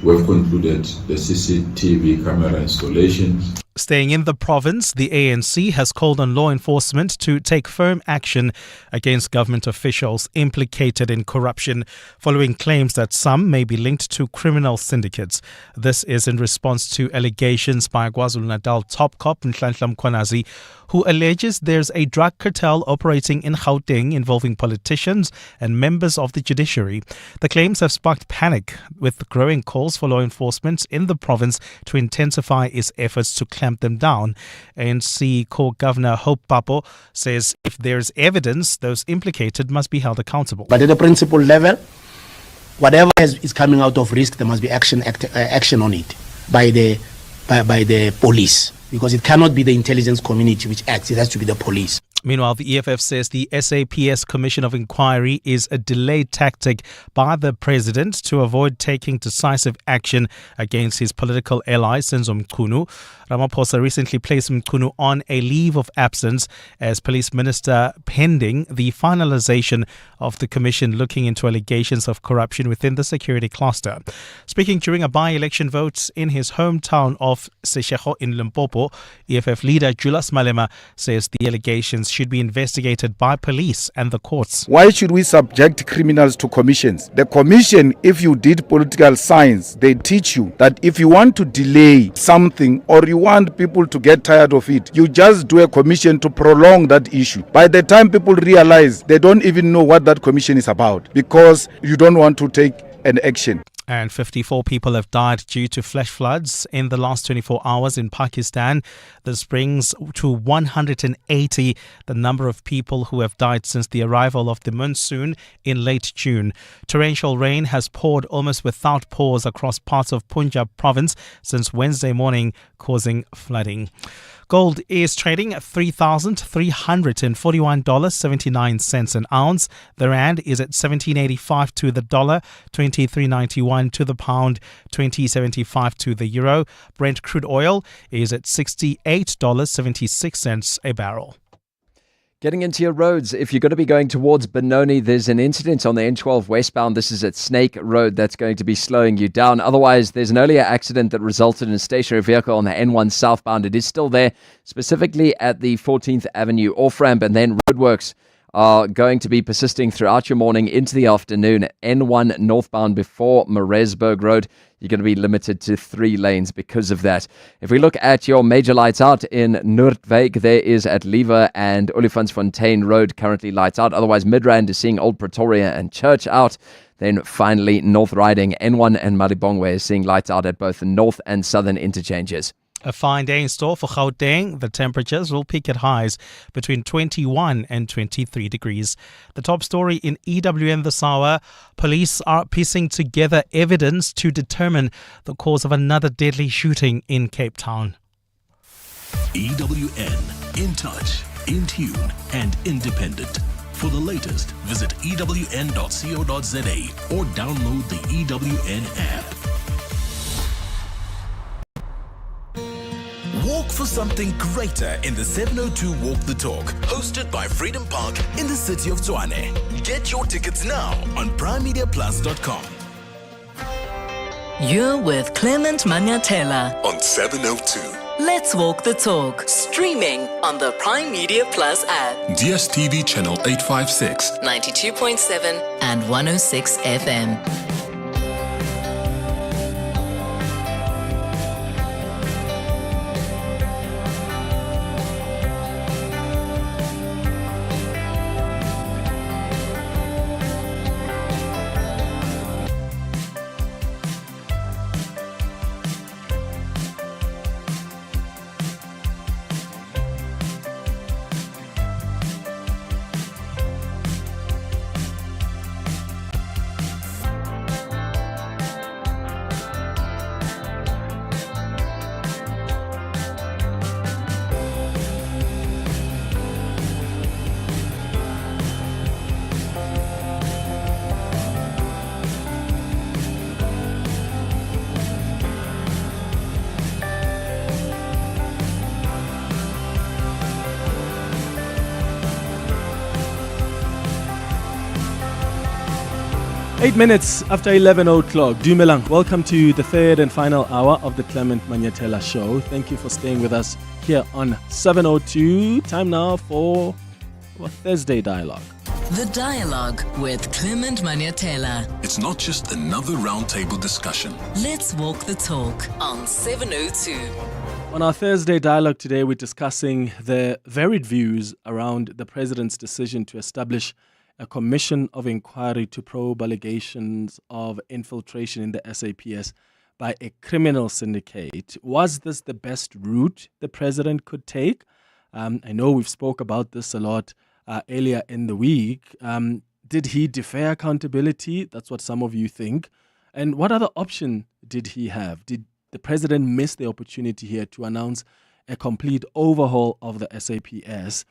we've concluded the CCTV camera installations. Staying in the province, the ANC has called on law enforcement to take firm action against government officials implicated in corruption, following claims that some may be linked to criminal syndicates. This is in response to allegations by KwaZulu-Natal top cop Nhlanhla Mkhwanazi, who alleges there's a drug cartel operating in Gauteng involving politicians and members of the judiciary. The claims have sparked panic, with growing calls for law enforcement in the province to intensify its efforts to clamp them down. ANC co-governor Hope Papo says if there's evidence, those implicated must be held accountable. But at the principal level, whatever is coming out of risk, there must be action on it by the police, because it cannot be the intelligence community which acts, it has to be the police. Meanwhile, the EFF says the SAPS Commission of Inquiry is a delayed tactic by the president to avoid taking decisive action against his political ally, Senzo Mchunu. Ramaphosa recently placed Mchunu on a leave of absence as police minister, pending the finalization of the commission looking into allegations of corruption within the security cluster. Speaking during a by-election vote in his hometown of Seshego in Limpopo, EFF leader Julius Malema says the allegations should be investigated by police and the courts. Why should we subject criminals to commissions? The commission, if you did political science, they teach you that if you want to delay something or you want people to get tired of it, you just do a commission to prolong that issue. By the time people realize, they don't even know what that commission is about because you don't want to take an action. And 54 people have died due to flash floods in the last 24 hours in Pakistan. This brings to 180 the number of people who have died since the arrival of the monsoon in late June. Torrential rain has poured almost without pause across parts of Punjab province since Wednesday morning, causing flooding. Gold is trading at $3,341.79 an ounce. The rand is at 17.85 to the dollar, 23.91 to the pound, 20.75 to the euro. Brent crude oil is at $68.76 a barrel. Getting into your roads, if you're going to be going towards Benoni, there's an incident on the N12 westbound. This is at Snake Road that's going to be slowing you down. Otherwise, there's an earlier accident that resulted in a stationary vehicle on the N1 southbound. It is still there, specifically at the 14th Avenue off-ramp, and then roadworks are going to be persisting throughout your morning into the afternoon. N1 northbound before Maresburg Road, you're going to be limited to 3 lanes because of that. If we look at your major lights out in Noordwijk, there is at Lever and Olifantsfontein Road currently lights out. Otherwise, Midrand is seeing Old Pretoria and Church out. Then finally, North Riding, N1 and Maribongwe is seeing lights out at both the north and southern interchanges. A fine day in store for Gauteng. The temperatures will peak at highs between 21 and 23 degrees. The top story in EWN this hour, police are piecing together evidence to determine the cause of another deadly shooting in Cape Town. EWN, in touch, in tune, and independent. For the latest, visit ewn.co.za or download the EWN app. Walk for something greater in the 702 Walk the Talk, hosted by Freedom Park in the city of Tshwane. Get your tickets now on primemediaplus.com. You're with Clement Manyathela On 702. Let's Walk the Talk, streaming on the Prime Media Plus app, DSTV channel 856, 92.7 and 106 FM. Eight minutes after 11 o'clock. Dumelang, welcome to the third and final hour of the Clement Manyathela Show. Thank you for staying with us here on 702. Time now for Thursday Dialogue. The Dialogue with Clement Manyathela. It's not just another roundtable discussion. Let's Walk the Talk on 702. On our Thursday Dialogue today, we're discussing the varied views around the President's decision to establish a commission of inquiry to probe allegations of infiltration in the SAPS by a criminal syndicate. Was this the best route the President could take? I know we've spoke about this a lot earlier in the week. Did he defer accountability? That's what some of you think. And what other option did he have? Did the President miss the opportunity here to announce a complete overhaul of the SAPS?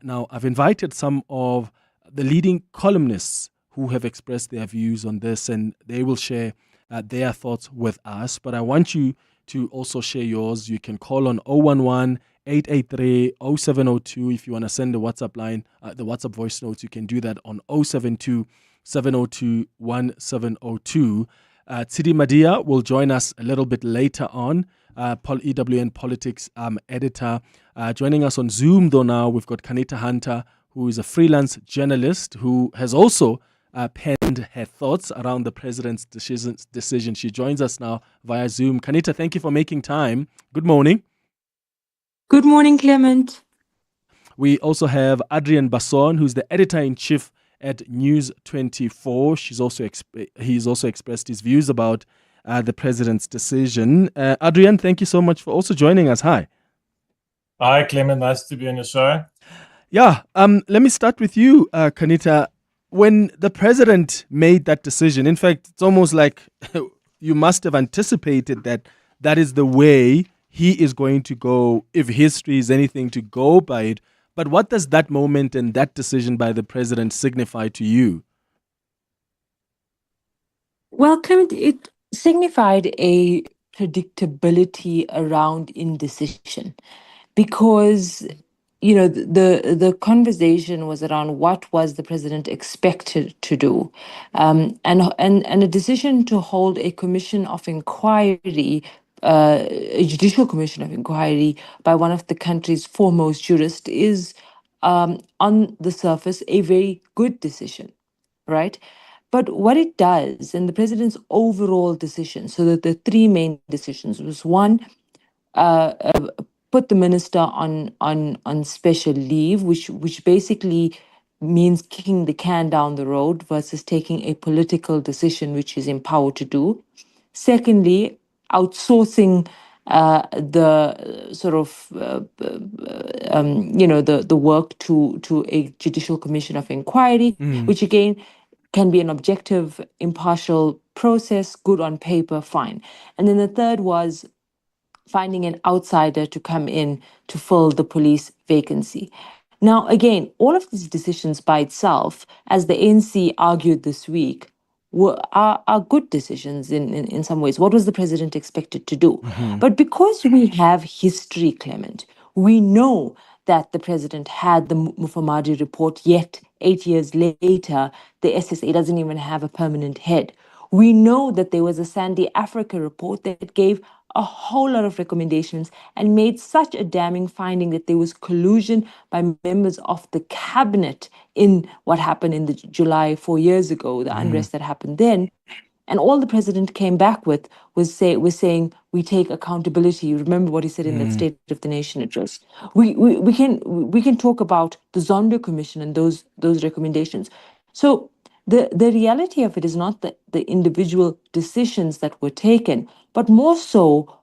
Now, I've invited some of the leading columnists who have expressed their views on this, and they will share their thoughts with us. But I want you to also share yours. You can call on 011-883-0702 if you want to send the WhatsApp line, the WhatsApp voice notes. You can do that on 072-702-1702. Tsidi Madia will join us a little bit later on, EWN Politics editor. Joining us on Zoom, though, now we've got Kanita Hunter, who is a freelance journalist who has also penned her thoughts around the President's decision. She joins us now via Zoom. Kanita, thank you for making time. Good morning. Good morning, Clement. We also have Adrian Basson, who's the editor-in-chief at News 24. He's also expressed his views about the President's decision. Adrian, thank you so much for also joining us. Hi. Hi, Clement. Nice to be on your show. Yeah, let me start with you, Kanita. When the President made that decision, in fact, it's almost like you must have anticipated that that is the way he is going to go, if history is anything to go by it. But what does that moment and that decision by the President signify to you? Well, Clement, it signified a predictability around indecision because the conversation was around what was the President expected to do, and a decision to hold a commission of inquiry, a judicial commission of inquiry by one of the country's foremost jurists is, on the surface, a very good decision, right? But what it does, and the President's overall decision, so that the three main decisions was one, put the minister on special leave, which basically means kicking the can down the road versus taking a political decision, which is empowered to do. Secondly, outsourcing the sort of the work to a judicial commission of inquiry, which again can be an objective, impartial process, good on paper, fine. And then the third was finding an outsider to come in to fill the police vacancy. Now, again, all of these decisions by itself, as the ANC argued this week, are good decisions in some ways. What was the president expected to do? But because we have history, Clement, we know that the president had the Mufamadi report, yet 8 years later, the SSA doesn't even have a permanent head. We know that there was a Sandy Africa report that gave a whole lot of recommendations and made such a damning finding that there was collusion by members of the cabinet in what happened in the July 4 years ago, the unrest that happened then. And all the president came back with was saying, we take accountability. Remember what he said in that State of the Nation address. We can talk about the Zondo Commission and those recommendations. So the reality of it is not the individual decisions that were taken, but more so,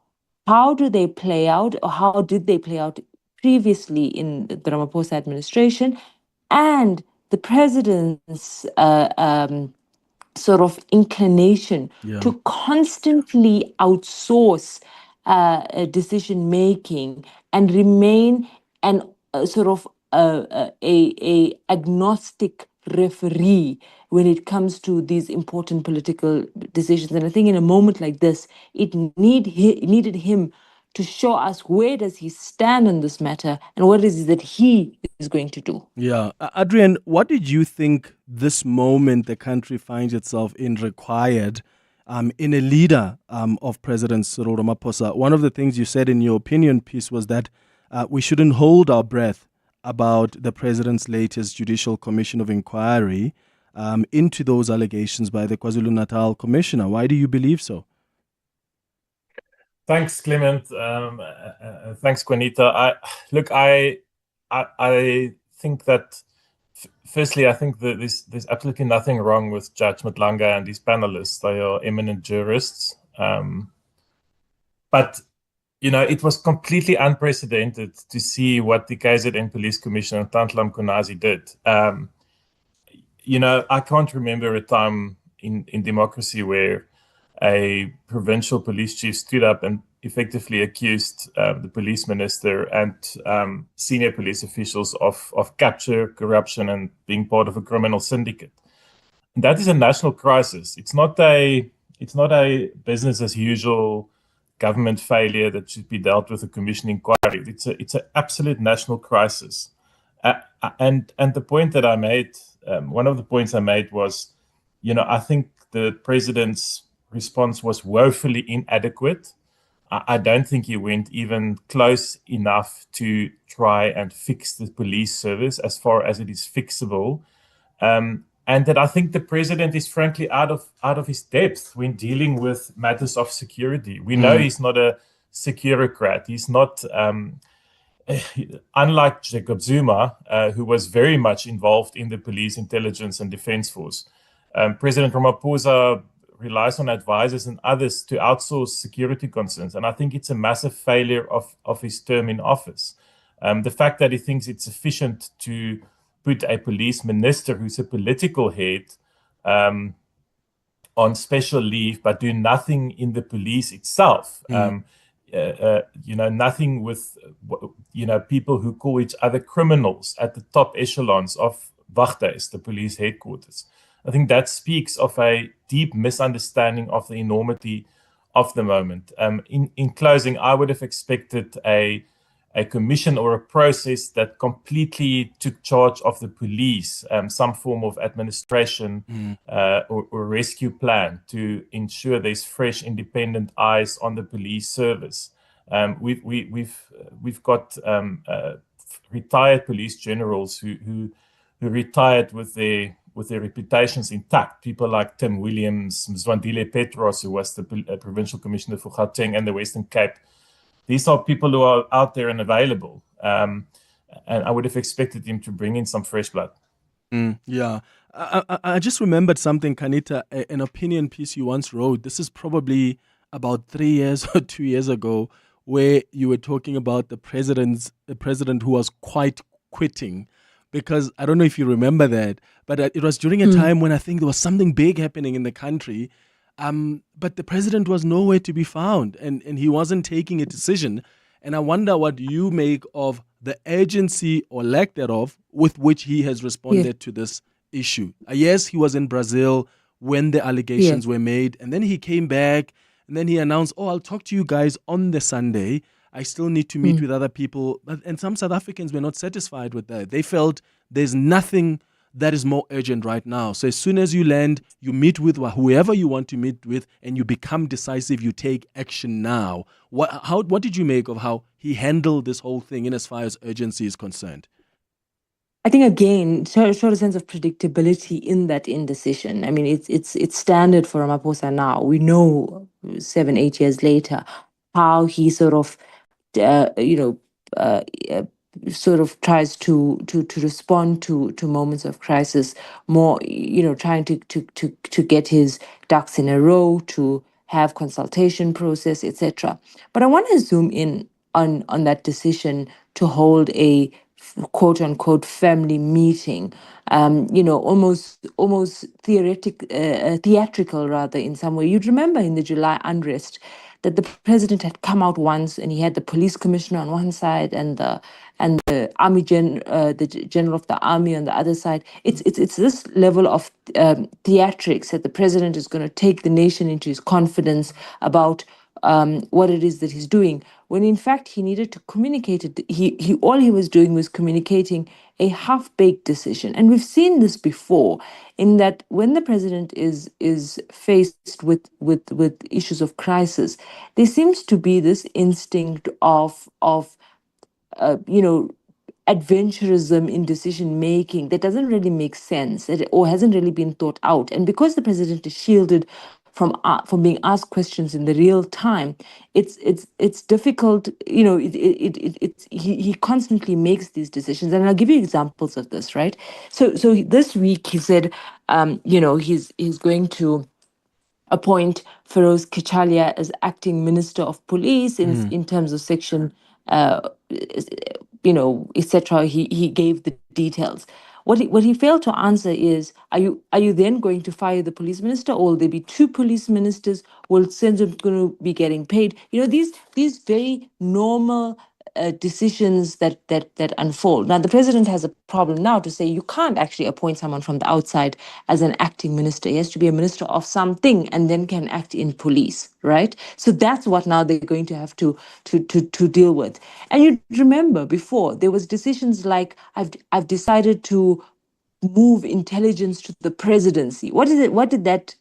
how do they play out, or how did they play out previously in the Ramaphosa administration, and the president's sort of inclination to constantly outsource decision making and remain an sort of a agnostic referee when it comes to these important political decisions. And I think in a moment like this, it needed him to show us where does he stand on this matter and what is it that he is going to do. Yeah. Adrian, what did you think this moment the country finds itself in required in a leader of President Cyril Ramaphosa? One of the things you said in your opinion piece was that we shouldn't hold our breath about the president's latest judicial commission of inquiry into those allegations by the KwaZulu-Natal commissioner. Why do you believe so? Thanks, Clement. Thanks, Juanita. I think that, firstly, I think that there's absolutely nothing wrong with Judge Matlanga and his panelists. They are eminent jurists. But it was completely unprecedented to see what the KZN Police Commissioner Tantlam Kunazi did. I can't remember a time in democracy where a provincial police chief stood up and effectively accused the police minister and senior police officials of capture, corruption, and being part of a criminal syndicate. And that is a national crisis. It's not a business as usual government failure that should be dealt with a commission inquiry. It's an absolute national crisis. And the point that I made, one of the points I made was, I think the president's response was woefully inadequate. I don't think he went even close enough to try and fix the police service as far as it is fixable. And that I think the president is frankly out of his depth when dealing with matters of security. We know he's not a securocrat. He's not, unlike Jacob Zuma, who was very much involved in the police, intelligence, and defense force. President Ramaphosa relies on advisors and others to outsource security concerns. And I think it's a massive failure of his term in office. The fact that he thinks it's sufficient to put a police minister who's a political head on special leave, but do nothing in the police itself. Nothing with, people who call each other criminals at the top echelons of Waghuis, the police headquarters. I think that speaks of a deep misunderstanding of the enormity of the moment. In closing, I would have expected a commission or a process that completely took charge of the police, some form of administration or rescue plan to ensure there's fresh, independent eyes on the police service. We've got retired police generals who retired with their reputations intact. People like Tim Williams, Mzwandile Petros, who was the provincial commissioner for Gauteng and the Western Cape. These are people who are out there and available. And I would have expected him to bring in some fresh blood. Yeah. I just remembered something, Kanita, an opinion piece you once wrote. This is probably about 3 years or 2 years ago, where you were talking about the president who was quite quitting. Because I don't know if you remember that, but it was during a time when I think there was something big happening in the country. But the president was nowhere to be found, and he wasn't taking a decision. And I wonder what you make of the urgency or lack thereof with which he has responded to this issue. Yes, he was in Brazil when the allegations were made, and then he came back, and then he announced, "Oh, I'll talk to you guys on the Sunday. I still need to meet with other people." And some South Africans were not satisfied with that. They felt there's nothing that is more urgent right now. So as soon as you land, you meet with whoever you want to meet with, and you become decisive. You take action now. What did you make of how he handled this whole thing in as far as urgency is concerned? I think again, showed a sense of predictability in that indecision. I mean, it's standard for Ramaphosa now. We know 7-8 years later how he sort of, sort of tries to respond to moments of crisis more, trying to get his ducks in a row, to have consultation process, etc. But I want to zoom in on that decision to hold a quote unquote family meeting, almost theatrical rather in some way. You'd remember in the July unrest that the president had come out once and he had the police commissioner on one side and the army the general of the army on the other side. It's this level of theatrics that the president is going to take the nation into his confidence about what it is that he's doing, when in fact he needed to communicate it. All he was doing was communicating a half-baked decision. And we've seen this before, in that when the president is faced with issues of crisis, there seems to be this instinct of adventurism in decision making that doesn't really make sense, or hasn't really been thought out. And because the president is shielded from being asked questions in the real time, it's difficult. He constantly makes these decisions, and I'll give you examples of this. Right. So this week he said, he's going to appoint Feroz Kachalia as acting minister of police in terms of section, etc. He gave the details. What he failed to answer is, are you then going to fire the police minister, or will there be two police ministers? Will Senzo going to be getting paid? These very normal decisions that unfold. Now, the president has a problem now to say you can't actually appoint someone from the outside as an acting minister. He has to be a minister of something and then can act in police, right? So that's what now they're going to have to deal with. And you remember before there was decisions like, I've decided to move intelligence to the presidency. What did that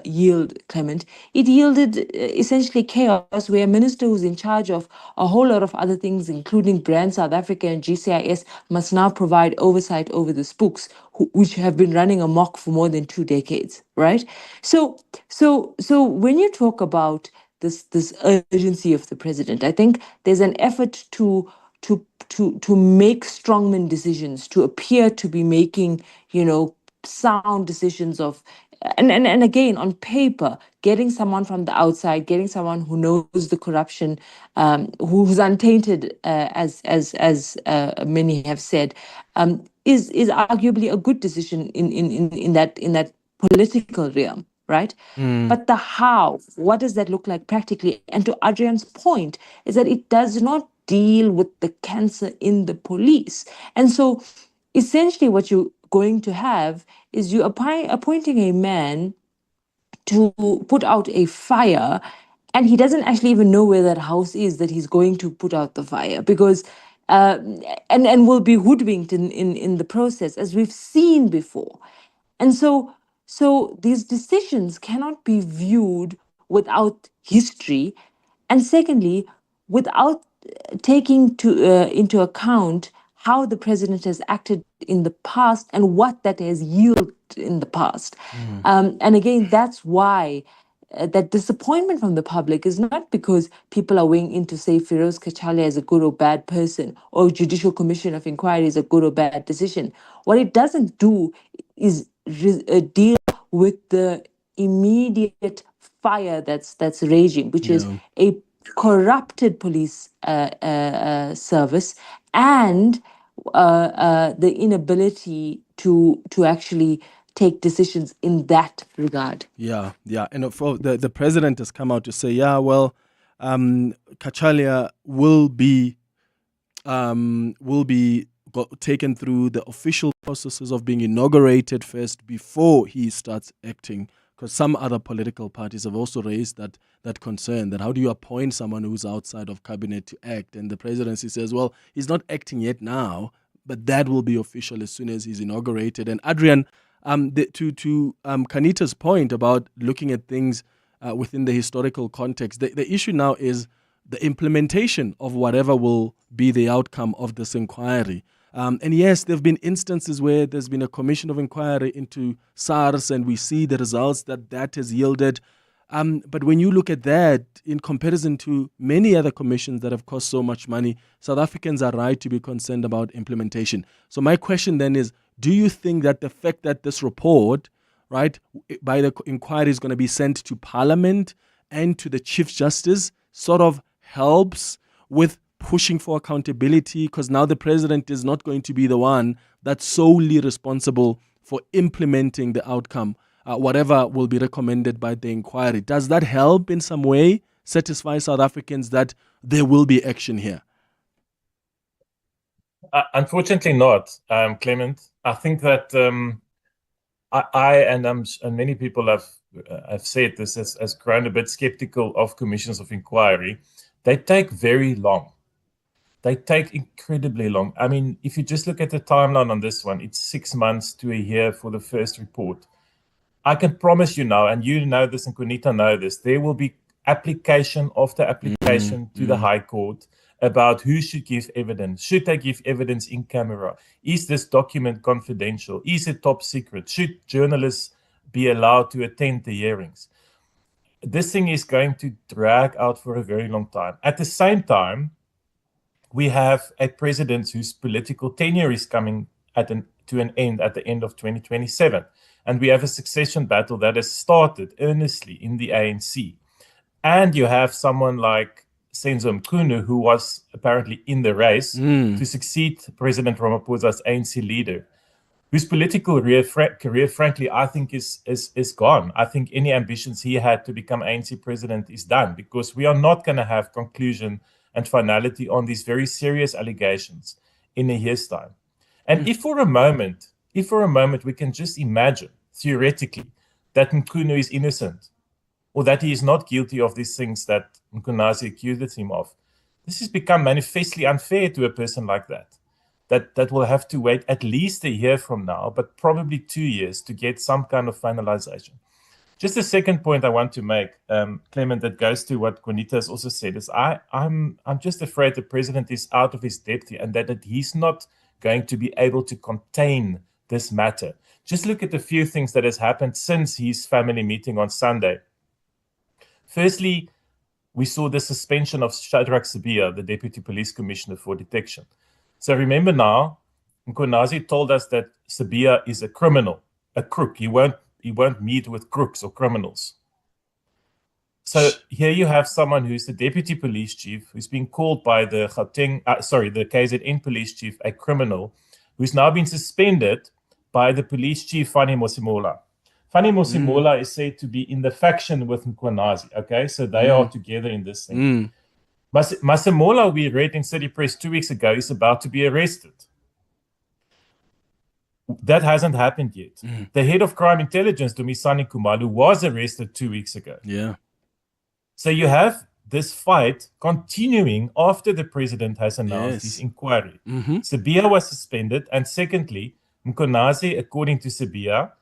yield, Clement? It yielded essentially chaos, where a minister who's in charge of a whole lot of other things, including Brand South Africa and GCIS, must now provide oversight over the spooks, which have been running amok for more than 2 decades, right? So when you talk about this urgency of the president, I think there's an effort to make strongman decisions, to appear to be making, sound decisions of, and again, on paper, getting someone from the outside, getting someone who knows the corruption, who's untainted, as many have said, is arguably a good decision in that political realm, right? But the how, what does that look like practically? And to Adrian's point, is that it does not deal with the cancer in the police. And so essentially what you're going to have is you appointing a man to put out a fire, and he doesn't actually even know where that house is that he's going to put out the fire, because and will be hoodwinked in the process, as we've seen before. And so these decisions cannot be viewed without history, and secondly, without taking into account how the president has acted in the past and what that has yielded in the past. And again, that's why that disappointment from the public is not because people are weighing in to say Feroz Kachalia is a good or bad person, or Judicial Commission of Inquiry is a good or bad decision. What it doesn't do is deal with the immediate fire that's raging, which is a corrupted police service and the inability to actually take decisions in that regard. Yeah. And for the president has come out to say, Kachalia will be taken through the official processes of being inaugurated first before he starts acting. Because some other political parties have also raised that concern, that how do you appoint someone who's outside of cabinet to act? And the presidency says, well, he's not acting yet now, but that will be official as soon as he's inaugurated. And Adrian, to Kanita's point about looking at things within the historical context, the issue now is the implementation of whatever will be the outcome of this inquiry. And yes, there have been instances where there's been a commission of inquiry into SARS, and we see the results that has yielded. But when you look at that in comparison to many other commissions that have cost so much money, South Africans are right to be concerned about implementation. So my question then is, do you think that the fact that this report, right, by the inquiry is going to be sent to Parliament and to the Chief Justice sort of helps with pushing for accountability? Because now the president is not going to be the one that's solely responsible for implementing the outcome, whatever will be recommended by the inquiry. Does that help in some way satisfy South Africans that there will be action here? Unfortunately not, Clement. I think that I and many people have said this, has grown a bit skeptical of commissions of inquiry. They take very long. They take incredibly long. I mean, if you just look at the timeline on this one, it's 6 months to a year for the first report. I can promise you now, and you know this and Kunita know this, there will be application after application to the High Court about who should give evidence. Should they give evidence in camera? Is this document confidential? Is it top secret? Should journalists be allowed to attend the hearings? This thing is going to drag out for a very long time. At the same time, we have a president whose political tenure is coming to an end at the end of 2027. And we have a succession battle that has started earnestly in the ANC. And you have someone like Senzo Mchunu, who was apparently in the race to succeed President Ramaphosa as ANC leader, whose political career, frankly, I think is gone. I think any ambitions he had to become ANC president is done, because we are not going to have conclusion and finality on these very serious allegations in a year's time. And if for a moment we can just imagine, theoretically, that Mchunu is innocent, or that he is not guilty of these things that Mkhwanazi accused him of, this has become manifestly unfair to a person like that will have to wait at least a year from now, but probably 2 years to get some kind of finalization. Just a second point I want to make, Clement, that goes to what Gunita has also said, is I'm just afraid the president is out of his depth here, and that he's not going to be able to contain this matter. Just look at a few things that has happened since his family meeting on Sunday. Firstly, we saw the suspension of Shadrach Sibiya, the Deputy Police Commissioner for Detection. So remember now, Mkhwanazi told us that Sibiya is a criminal, a crook. He won't meet with crooks or criminals. So here you have someone who's the Deputy Police Chief, who's been called by the KZN Police Chief a criminal, who's now been suspended by the Police Chief, Fani Mosimola. Fani Mosimola is said to be in the faction with Mkhwanazi, okay? So they are together in this thing. Masimola, we read in City Press 2 weeks ago, is about to be arrested. That hasn't happened yet. The head of crime intelligence, Dumisani Khumalo, was arrested 2 weeks ago. Yeah. So you have this fight continuing after the president has announced his inquiry. Sibiya was suspended, and secondly, Mkhwanazi, according to Sibiya,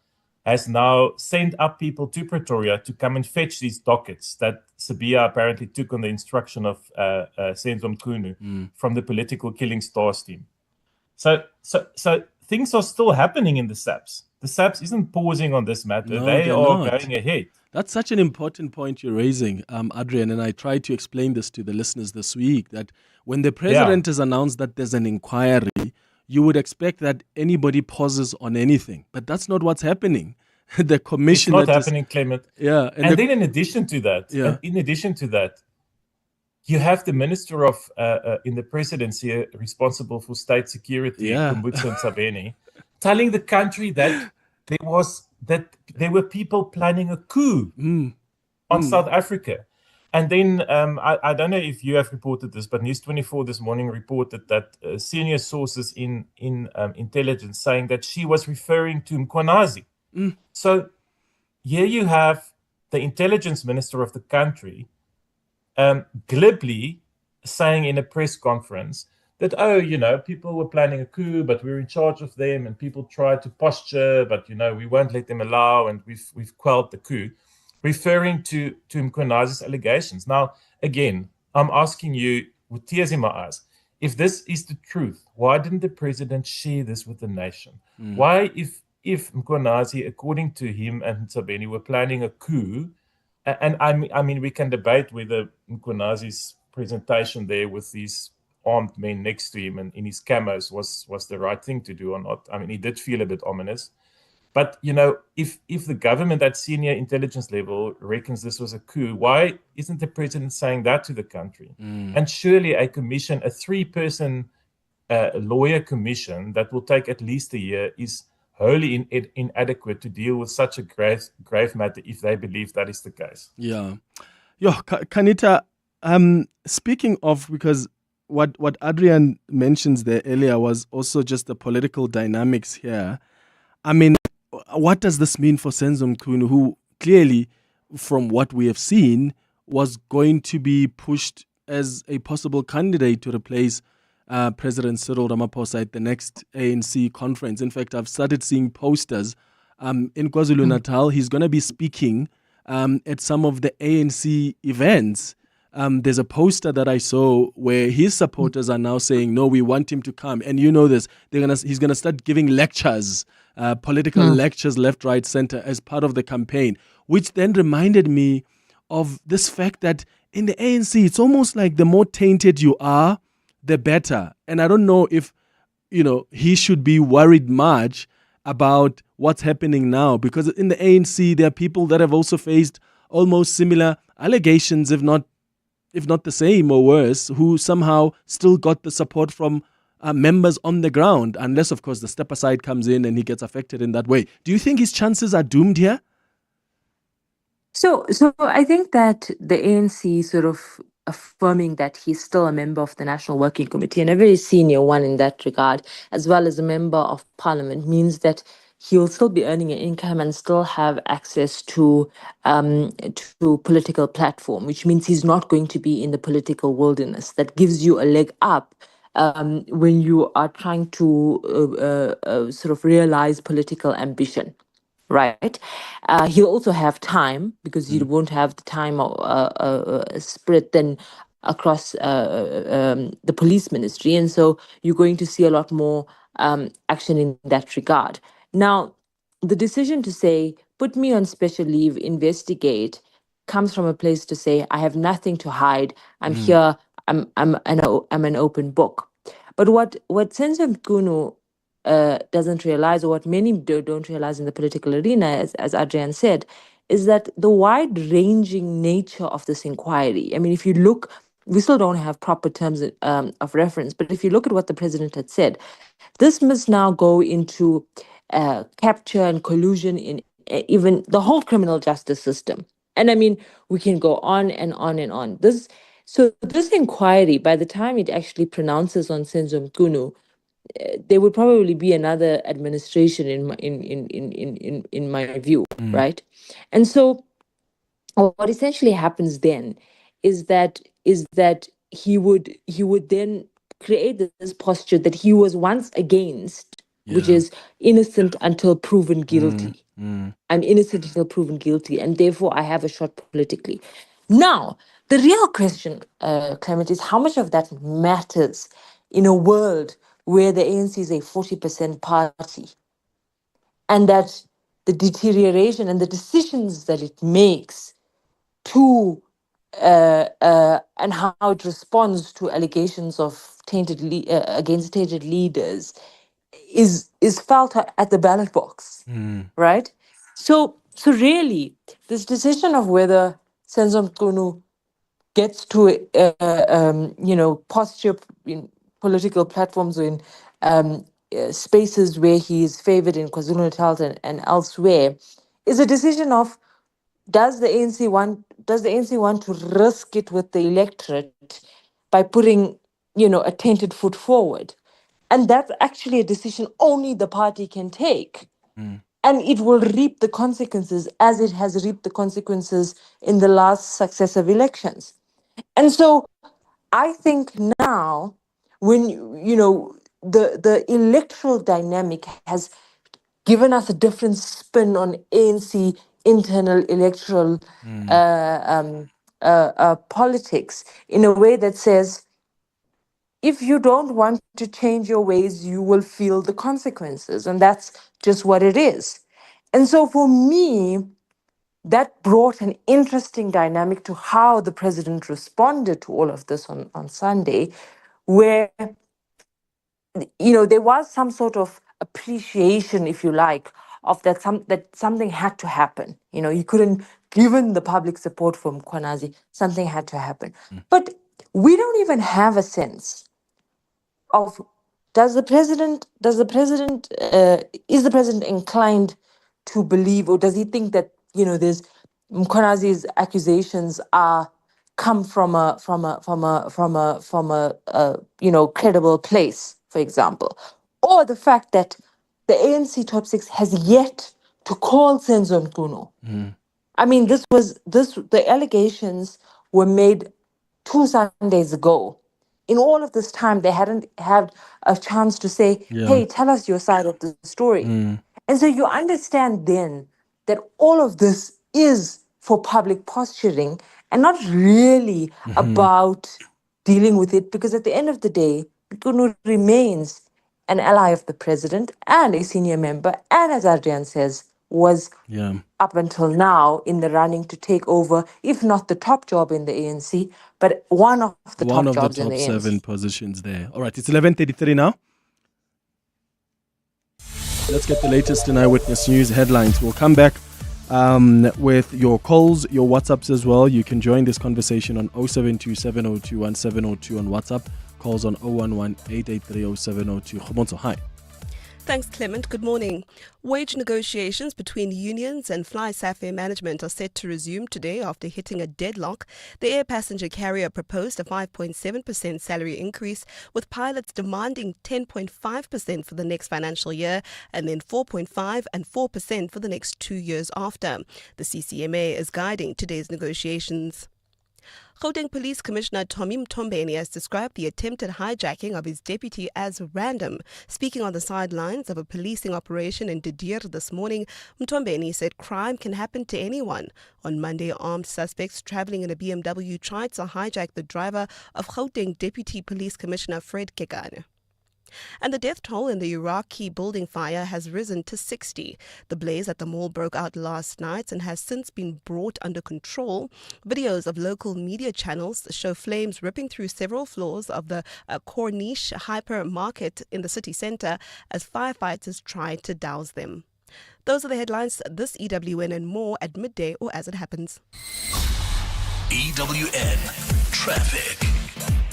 has now sent up people to Pretoria to come and fetch these dockets that Sibiya apparently took on the instruction of Senzo Mchunu from the political killing stars team. So things are still happening in the SAPS. The SAPS isn't pausing on this matter. No, they they're are not. going ahead. That's such an important point you're raising, Adrian, and I tried to explain this to the listeners this week, that when the president has announced that there's an inquiry, you would expect that anybody pauses on anything, but that's not what's happening. The commission... It's not happening, Clement. Yeah. And then in addition to that, you have the minister of in the presidency responsible for state security, Kumbutso Ntshavheni, telling the country that there were people planning a coup on South Africa. And then I don't know if you have reported this, but News 24 this morning reported that senior sources in intelligence saying that she was referring to Mkhwanazi. So here you have the intelligence minister of the country glibly saying in a press conference that, people were planning a coup, but we're in charge of them, and people tried to posture, but, we won't let them allow, and we've quelled the coup, referring to Mkhwanazi's allegations. Now, again, I'm asking you with tears in my eyes, if this is the truth, why didn't the president share this with the nation? Why, if Mkhwanazi, according to him and Ntshavheni, were planning a coup, and I mean, we can debate whether Mkhwanazi's presentation there with these armed men next to him and in his camos was the right thing to do or not. I mean, he did feel a bit ominous. But, if the government at senior intelligence level reckons this was a coup, why isn't the president saying that to the country? And surely a commission, a 3-person lawyer commission that will take at least a year is wholly inadequate to deal with such a grave matter if they believe that is the case. Yeah. Kanita, speaking of, because what Adrian mentions there earlier was also just the political dynamics here. I mean, what does this mean for Senzo Mchunu, who clearly, from what we have seen, was going to be pushed as a possible candidate to replace President Cyril Ramaphosa at the next ANC conference? In fact, I've started seeing posters in KwaZulu-Natal. He's going to be speaking at some of the ANC events. There's a poster that I saw where his supporters are now saying, no, we want him to come. And you know this, he's going to start giving lectures, political lectures left, right, center as part of the campaign, which then reminded me of this fact that in the ANC, it's almost like the more tainted you are, the better. And I don't know if, he should be worried much about what's happening now, because in the ANC, there are people that have also faced almost similar allegations, if not the same or worse, who somehow still got the support from members on the ground, unless, of course, the step aside comes in and he gets affected in that way. Do you think his chances are doomed here? So I think that the ANC sort of affirming that he's still a member of the National Working Committee, and a very senior one in that regard, as well as a member of Parliament, means that he'll still be earning an income and still have access to political platform, which means he's not going to be in the political wilderness. That gives you a leg up when you are trying to sort of realize political ambition. Right. He'll also have time, because you won't have the time spread then across the police ministry. And so you're going to see a lot more action in that regard. Now, the decision to say, put me on special leave, investigate, comes from a place to say, I have nothing to hide. I'm here. I'm an open book. But what Senzo Mchunu doesn't realize, or what many don't realize in the political arena, as Adrian said, is that the wide-ranging nature of this inquiry. I mean, if you look, we still don't have proper terms of reference, but if you look at what the president had said, this must now go into capture and collusion in even the whole criminal justice system. And I mean, we can go on and on and on. This inquiry, by the time it actually pronounces on Senzo Mchunu, there would probably be another administration in my view, right? And so, what essentially happens then is that he would then create this posture that he was once against, which is innocent until proven guilty. I'm innocent until proven guilty, and therefore I have a shot politically. Now, the real question, Clement, is how much of that matters in a world where the ANC is a 40% party, and that the deterioration and the decisions that it makes to and how it responds to allegations of against tainted leaders is felt at the ballot box, right? So really, this decision of whether Senzo Mchunu gets to posture in political platforms or in spaces where he is favored in KwaZulu-Natal and elsewhere is a decision of does the ANC want to risk it with the electorate by putting a tainted foot forward, and that's actually a decision only the party can take. And it will reap the consequences as it has reaped the consequences in the last successive elections. And so I think now, when the electoral dynamic has given us a different spin on ANC internal electoral politics in a way that says, if you don't want to change your ways, you will feel the consequences. And that's just what it is. And so for me, that brought an interesting dynamic to how the president responded to all of this on Sunday, where, there was some sort of appreciation, if you like, of that something had to happen. You couldn't, given the public support from Kwanazi, something had to happen. But we don't even have a sense of is the president inclined to believe, or does he think that there's Mkwanazi's accusations come from a credible place, for example, or the fact that the ANC top six has yet to call Senzo Mchunu. I mean, the allegations were made 2 Sundays ago. In all of this time, they hadn't had a chance to say, hey, tell us your side of the story. And so you understand then that all of this is for public posturing and not really about dealing with it, because at the end of the day, Mchunu remains an ally of the president and a senior member, and as Adrian says, was up until now in the running to take over, if not the top job in the ANC, but one of the top jobs in the ANC. 7 positions there. All right, it's 11:33 now. Let's get the latest in Eyewitness News headlines. We'll come back with your calls, your WhatsApps as well. You can join this conversation on 0727021702 on WhatsApp. Calls on 011-883-0702. Khobonzo, hi. Thanks, Clement. Good morning. Wage negotiations between unions and Fly Safair management are set to resume today after hitting a deadlock. The air passenger carrier proposed a 5.7% salary increase, with pilots demanding 10.5% for the next financial year and then 4.5% and 4% for the next 2 years after. The CCMA is guiding today's negotiations. Gauteng Police Commissioner Tommy Mtombeni has described the attempted hijacking of his deputy as random. Speaking on the sidelines of a policing operation in De Deer this morning, Mtombeni said crime can happen to anyone. On Monday, armed suspects travelling in a BMW tried to hijack the driver of Gauteng Deputy Police Commissioner Fred Kekana. And the death toll in the Iraqi building fire has risen to 60. The blaze at the mall broke out last night and has since been brought under control. Videos of local media channels show flames ripping through several floors of the Corniche hypermarket in the city centre as firefighters tried to douse them. Those are the headlines. This EWN and more at midday or as it happens. EWN Traffic.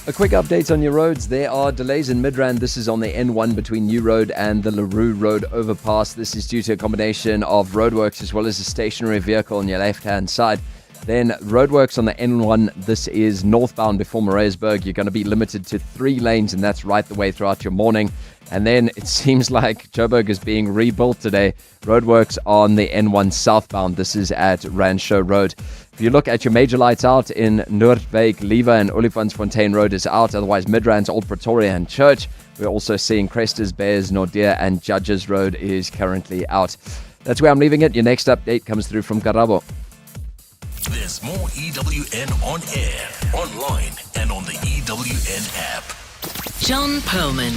A quick update on your roads. There are delays in Midrand. This is on the N1 between New Road and the LaRue Road overpass. This is due to a combination of roadworks as well as a stationary vehicle on your left-hand side. Then roadworks on the N1. This is northbound before Maritzburg. You're going to be limited to 3 lanes, and that's right the way throughout your morning. And then it seems like Joburg is being rebuilt today. Roadworks on the N1 southbound. This is at Rancho Road. If you look at your major lights out in Noordwijk, Lever and Olifantsfontein Road is out. Otherwise, Midrand's Old Pretoria and Church. We're also seeing Crestas, Bears, Nordia and Judges Road is currently out. That's where I'm leaving it. Your next update comes through from Karabo. There's more EWN on air, online and on the EWN app. John Perlman.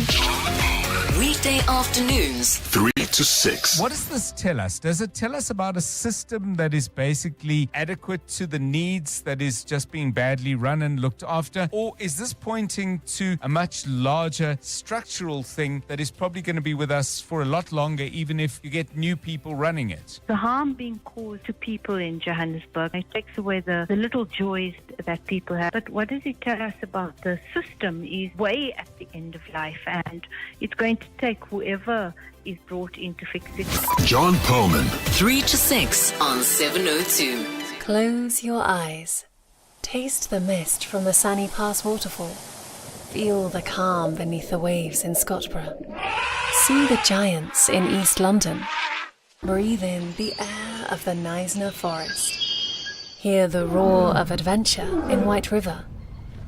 Weekday afternoons, 3 to 6. What does this tell us? Does it tell us about a system that is basically adequate to the needs, that is just being badly run and looked after? Or is this pointing to a much larger structural thing that is probably going to be with us for a lot longer, even if you get new people running it? The harm being caused to people in Johannesburg, it takes away the little joys that people have. But what does it tell us about the system is way at the end of life, and it's going to take whoever is brought in to fix it. John Perlman. 3 to 6 on 702. Close your eyes. Taste the mist from the Sunny Pass waterfall. Feel the calm beneath the waves in Scottsboro. See the giants in East London. Breathe in the air of the Knysna Forest. Hear the roar of adventure in White River.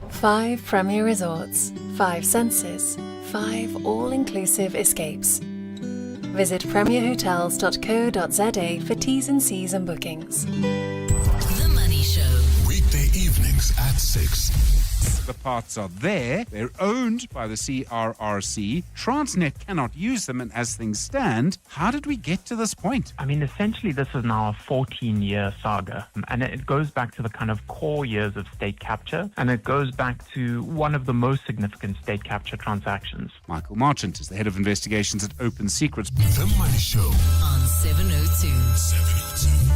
5 premier resorts, 5 senses, 5 all-inclusive escapes. Visit premierhotels.co.za for T's and C's and bookings. The Money Show. Weekday evenings at 6. The parts are there. They're owned by the CRRC. Transnet cannot use them, and as things stand, how did we get to this point? I mean, essentially, this is now a 14-year saga, and it goes back to the kind of core years of state capture, and it goes back to one of the most significant state capture transactions. Michael Marchant is the head of investigations at Open Secrets. The Money Show on 702.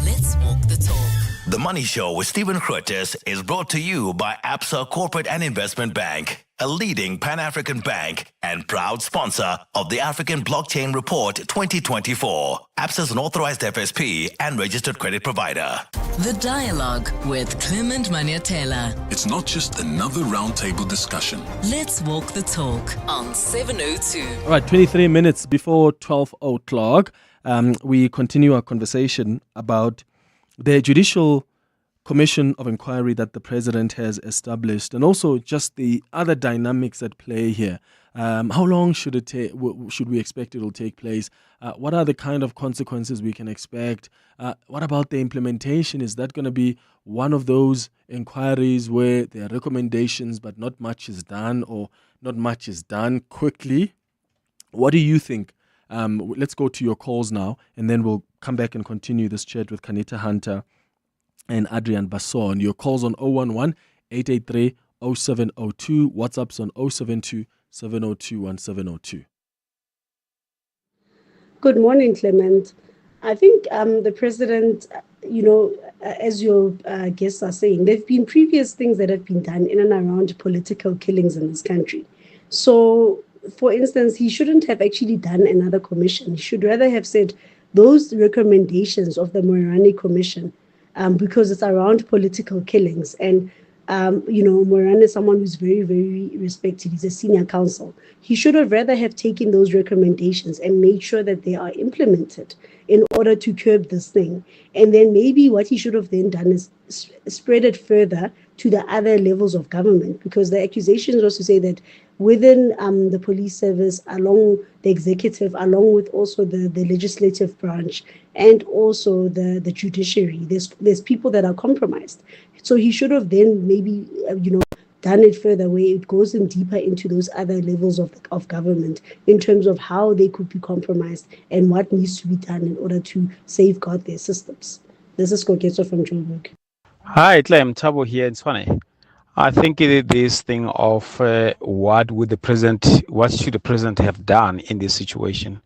Let's walk the talk. The Money Show with Stephen Curtis is brought to you by Absa Corporate and Investment Bank, a leading Pan-African bank and proud sponsor of the African Blockchain Report 2024. Absa is an authorized FSP and registered credit provider. The Dialogue with Clement Manyathela. It's not just another roundtable discussion. Let's walk the talk on 702. All right, 23 minutes before 12 o'clock, we continue our conversation about the Judicial Commission of Inquiry that the President has established, and also just the other dynamics at play here. How long should it take? Should we expect it will take place? What are the kind of consequences we can expect? What about the implementation? Is that going to be one of those inquiries where there are recommendations but not much is done, or not much is done quickly? What do you think? Let's go to your calls now, and then we'll come back and continue this chat with Kanita Hunter and Adrian Basson. Your calls on 011-883-0702, WhatsApps on 072-702-1702. Good morning, Clement. I think the president, as your guests are saying, there have been previous things that have been done in and around political killings in this country. So, for instance, he shouldn't have actually done another commission. He should rather have said those recommendations of the Moerane Commission, because it's around political killings. And, Moerane is someone who's very, very respected. He's a senior counsel. He should have rather have taken those recommendations and made sure that they are implemented in order to curb this thing. And then maybe what he should have then done is spread it further to the other levels of government, because the accusations was to say that within the police service, along the executive, along with also the legislative branch, and also the judiciary, there's people that are compromised. So he should have then maybe done it further, where it goes in deeper into those other levels of government in terms of how they could be compromised and what needs to be done in order to safeguard their systems. This is Koketso from Joburg. Hi, Clem Tabo here in Swane. I think this thing of what should the president have done in this situation.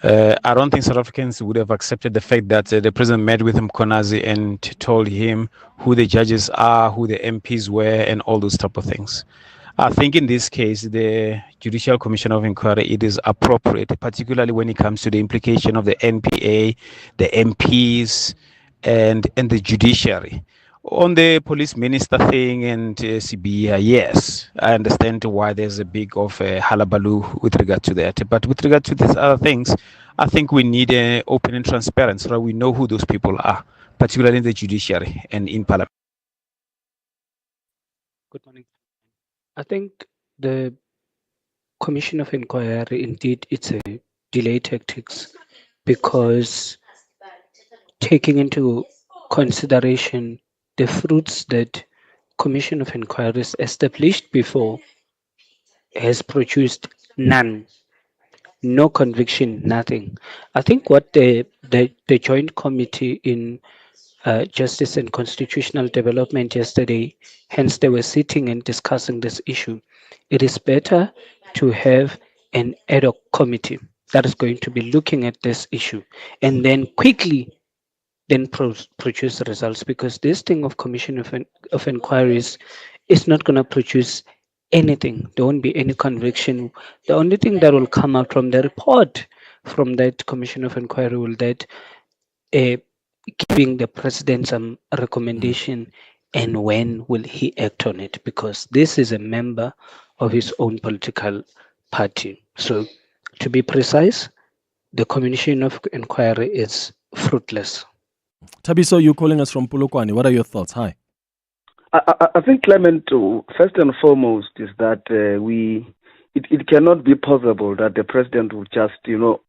I don't think South Africans would have accepted the fact that the president met with Mkonazi and told him who the judges are, who the MPs were, and all those type of things. I think in this case, the Judicial Commission of Inquiry, it is appropriate, particularly when it comes to the implication of the NPA, the MPs, and the judiciary. On the police minister thing and Sibia, yes, I understand why there's a big of a hullabaloo with regard to that. But with regard to these other things, I think we need an open and transparent so that we know who those people are, particularly in the judiciary and in parliament. Good morning. I think the Commission of Inquiry, indeed, it's a delay tactics, because taking into consideration the fruits that Commission of Inquiries established before, has produced none. No conviction, nothing. I think what the joint committee in Justice and Constitutional Development yesterday, hence they were sitting and discussing this issue. It is better to have an ad hoc committee that is going to be looking at this issue and then quickly then produce the results, because this thing of commission of inquiries is not going to produce anything. There won't be any conviction. The only thing that will come out from the report from that commission of inquiry will that giving the president some recommendation, and when will he act on it, because this is a member of his own political party. So to be precise, the commission of inquiry is fruitless. Tabiso, you're calling us from Polokwane. What are your thoughts? Hi. I think, Clement, first and foremost is that it cannot be possible that the president will just,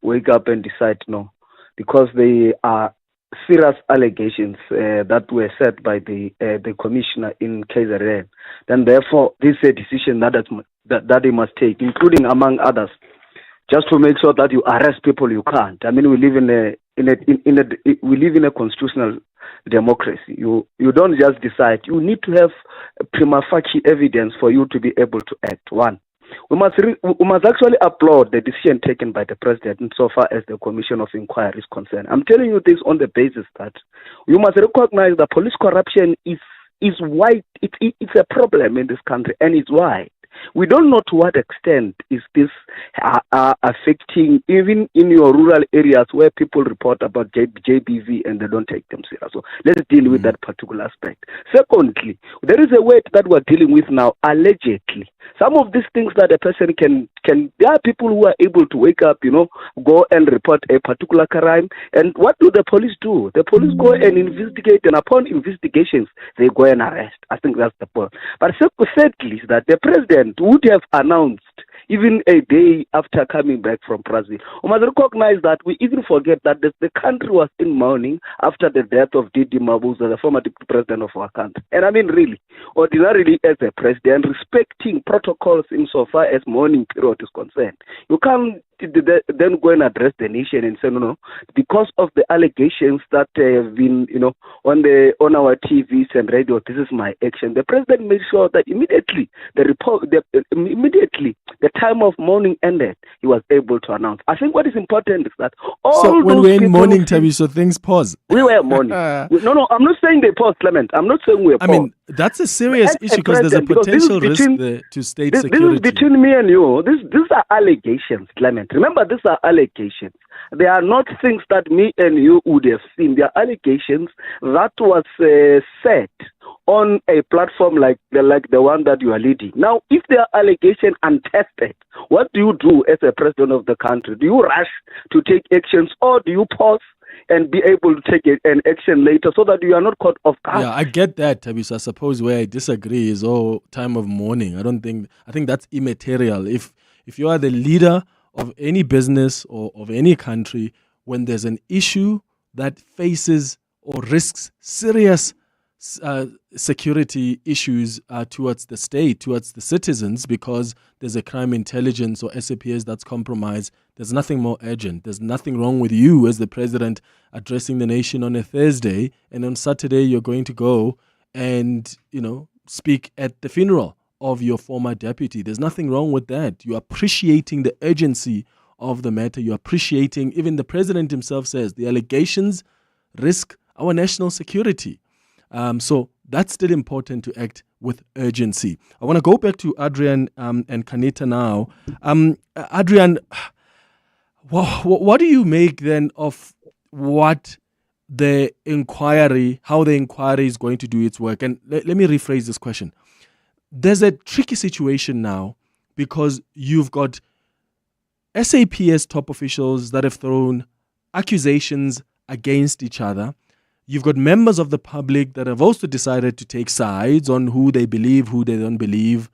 wake up and decide no, because they are serious allegations that were set by the commissioner in KZN. Then, therefore, this is a decision that he must take, including, among others, just to make sure that you arrest people you can't. I mean, we live in a constitutional democracy. You don't just decide. You need to have prima facie evidence for you to be able to act. One, we must actually applaud the decision taken by the president insofar as the commission of inquiry is concerned. I'm telling you this on the basis that you must recognize that police corruption is wide. It's a problem in this country, and it's wide. We don't know to what extent is this affecting even in your rural areas where people report about JBV and they don't take them serious. So let's deal with that particular aspect. Secondly, there is a word that we're dealing with now, allegedly. Some of these things that a person can there are people who are able to wake up, go and report a particular crime. And what do the police do? The police go and investigate, and upon investigations, they go and arrest. I think that's the point. But thirdly, is that the president would have announced even a day after coming back from Brazil. We must recognize that we even forget that the country was in mourning after the death of Didi Mabuza, the former deputy president of our country. And I mean, really, ordinarily as a president, respecting protocols insofar as mourning period is concerned, you can't then go and address the nation and say, no, because of the allegations that have been, on our TVs and radio, this is my action. The president made sure that immediately the time of mourning ended, he was able to announce. I think what is important is that so when we're in mourning, Tabi, so things pause. We were mourning. No, I'm not saying they pause, Clement. I'm not saying we're paused. I mean, that's a serious issue because there's a potential risk there to state security. This is between me and you. These are allegations, Clement. Remember, these are allegations. They are not things that me and you would have seen. They are allegations that was said on a platform like the one that you are leading. Now, if there are allegations untested, what do you do as a president of the country? Do you rush to take actions, or do you pause and be able to take an action later so that you are not caught off guard? Yeah, I get that, Tabisa. I suppose where I disagree is time of mourning. I think that's immaterial. If you are the leader of any business or of any country, when there's an issue that faces or risks serious security issues towards the state, towards the citizens, because there's a crime intelligence or SAPS that's compromised, there's nothing more urgent. There's nothing wrong with you as the president addressing the nation on a Thursday, and on Saturday you're going to go and, speak at the funeral of your former deputy. There's nothing wrong with that. You're appreciating the urgency of the matter. You're appreciating, even the president himself says, the allegations risk our national security. So that's still important to act with urgency. I want to go back to Adrian and Kanita now. Adrian, what do you make then of how the inquiry is going to do its work? And let me rephrase this question. There's a tricky situation now because you've got SAPS top officials that have thrown accusations against each other. You've got members of the public that have also decided to take sides on who they believe, who they don't believe.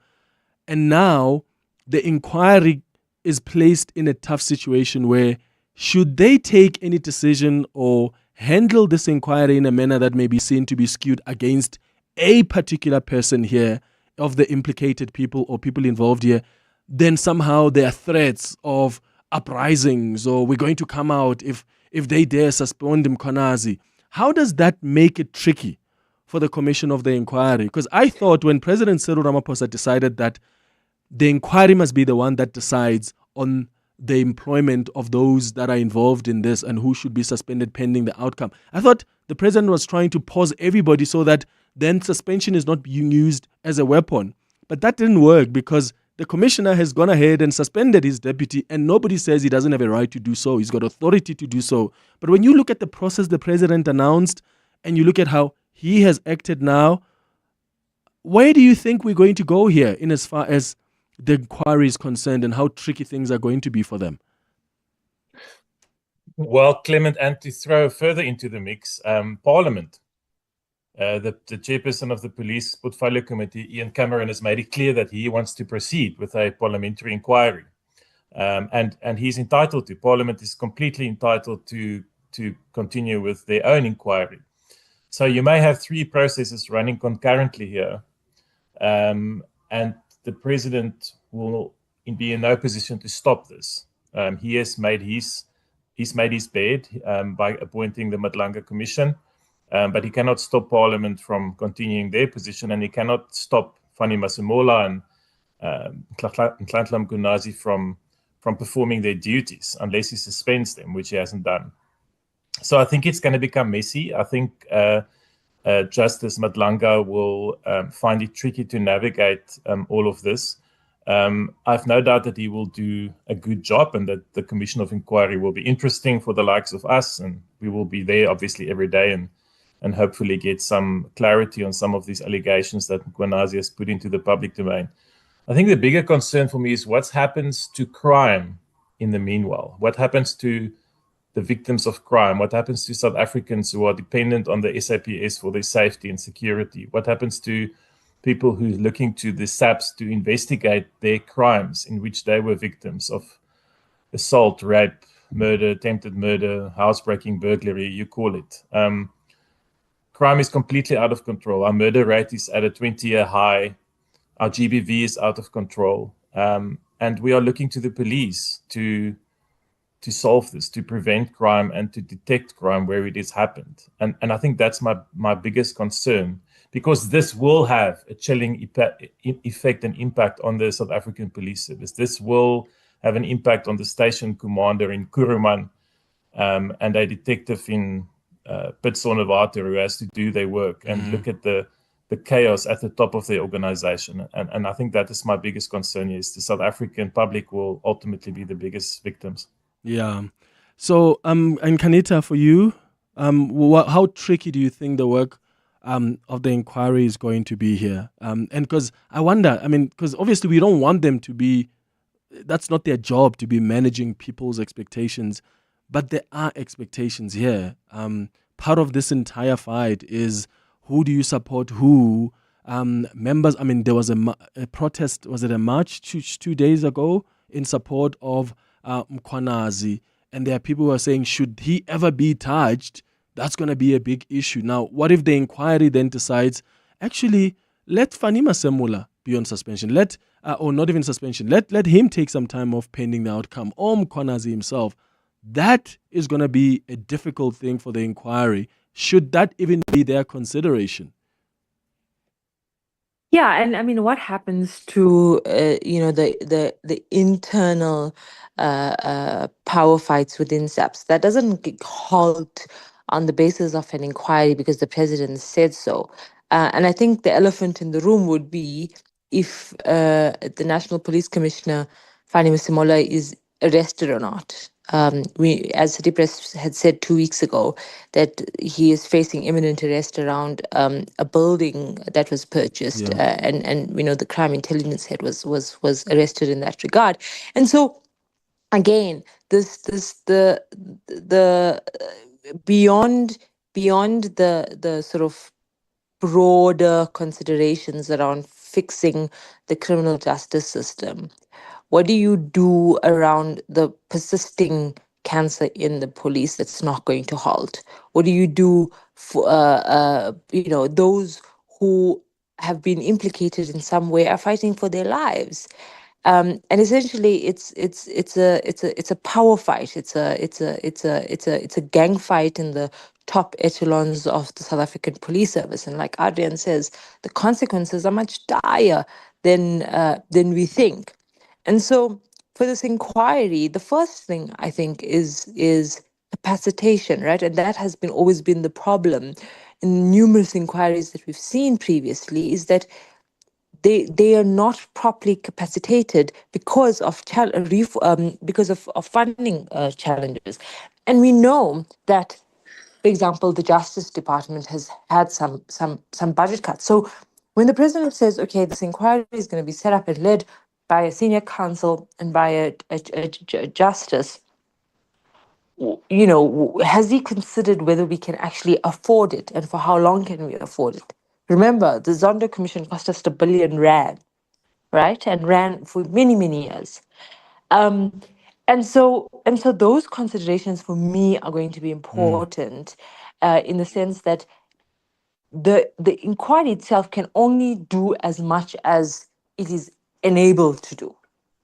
And now the inquiry is placed in a tough situation where should they take any decision or handle this inquiry in a manner that may be seen to be skewed against a particular person here of the implicated people or people involved here, then somehow there are threats of uprisings, or we're going to come out if they dare suspend Mkhwanazi. How does that make it tricky for the commission of the inquiry? Because I thought when President Cyril Ramaphosa decided that the inquiry must be the one that decides on the employment of those that are involved in this and who should be suspended pending the outcome, I thought the president was trying to pause everybody so that then suspension is not being used as a weapon. But that didn't work because the commissioner has gone ahead and suspended his deputy, and nobody says he doesn't have a right to do so. He's got authority to do so. But when you look at the process the president announced and you look at how he has acted now, where do you think we're going to go here in as far as the inquiry is concerned and how tricky things are going to be for them? Well, Clement, and to throw further into the mix, Parliament, the chairperson of the Police Portfolio Committee, Ian Cameron, has made it clear that he wants to proceed with a parliamentary inquiry. And he's entitled to. Parliament is completely entitled to continue with their own inquiry. So you may have three processes running concurrently here. And the president will be in no position to stop this. He has made his bed by appointing the Madlanga Commission, but he cannot stop Parliament from continuing their position, and he cannot stop Fanny Masemola and Nhlanhla Mkhwanazi from performing their duties unless he suspends them, which he hasn't done. So I think it's going to become messy. I think Justice Madlanga will find it tricky to navigate all of this. I've no doubt that he will do a good job and that the Commission of Inquiry will be interesting for the likes of us, and we will be there obviously every day and hopefully get some clarity on some of these allegations that Mkhwanazi has put into the public domain. I think the bigger concern for me is what happens to crime in the meanwhile. What happens to the victims of crime? What happens to South Africans who are dependent on the SAPS for their safety and security? What happens to people who are looking to the SAPS to investigate their crimes in which they were victims of assault, rape, murder, attempted murder, housebreaking, burglary, you call it. Crime is completely out of control. Our murder rate is at a 20-year high. Our GBV is out of control. And we are looking to the police to solve this, to prevent crime and to detect crime where it has happened. And I think that's my biggest concern, because this will have a chilling effect and impact on the South African Police Service. This will have an impact on the station commander in Kuruman and a detective in Piet-Sonnewater who has to do their work and look at the chaos at the top of the organization. And I think that is my biggest concern, is the South African public will ultimately be the biggest victims. Yeah. So, and Kanita, for you, how tricky do you think the work of the inquiry is going to be here? And because I wonder, because obviously we don't want them to be, that's not their job to be managing people's expectations, but there are expectations here. Part of this entire fight is who do you support who? Members, there was a protest, was it a march 2 days ago in support of Mkhwanazi, and there are people who are saying, should he ever be charged, that's going to be a big issue. Now, what if the inquiry then decides, actually, let Fanny Masemola be on suspension, or not even suspension, let him take some time off pending the outcome, or Mkhwanazi himself. That is going to be a difficult thing for the inquiry. Should that even be their consideration? Yeah, and what happens to the internal power fights within SAPS? That doesn't halt on the basis of an inquiry because the president said so. And I think the elephant in the room would be if the National Police Commissioner Fanny Masemola is arrested or not. We, as City Press had said 2 weeks ago, that he is facing imminent arrest around a building that was purchased, and the Crime Intelligence Head was arrested in that regard. And so, again, the beyond the sort of broader considerations around fixing the criminal justice system. What do you do around the persisting cancer in the police that's not going to halt? What do you do for those who have been implicated in some way are fighting for their lives? And essentially, it's a power fight. It's a gang fight in the top echelons of the South African police service. And like Adrian says, the consequences are much dire than we think. And so, for this inquiry, the first thing I think is capacitation, right? And that has always been the problem in numerous inquiries that we've seen previously, is that they are not properly capacitated because of funding challenges. And we know that, for example, the Justice Department has had some budget cuts. So when the president says, okay, this inquiry is going to be set up and led by a senior counsel and by a justice, has he considered whether we can actually afford it, and for how long can we afford it? Remember, the Zondo Commission cost us R1 billion, right? And ran for many, many years. And so those considerations for me are going to be important in the sense that the inquiry itself can only do as much as it is enabled to do,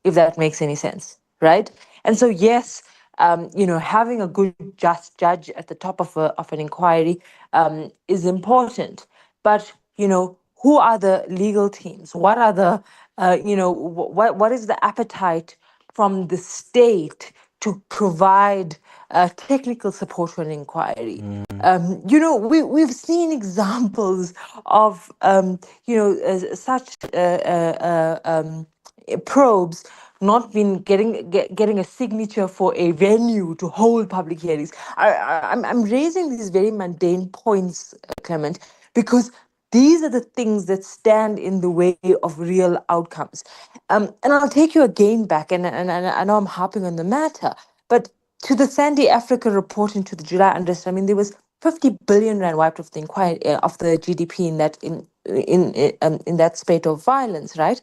if that makes any sense, right? And so, yes, having a good, just judge at the top of an inquiry is important. But, who are the legal teams? What are the, what is the appetite from the state to provide technical support for an inquiry? We've seen examples of, such probes not been getting a signature for a venue to hold public hearings. I'm raising these very mundane points, Clement, because these are the things that stand in the way of real outcomes. And I'll take you again back, and I know I'm harping on the matter, but to the Sandy Africa report into the July unrest, there was 50 billion rand wiped off the inquiry of the GDP in that spate of violence, right?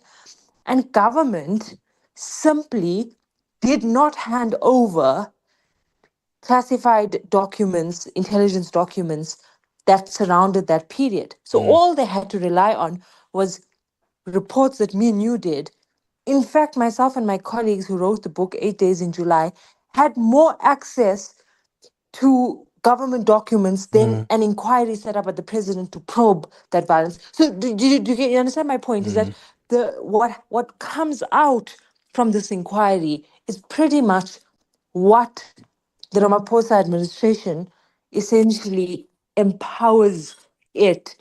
And government simply did not hand over classified documents, intelligence documents that surrounded that period. So all they had to rely on was reports that me and you did. In fact, myself and my colleagues who wrote the book 8 Days in July had more access to government documents than an inquiry set up by the president to probe that violence. So do you understand my point? Is that what comes out from this inquiry is pretty much what the Ramaphosa administration essentially empowers it,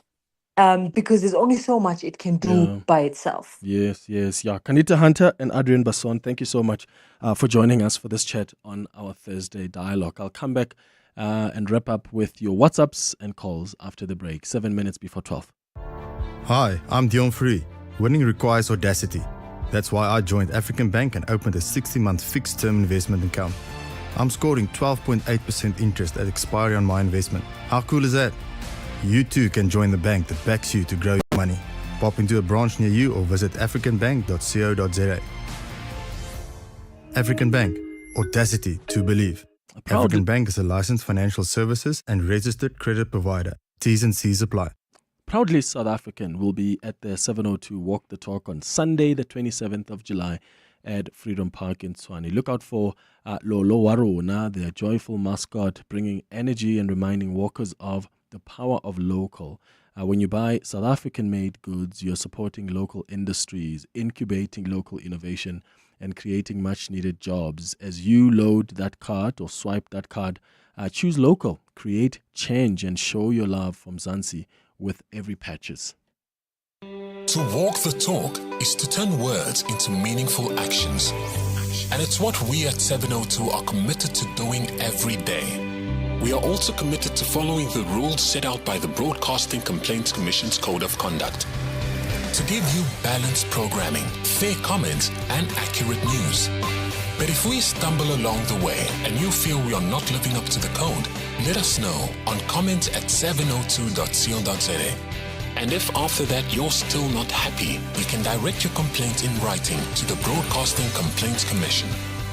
because there's only so much it can do by itself. Yes. Yeah. Kanita Hunter and Adrian Basson, thank you so much for joining us for this chat on our Thursday dialogue. I'll come back and wrap up with your WhatsApps and calls after the break, 7 minutes before 12. Hi, I'm Dion Free. Winning requires audacity. That's why I joined African Bank and opened a 60-month fixed-term investment account. I'm scoring 12.8% interest at expiry on my investment. How cool is that? You too can join the bank that backs you to grow your money. Pop into a branch near you or visit africanbank.co.za. African Bank. Audacity to believe. African Bank is a licensed financial services and registered credit provider. T's and C's apply. Proudly South African will be at the 702 Walk the Talk on Sunday, the 27th of July at Freedom Park in Tshwane. Look out for Lolo Warona, their joyful mascot, bringing energy and reminding walkers of the power of local. When you buy South African-made goods, you're supporting local industries, incubating local innovation, and creating much-needed jobs. As you load that card or swipe that card, choose local, create change, and show your love from Zansi with every purchase. To walk the talk is to turn words into meaningful actions. And it's what we at 702 are committed to doing every day. We are also committed to following the rules set out by the Broadcasting Complaints Commission's Code of Conduct to give you balanced programming, fair comments, and accurate news. But if we stumble along the way and you feel we are not living up to the code, let us know on comment@702.co.za. And if after that you're still not happy, you can direct your complaint in writing to the Broadcasting Complaints Commission.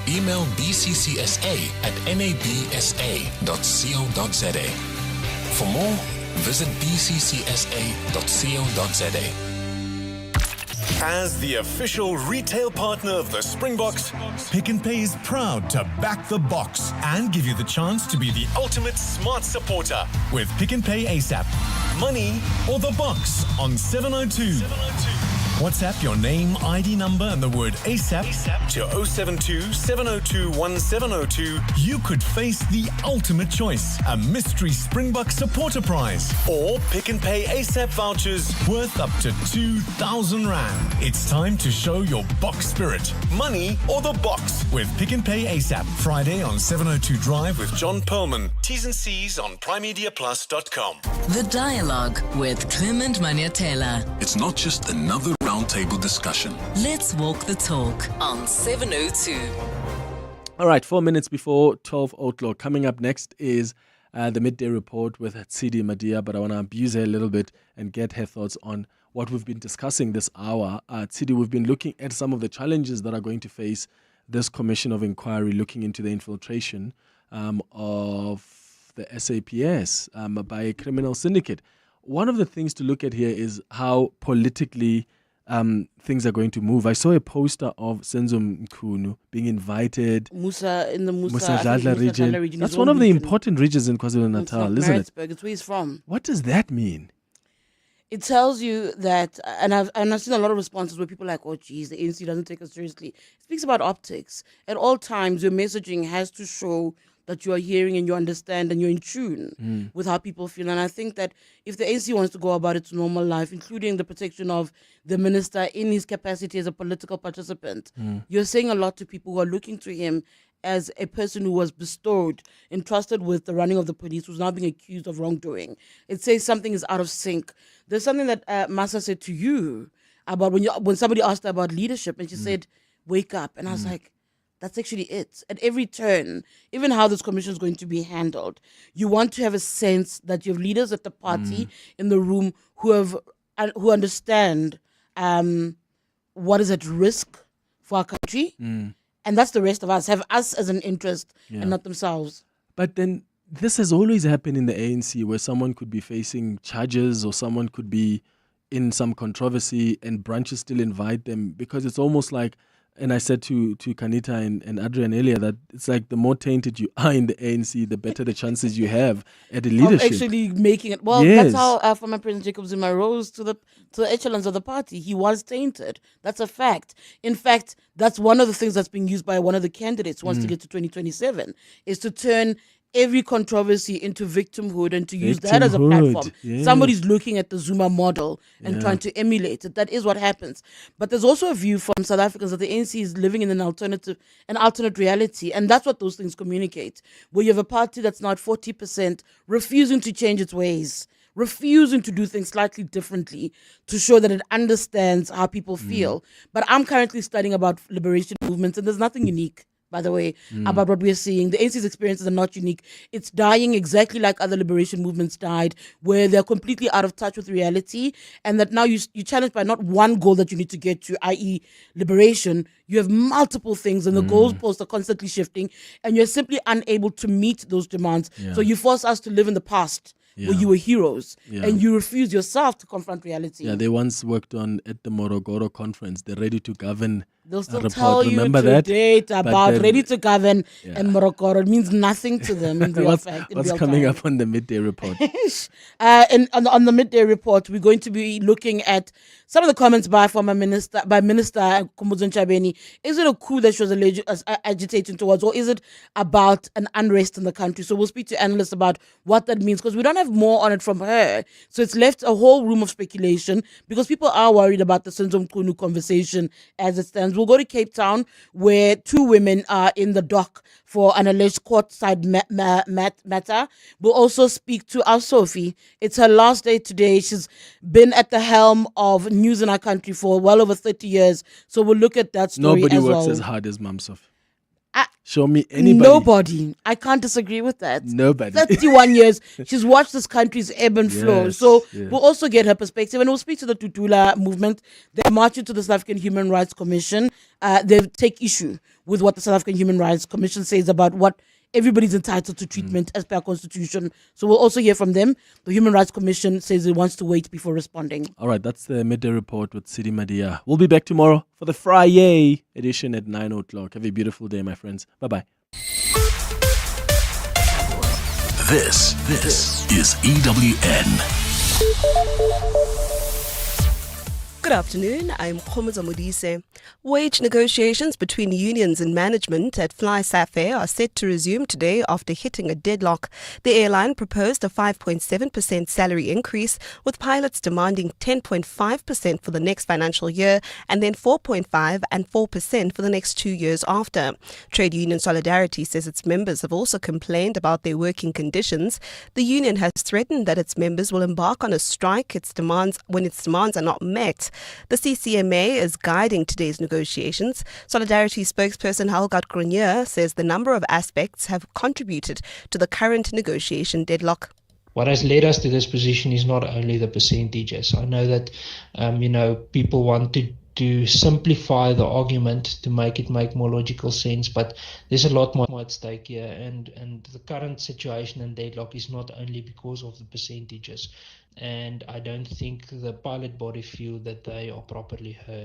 Email bccsa@nabsa.co.za. For more, visit bccsa.co.za. As the official retail partner of the Springboks, Pick n Pay is proud to back the box and give you the chance to be the ultimate smart supporter with Pick n Pay ASAP. Money or the box on 702. WhatsApp your name, ID number and the word ASAP to 072 702 1702. You could face the ultimate choice, a mystery Springbok supporter prize or Pick n Pay ASAP vouchers worth up to 2,000 Rand. It's time to show your box spirit. Money or the box with Pick n Pay ASAP. Friday on 702 Drive with John Perlman. T's and C's on primemediaplus.com. The Dialogue with Clement Manyathela. It's not just another roundtable discussion. Let's walk the talk on 702. All right, 4 minutes before 12 o'clock. Coming up next is the midday report with Tsidi Madia, but I want to abuse her a little bit and get her thoughts on what we've been discussing this hour. Tsidi, we've been looking at some of the challenges that are going to face this commission of inquiry, looking into the infiltration of the SAPS by a criminal syndicate. One of the things to look at here is how politically things are going to move. I saw a poster of Senzo Mkhunu being invited Musa Dladla region. That's one of the important regions in KwaZulu-Natal, isn't it? It's where he's from. What does that mean? It tells you that, and I've seen a lot of responses where people are like, oh, geez, the ANC doesn't take us seriously. It speaks about optics. At all times, your messaging has to show that you are hearing and you understand and you're in tune with how people feel. And I think that if the ANC wants to go about its normal life, including the protection of the minister in his capacity as a political participant, you're saying a lot to people who are looking to him as a person who was bestowed, entrusted with the running of the police, who's now being accused of wrongdoing. It says something is out of sync. There's something that Masa said to you about when somebody asked her about leadership, and she said, wake up. And I was like, that's actually it. At every turn, even how this commission is going to be handled, you want to have a sense that you have leaders at the party in the room who understand what is at risk for our country. And that's the rest of us, have us as an interest and not themselves. But then this has always happened in the ANC, where someone could be facing charges or someone could be in some controversy and branches still invite them, because it's almost like, and I said to Kanita and Adrian earlier, that it's like the more tainted you are in the ANC, the better the chances you have at the leadership. Of actually making it. Well, that's how former President Jacob Zuma rose to the echelons of the party. He was tainted. That's a fact. In fact, that's one of the things that's being used by one of the candidates who wants to get to 2027, is to turn every controversy into victimhood and to use that as a platform. Somebody's looking at the Zuma model and trying to emulate it. That is what happens. But there's also a view from South Africans that the ANC is living in an alternate reality. And that's what those things communicate. Where you have a party that's now at 40% refusing to change its ways, refusing to do things slightly differently to show that it understands how people feel. But I'm currently studying about liberation movements, and there's nothing unique, by the way, about what we're seeing. The ANC's experiences are not unique. It's dying exactly like other liberation movements died, where they're completely out of touch with reality, and that now you're challenged by not one goal that you need to get to, i.e. liberation. You have multiple things, and the goalposts are constantly shifting, and you're simply unable to meet those demands. So you force us to live in the past, where you were heroes, and you refuse yourself to confront reality. Yeah, they once worked on at the Morogoro conference, the Ready to Govern They'll still report. tell Remember you to that? date about Ready to Govern and Morogoro. It means nothing to them in real fact. What's coming up on the midday report? And on the midday report, we're going to be looking at some of the comments by Minister Khumbudzo Ntshavheni. Is it a coup that she was agitating towards, or is it about an unrest in the country? So we'll speak to analysts about what that means, because we don't have more on it from her. So it's left a whole room of speculation, because people are worried about the Senzo Mkhunu conversation as it stands. We'll go to Cape Town, where 2 women are in the dock for an alleged courtside matter. We'll also speak to our Sophie. It's her last day today. She's been at the helm of news in our country for well over 30 years. So we'll look at that story Nobody as well. works as hard as Mam Sophie. Show me anybody. Nobody. I can't disagree with that. Nobody. 31 years. She's watched this country's ebb and flow. So we'll also get her perspective, and we'll speak to the Tutula movement. They're marching to the South African Human Rights Commission. They take issue with what the South African Human Rights Commission says about what everybody's entitled to treatment as per our constitution. So we'll also hear from them. The Human Rights Commission says it wants to wait before responding. All right, that's the midday report with Sidi Madia. We'll be back tomorrow for the Friday edition at 9 o'clock. Have a beautiful day, my friends. Bye-bye. This is EWN. Good afternoon, I'm Khomuza Modise. Wage negotiations between unions and management at Fly Safair are set to resume today after hitting a deadlock. The airline proposed a 5.7% salary increase, with pilots demanding 10.5% for the next financial year and then 4.5% and 4% for the next 2 years after. Trade Union Solidarity says its members have also complained about their working conditions. The union has threatened that its members will embark on a strike when its demands are not met. The CCMA is guiding today's negotiations. Solidarity spokesperson Halgat Grenier says the number of aspects have contributed to the current negotiation deadlock. What has led us to this position is not only the percentages. I know that, people want to simplify the argument to make it make more logical sense, but there's a lot more at stake here, and the current situation and deadlock is not only because of the percentages, and I don't think the pilot body feel that they are properly heard.